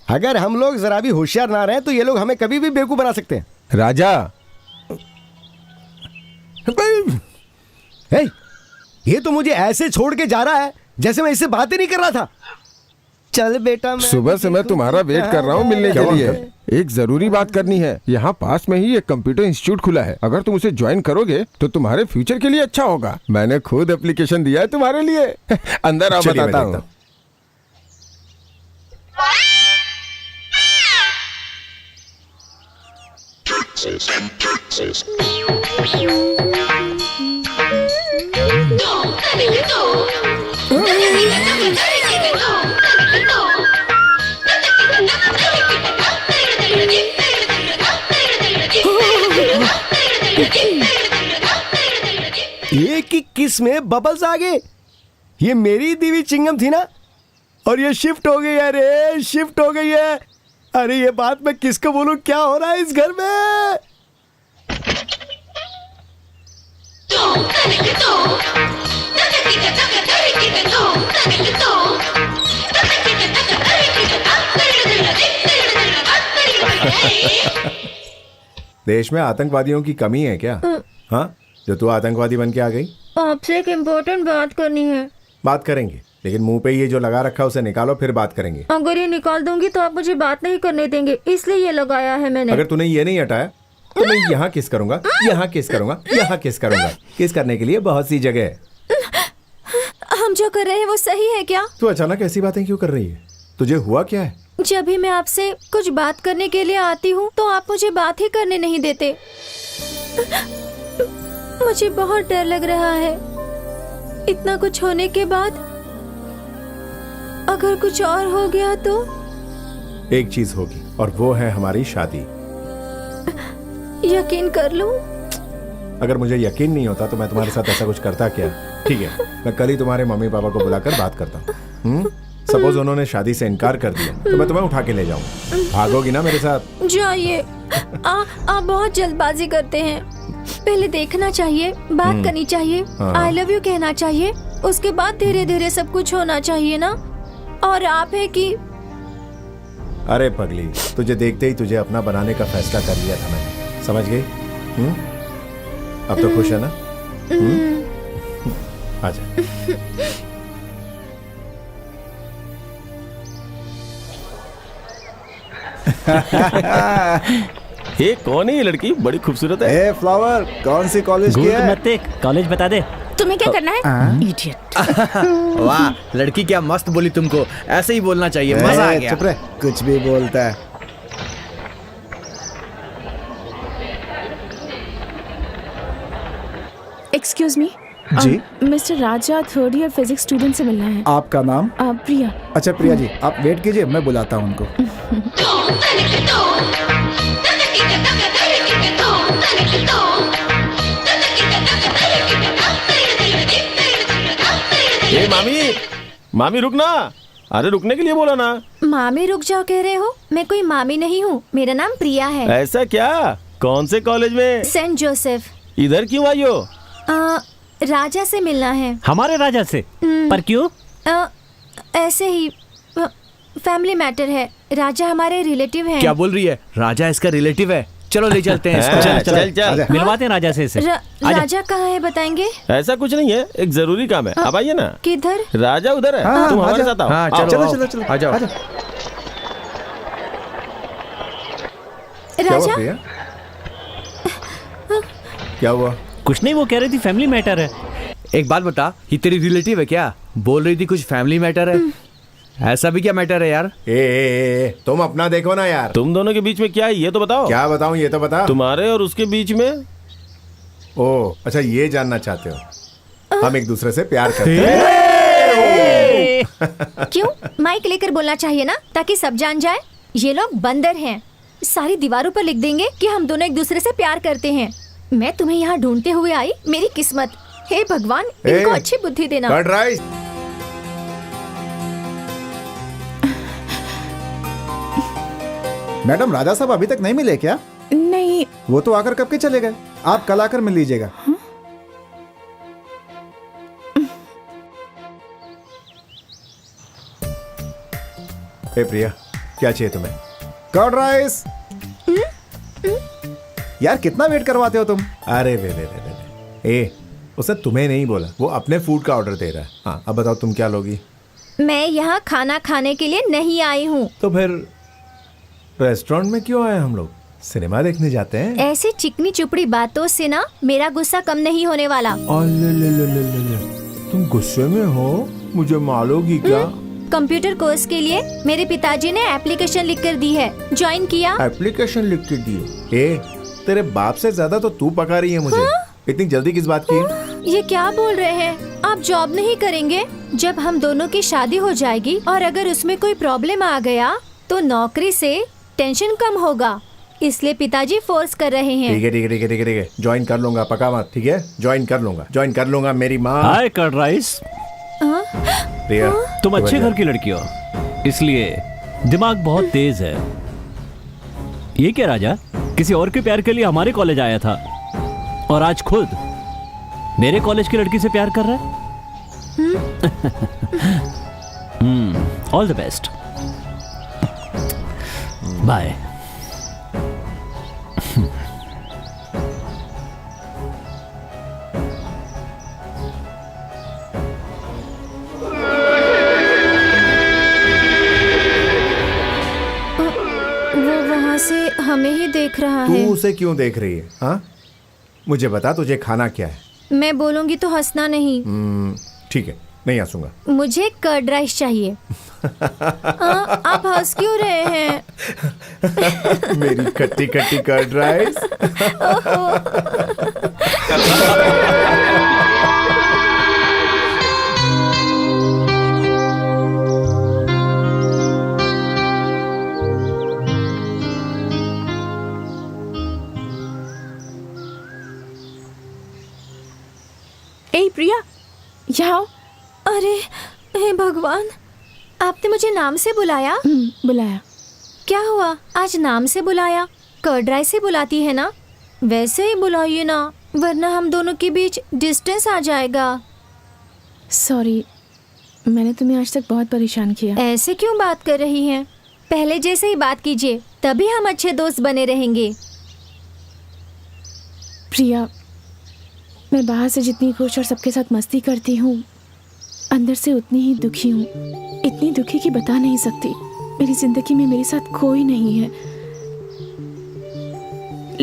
अगर हम लोग जरा भी होशियार ना रहे तो ये लोग हमें कभी भी बेवकूफ बना सकते हैं। राजा, ये तो मुझे ऐसे छोड़ के जा रहा है जैसे मैं इससे बात ही नहीं कर रहा था। चल बेटा, सुबह से मैं तुम्हारा वेट कर रहा हूँ मिलने के लिए। एक जरूरी बात करनी है। यहाँ पास में ही एक कंप्यूटर इंस्टीट्यूट खुला है। अगर तुम उसे ज्वाइन करोगे तो तुम्हारे फ्यूचर के लिए अच्छा होगा। मैंने खुद एप्लीकेशन दिया है तुम्हारे लिए। अंदर आओ, बताता हूँ। एक ही किस में बबल्स आ गए। ये मेरी दीवी चिंगम थी ना, और ये शिफ्ट हो गई है रे, शिफ्ट हो गई है। अरे ये बात मैं किसको बोलूं? क्या हो रहा है इस घर में? देश में आतंकवादियों की कमी है क्या? हाँ, जो तू आतंकवादी बन के आ गई? आपसे एक इम्पोर्टेंट बात करनी है। बात करेंगे, लेकिन मुंह पे ये जो लगा रखा है उसे निकालो, फिर बात करेंगे। अगर ये निकाल दूंगी तो आप मुझे बात नहीं करने देंगे, इसलिए ये लगाया है मैंने। अगर तूने ये नहीं हटाया तो मैं यहाँ किस करूंगा, यहाँ किस करूंगा, यहाँ किस करूंगा। किस करने के लिए बहुत सी जगह है। हम जो कर रहे हैं वो सही है क्या? तू अचानक ऐसी बातें क्यों कर रही है? तुझे हुआ क्या है? जब भी मैं आपसे कुछ बात करने के लिए आती हूँ तो आप मुझे बात ही करने नहीं देते। मुझे बहुत डर लग रहा है। इतना कुछ होने के बाद अगर कुछ और हो गया तो? एक चीज होगी और वो है हमारी शादी। यकीन कर लूं? अगर मुझे यकीन नहीं होता तो मैं तुम्हारे साथ ऐसा कुछ करता क्या? ठीक है, मैं कल ही तुम्हारे मम्मी पापा को बुलाकर बात करता हूँ। सपोज उन्होंने शादी से इनकार कर दिया तो मैं तुम्हें उठा के ले जाऊंगा। भागोगी ना मेरे साथ? जाइए। आप बहुत जल्दबाजी करते हैं। पहले देखना चाहिए, बात करनी चाहिए, आई लव यू कहना चाहिए, उसके बाद धीरे धीरे सब कुछ होना चाहिए ना। और आप है कि अरे पगली, तुझे देखते ही तुझे अपना बनाने का फैसला कर लिया था मैंने। समझ गई? अब तो खुश है ना? आजा। ये कौन है ये लड़की? बड़ी खूबसूरत है। ए फ्लावर, कौन सी कॉलेज की है? कॉलेज बता दे। तुम्हें क्या करना है? इडियट। वाह, लड़की क्या मस्त बोली तुमको। ऐसे ही बोलना चाहिए, मजा आ गया। चुप रह, कुछ भी बोलता है। एक्सक्यूज मी जी? मिस्टर राजा थर्ड ईयर फिजिक्स स्टूडेंट से मिलना है। आपका नाम? प्रिया। अच्छा प्रिया जी, आप वेट कीजिए, मैं बुलाता हूँ उनको। ए मामी, मामी रुक ना। अरे रुकने के लिए बोला ना। मामी रुक जाओ कह रहे हो? मैं कोई मामी नहीं हूँ, मेरा नाम प्रिया है। ऐसा क्या? कौन से कॉलेज में? Saint Joseph. इधर क्यों आई हो? राजा से मिलना है। हमारे राजा से? पर क्यों? ऐसे ही, फैमिली मैटर है। राजा हमारे रिलेटिव हैं। क्या बोल रही है? राजा इसका रिलेटिव है। चलो ले चलते हैं इसको। चल। मिलवाते हैं राजा से इसे। राजा कहाँ है बताएंगे? ऐसा कुछ नहीं है, एक जरूरी काम है। अब आइए ना। किधर? राजा उधर है, तुम हमारे साथ आओ। हाँ, चलो आ जाओ। राजा, क्या हुआ? कुछ नहीं, वो कह रही थी फैमिली मैटर है। एक बात बता, ये तेरी रिलेटिव है क्या? बोल रही थी कुछ फैमिली मैटर है। ऐसा भी क्या मैटर है यार? ए, तुम अपना देखो ना यार। तुम दोनों के बीच में क्या है ये तो बताओ। क्या बताऊं ये तो बता। तुम्हारे और उसके बीच में? ओ अच्छा, ये जानना चाहते हो? हम एक दूसरे से प्यार करते हैं। क्यों? माइक लेकर बोलना चाहिए ना, ताकि सब जान जाए। ये लोग बंदर हैं। सारी दीवारों पर लिख देंगे कि हम दोनों एक दूसरे से प्यार करते हैं। मैं तुम्हें यहाँ ढूंढते हुए आई, मेरी किस्मत। हे भगवान, इनको अच्छी बुद्धि देना। Curd rice. मैडम, राजा साहब अभी तक नहीं मिले क्या? नहीं। वो तो आकर कब के चले गए। आप कल आकर मिल लीजिएगा। ए प्रिया, क्या चाहिए तुम्हें? Curd rice. यार कितना वेट करवाते हो तुम? अरे वे। उसने तुम्हें नहीं बोला, वो अपने फूड का ऑर्डर दे रहा है। हाँ, अब बताओ तुम क्या लोगी? मैं यहाँ खाना खाने के लिए नहीं आई हूँ। तो फिर रेस्टोरेंट में क्यों आए हम लोग? सिनेमा देखने जाते हैं। ऐसी चिकनी चुपड़ी बातों से ना मेरा गुस्सा कम नहीं होने वाला। तुम गुस्से में हो? मुझे मारोगी क्या? कंप्यूटर कोर्स के लिए मेरे पिताजी ने एप्लीकेशन लिख कर दी है। ज्वाइन किया। एप्लीकेशन लिख के दी? तेरे बाप से ज्यादा तो तू पका रही है मुझे। इतनी जल्दी किस बात की? ये क्या बोल रहे हैं? आप जॉब नहीं करेंगे? जब हम दोनों की शादी हो जाएगी और अगर उसमें कोई प्रॉब्लम आ गया तो नौकरी से टेंशन कम होगा, इसलिए पिताजी फोर्स कर रहे हैं। ठीक है, ज्वाइन कर लूंगा, पका मत। ठीक है, ज्वाइन कर लूंगा मेरी माँ। हाय कर्ड राइस। प्रिया, तुम अच्छे घर की लड़की हो, इसलिए दिमाग बहुत तेज है। ये क्या राजा, किसी और के प्यार के लिए हमारे कॉलेज आया था और आज खुद मेरे कॉलेज की लड़की से प्यार कर रहा है? All the best, bye. देख रहा तू है। उसे क्यों देख रही है? हाँ, मुझे बता, तुझे खाना क्या है? मैं बोलूंगी तो हंसना नहीं। ठीक है, नहीं हंसूंगा। मुझे कर्ड राइस चाहिए। आप हंस क्यों रहे हैं? मेरी खट्टी खट्टी कर्ड राइस। ए प्रिया, यहाँ आओ। अरे हे भगवान, आपने मुझे नाम से बुलाया? बुलाया। क्या हुआ, आज नाम से बुलाया? कर्ड राइस से बुलाती है ना? वैसे ही बुलाइए ना, वरना हम दोनों के बीच डिस्टेंस आ जाएगा। सॉरी, मैंने तुम्हें आज तक बहुत परेशान किया। ऐसे क्यों बात कर रही हैं? पहले जैसे ही बात कीजिए, तभी हम अच्छे दोस्त बने रहेंगे। प्रिया, मैं बाहर से जितनी खुश और सबके साथ मस्ती करती हूँ, अंदर से उतनी ही दुखी हूँ। इतनी दुखी कि बता नहीं सकती। मेरी जिंदगी में मेरे साथ कोई नहीं है।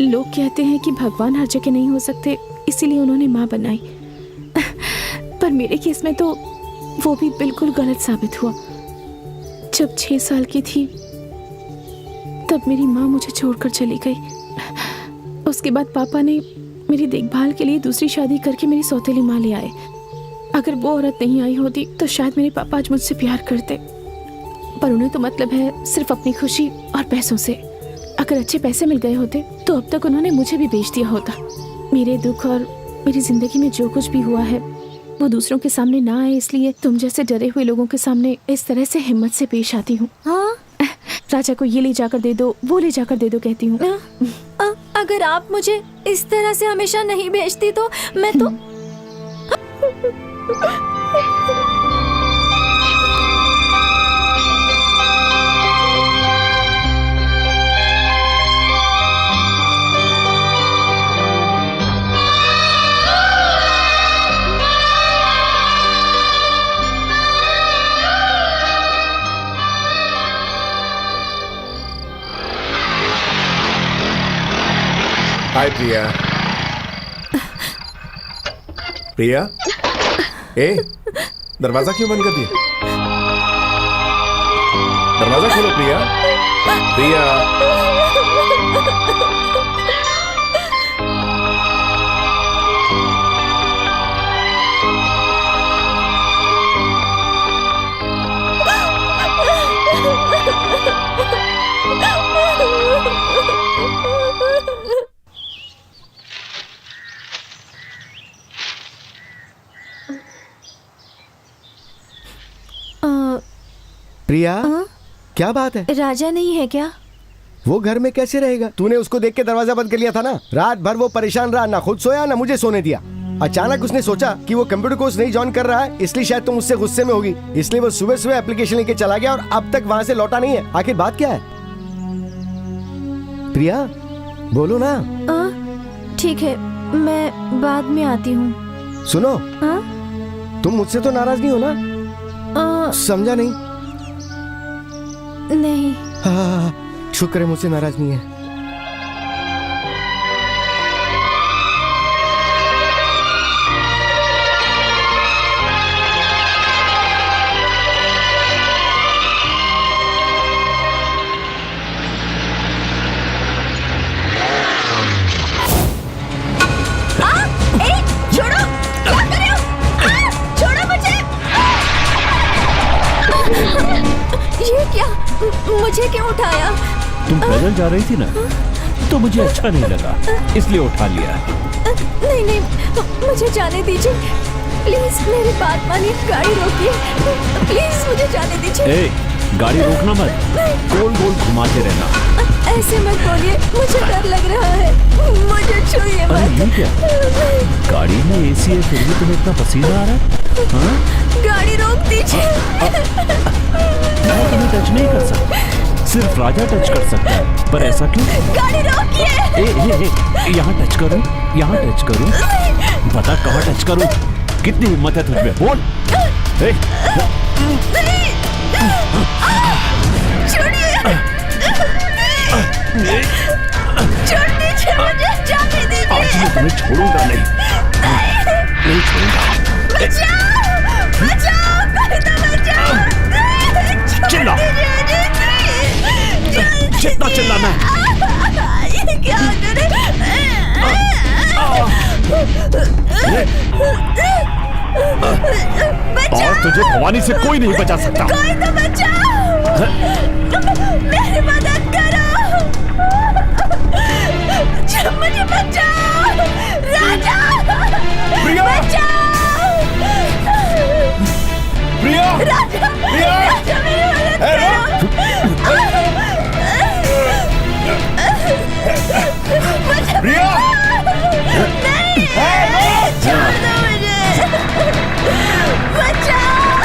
लोग कहते हैं कि भगवान हर जगह नहीं हो सकते, इसीलिए उन्होंने माँ बनाई। पर मेरे केस में तो वो भी बिल्कुल गलत साबित हुआ। जब 6 साल की थी तब मेरी माँ मुझे छोड़कर चली गई। उसके बाद पापा ने मेरी देखभाल के लिए दूसरी शादी करके मेरी सौतेली माँ ले आए। अगर वो औरत नहीं आई होती तो शायद मेरे पापा आज मुझसे प्यार करते, पर उन्हें तो मतलब है सिर्फ अपनी खुशी और पैसों से। अगर अच्छे पैसे मिल गए होते तो अब तक उन्होंने मुझे भी बेच दिया होता। मेरे दुख और मेरी जिंदगी में जो कुछ भी हुआ है वो दूसरों के सामने ना आए, इसलिए तुम जैसे डरे हुए लोगों के सामने इस तरह से हिम्मत से पेश आती हूँ। हाँ? राजा को ये ले जाकर दे दो, वो ले जाकर दे दो कहती हूँ। अगर आप मुझे इस तरह से हमेशा नहीं भेजती तो मैं तो हाय प्रिया। प्रिया, ए, दरवाजा क्यों बंद कर दिया? दरवाजा खोलो प्रिया। प्रिया, प्रिया, क्या बात है? राजा नहीं है क्या? वो घर में कैसे रहेगा? तूने उसको देख के दरवाजा बंद कर लिया था ना। रात भर वो परेशान रहा, ना खुद सोया ना मुझे सोने दिया। अचानक उसने सोचा कि वो कंप्यूटर कोर्स नहीं ज्वाइन कर रहा है, इसलिए शायद तुम उससे गुस्से में होगी, इसलिए वो सुबह सुबह एप्लीकेशन लेके चला गया और अब तक वहाँ से लौटा नहीं है। आखिर बात क्या है? प्रिया, बोलो ना। ठीक है, मैं बाद में आती हूँ। सुनो, तुम मुझसे तो नाराज नहीं हो ना? समझा नहीं? नहीं। हाँ, शुक्र है मुझसे नाराज नहीं है। छोड़ो, क्या कर रहे हो? छोड़ो मुझे। ये क्या? मुझे क्यों उठाया? तुम पैदल जा रही थी ना, तो मुझे अच्छा नहीं लगा, इसलिए उठा लिया। नहीं नहीं, मुझे जाने दीजिए प्लीज। मेरी बात मानिए, गाड़ी रोकिए प्लीज, मुझे जाने दीजिए। गाड़ी रोकना मत, गोल गोल घुमाते रहना। ऐसे मत बोलिए, मुझे डर लग रहा है। मुझे छूइए मत। ये क्या? गाड़ी में एसी है फिर भी तुम्हें इतना पसीना आ रहा है? हाँ? गाड़ी रोक दीजिए। मैं तुम्हें टच नहीं कर सकता, सिर्फ राजा टच कर सकता है, पर ऐसा क्यों? गाड़ी रोकिए। यहाँ टच करूं, यहाँ टच करूं, बता कहाँ टच करूं? कितनी हिम्मत है तुझमें, बोल। छोड़िए। मुझे चाबी दीजिए। आज मैं तुम्हें छोड़ूंगा नहीं, नहीं छोड़ूंगा। बचाओ, बचाओ, कविता बचाओ। चिल्ला, जितना चिल्लाना है। ये क्या करे? और तुझे भवानी से कोई नहीं बचा सकता। कोई तो बचाओ, मेरी मदद करो, मुझे बचाओ, राजा, बचाओ, प्रिया, राजा, प्रिया, राजा, मेरी मदद करो। प्रिया, नहीं, छोड़ दो मुझे, बचाओ,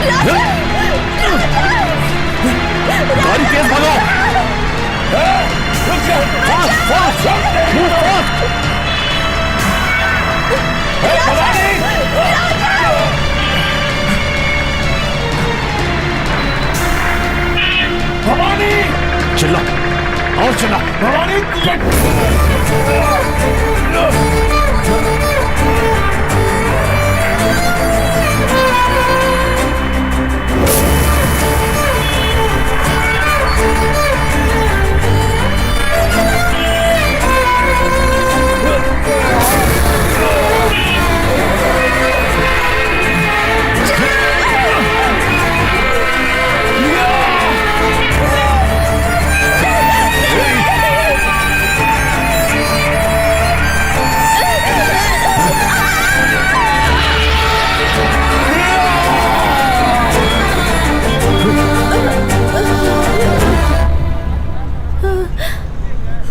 राजा, गाड़ी तेज भगाओ। रुक जा, fast, fast, move fast. Bhavani, Bhavani, चिल्ला और चिल्ला, भवानी।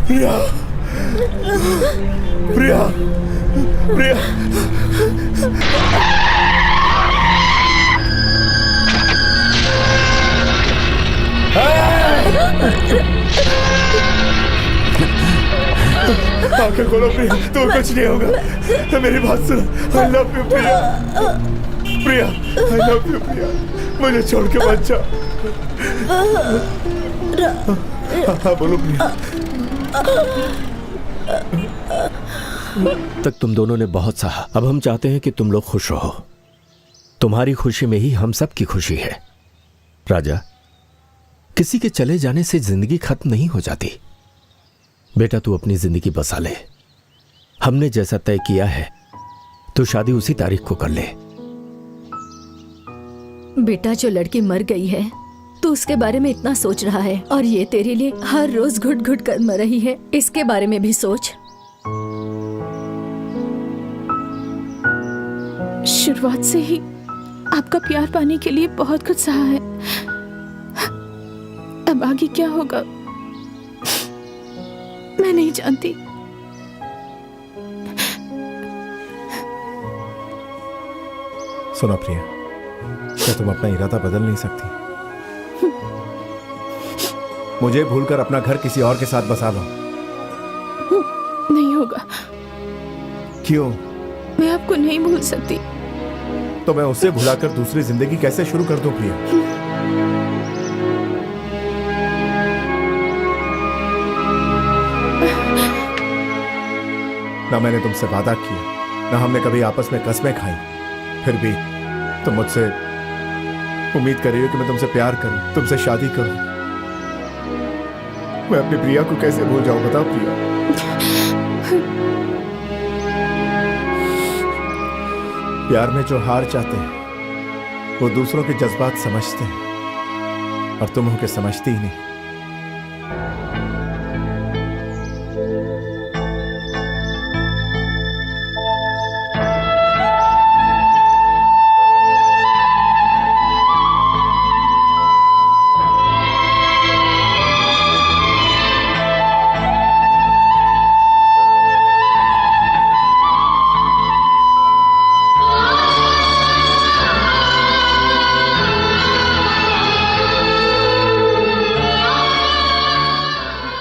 प्रिया, प्रिया, प्रिया, आंखें खोलो प्रिया, तो कुछ नहीं होगा। मेरी बात सुनो, I love you Priya, Priya, I love you Priya, मुझे छोड़ के मत जाओ। हाँ बोलो प्रिया। तक तुम दोनों ने बहुत सहा। अब हम चाहते हैं कि तुम लोग खुश रहो। तुम्हारी खुशी में ही हम सब की खुशी है। राजा, किसी के चले जाने से जिंदगी खत्म नहीं हो जाती। बेटा, तू अपनी जिंदगी बसा ले। हमने जैसा तय किया है तो शादी उसी तारीख को कर ले। बेटा, जो लड़की मर गई है तू उसके बारे में इतना सोच रहा है, और ये तेरे लिए हर रोज घुट घुट कर मर रही है। इसके बारे में भी सोच। शुरुआत से ही आपका प्यार पाने के लिए बहुत कुछ सहा है। अब आगे क्या होगा मैं नहीं जानती। सुनो प्रिया, क्या तुम अपना इरादा बदल नहीं सकती? मुझे भूलकर अपना घर किसी और के साथ बसा लो। नहीं होगा। क्यों? मैं आपको नहीं भूल सकती। तो मैं उसे भुलाकर दूसरी जिंदगी कैसे शुरू कर दूं प्रिया? ना मैंने तुमसे वादा किया, ना हमने कभी आपस में कस्में खाई, फिर भी तुम मुझसे उम्मीद कर रही हो कि मैं तुमसे प्यार करूं, तुमसे शादी करूं। मैं अपनी प्रिया को कैसे भूल जाऊं, बताओ प्रिया। प्यार में जो हार जाते हैं वो दूसरों के जज्बात समझते हैं, और तुम उनके समझती ही नहीं।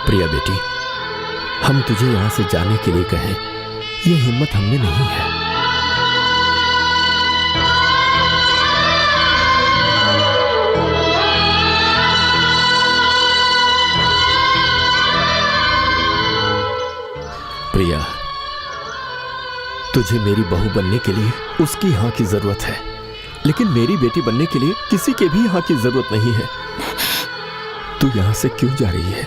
प्रिया बेटी, हम तुझे यहां से जाने के लिए कहें, ये हिम्मत हमने नहीं है। प्रिया, तुझे मेरी बहू बनने के लिए उसकी हाँ की जरूरत है, लेकिन मेरी बेटी बनने के लिए किसी के भी हाँ की जरूरत नहीं है। तू यहां से क्यों जा रही है?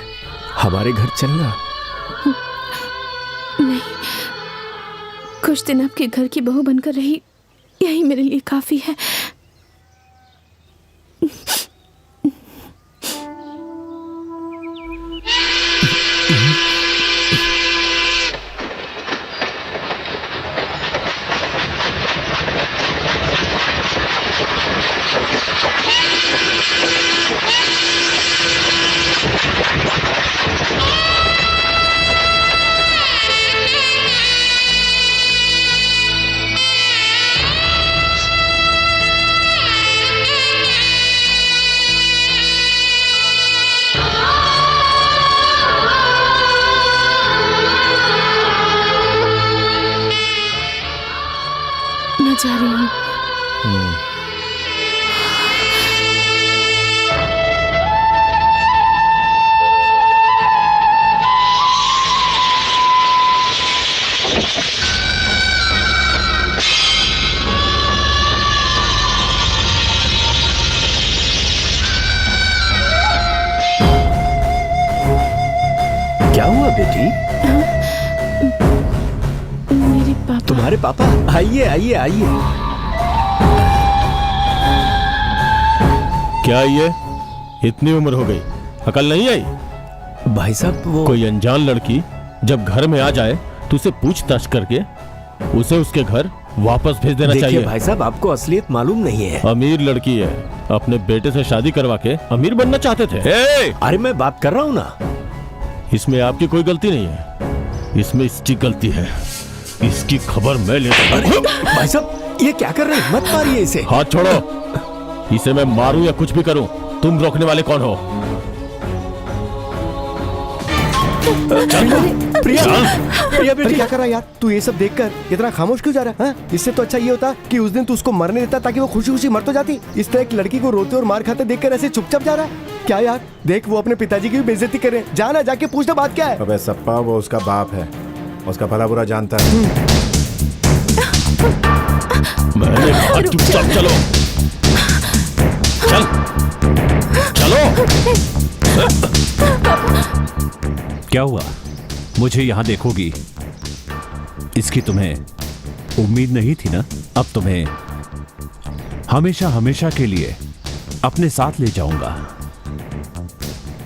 हमारे घर चलना। नहीं, कुछ दिन आपके घर की बहू बनकर रही, यही मेरे लिए काफी है। मैं जा रही हूँ। क्या हुआ बेटी? मेरे पापा। तुम्हारे पापा? आइए आइए आइए। क्या ये इतनी उम्र हो गई, अकल नहीं आई? भाई साहब वो कोई अनजान लड़की जब घर में आ जाए तो उसे पूछताछ करके उसे उसके घर वापस भेज देना देखिए चाहिए। भाई साहब, आपको असलियत मालूम नहीं है। अमीर लड़की है, अपने बेटे से शादी करवा के अमीर बनना चाहते थे। अरे मैं बात कर रहा हूँ ना। इसमें आपकी कोई गलती नहीं है, इसमें इसकी गलती है। इसकी खबर मैं लेता हूं। भाई साहब ये क्या कर रहे हैं? मत मारिए इसे। हाथ छोड़ो, इसे मैं मारूं या कुछ भी करूं, तुम रोकने वाले कौन हो? प्रिया, प्रिया बेटी क्या कर रहा है यार? तू ये सब देखकर इतना खामोश क्यों जा रहा है? हाँ? इससे तो अच्छा ये होता कि उस दिन तू उसको मरने देता ताकि वो खुशी खुशी मर तो जाती। इस तरह एक लड़की को रोते और मार खाते देखकर ऐसे चुपचाप जा रहा है क्या यार? देख वो अपने पिताजी की भी बेइज्जती कर रहे हैं। जाना, जाके पूछना बात क्या है। अबे सप्पा, वो उसका बाप है, उसका भला बुरा जानता है। मैंने कहा चुपचाप चलो, चल चलो। क्या हुआ? मुझे यहाँ देखोगी? इसकी तुम्हें उम्मीद नहीं थी ना? अब तुम्हें हमेशा हमेशा के लिए अपने साथ ले जाऊंगा।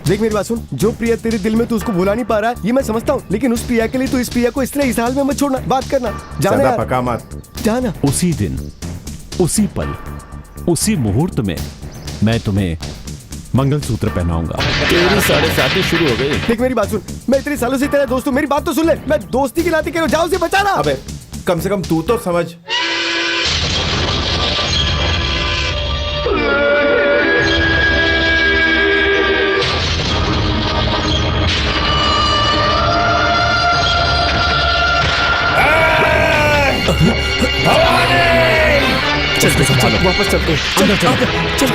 देख मेरी बात सुन, जो प्रिया तेरे दिल में तू उसको भुला नहीं पा रहा है ये मैं समझता हूँ, लेकिन उस प्रिया के लिए तू इस प्रिया को इस तरह इस हाल में मत छोड़ना। बात करना, जाना यार। पका मत जाना। उसी दिन, उसी पल, उसी मुहूर्त में मैं तुम्हें मंगलसूत्र पहनाऊंगा। तेरी 7:30 शुरू हो गई। देख मेरी बात सुन, मैं इतने सालों से तेरा दोस्त हूँ, मेरी बात तो सुन ले। मैं दोस्ती की नाती कह रहा हूँ, जाओ उसे बचाना। अबे कम से कम तू तो समझ। चल वापस चलते हैं। अंदर चल,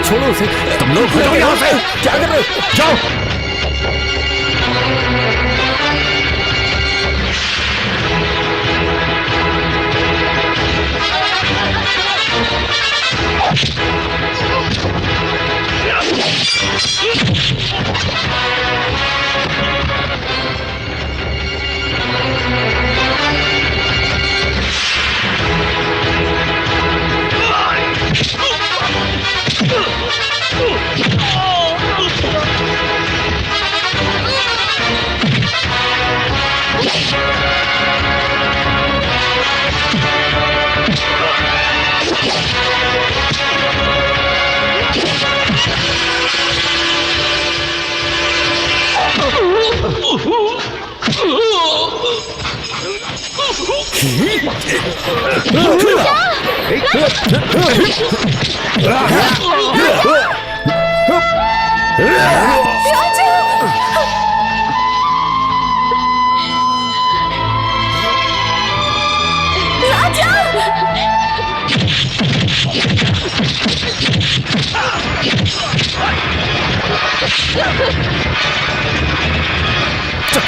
छोड़ो उसे। तुम लोग हटो यहाँ से। क्या कर रहे हो? जाओ। चुप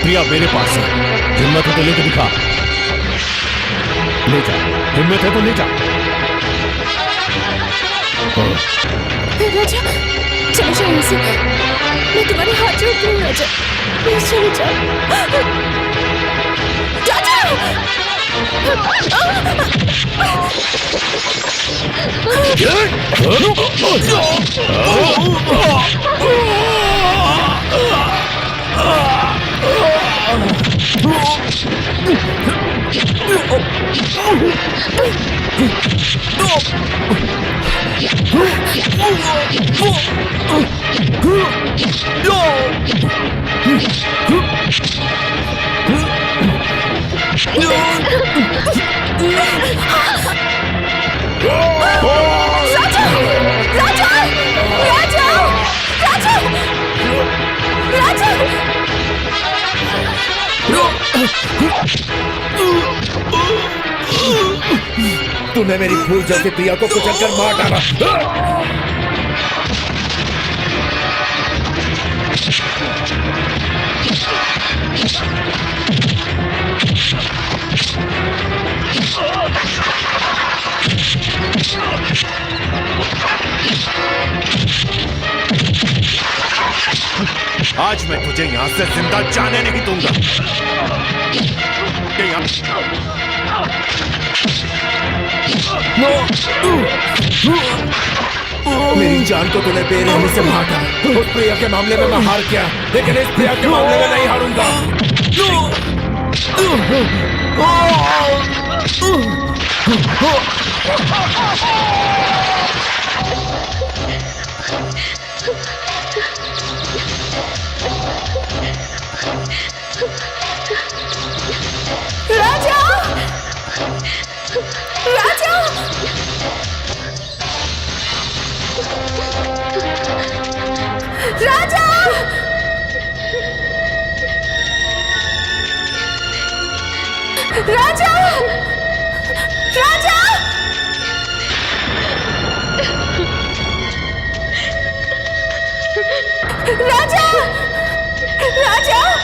प्रिया मेरे पास है, हिम्मत है तो लेकर दिखा। ले जा, हिम्मत है तो ले जा। राजा चले जाओ यहाँ से, मैं तुम्हारे हाथ जोड़ती हूँ राजा, प्लीज चले जाओ। तूने मेरी फूल जैसी प्रिया को कुचलकर मार डाला। आज मैं तुझे यहां से जिंदा जाने नहीं दूंगा। मेरी जान को तूने बेरहमी से मारा। उस प्रिया के मामले में मैं हार गया, लेकिन इस प्रिया के मामले में नहीं हारूंगा। राजा, राजा, राजा, राजा, राजा, राजा, राजा,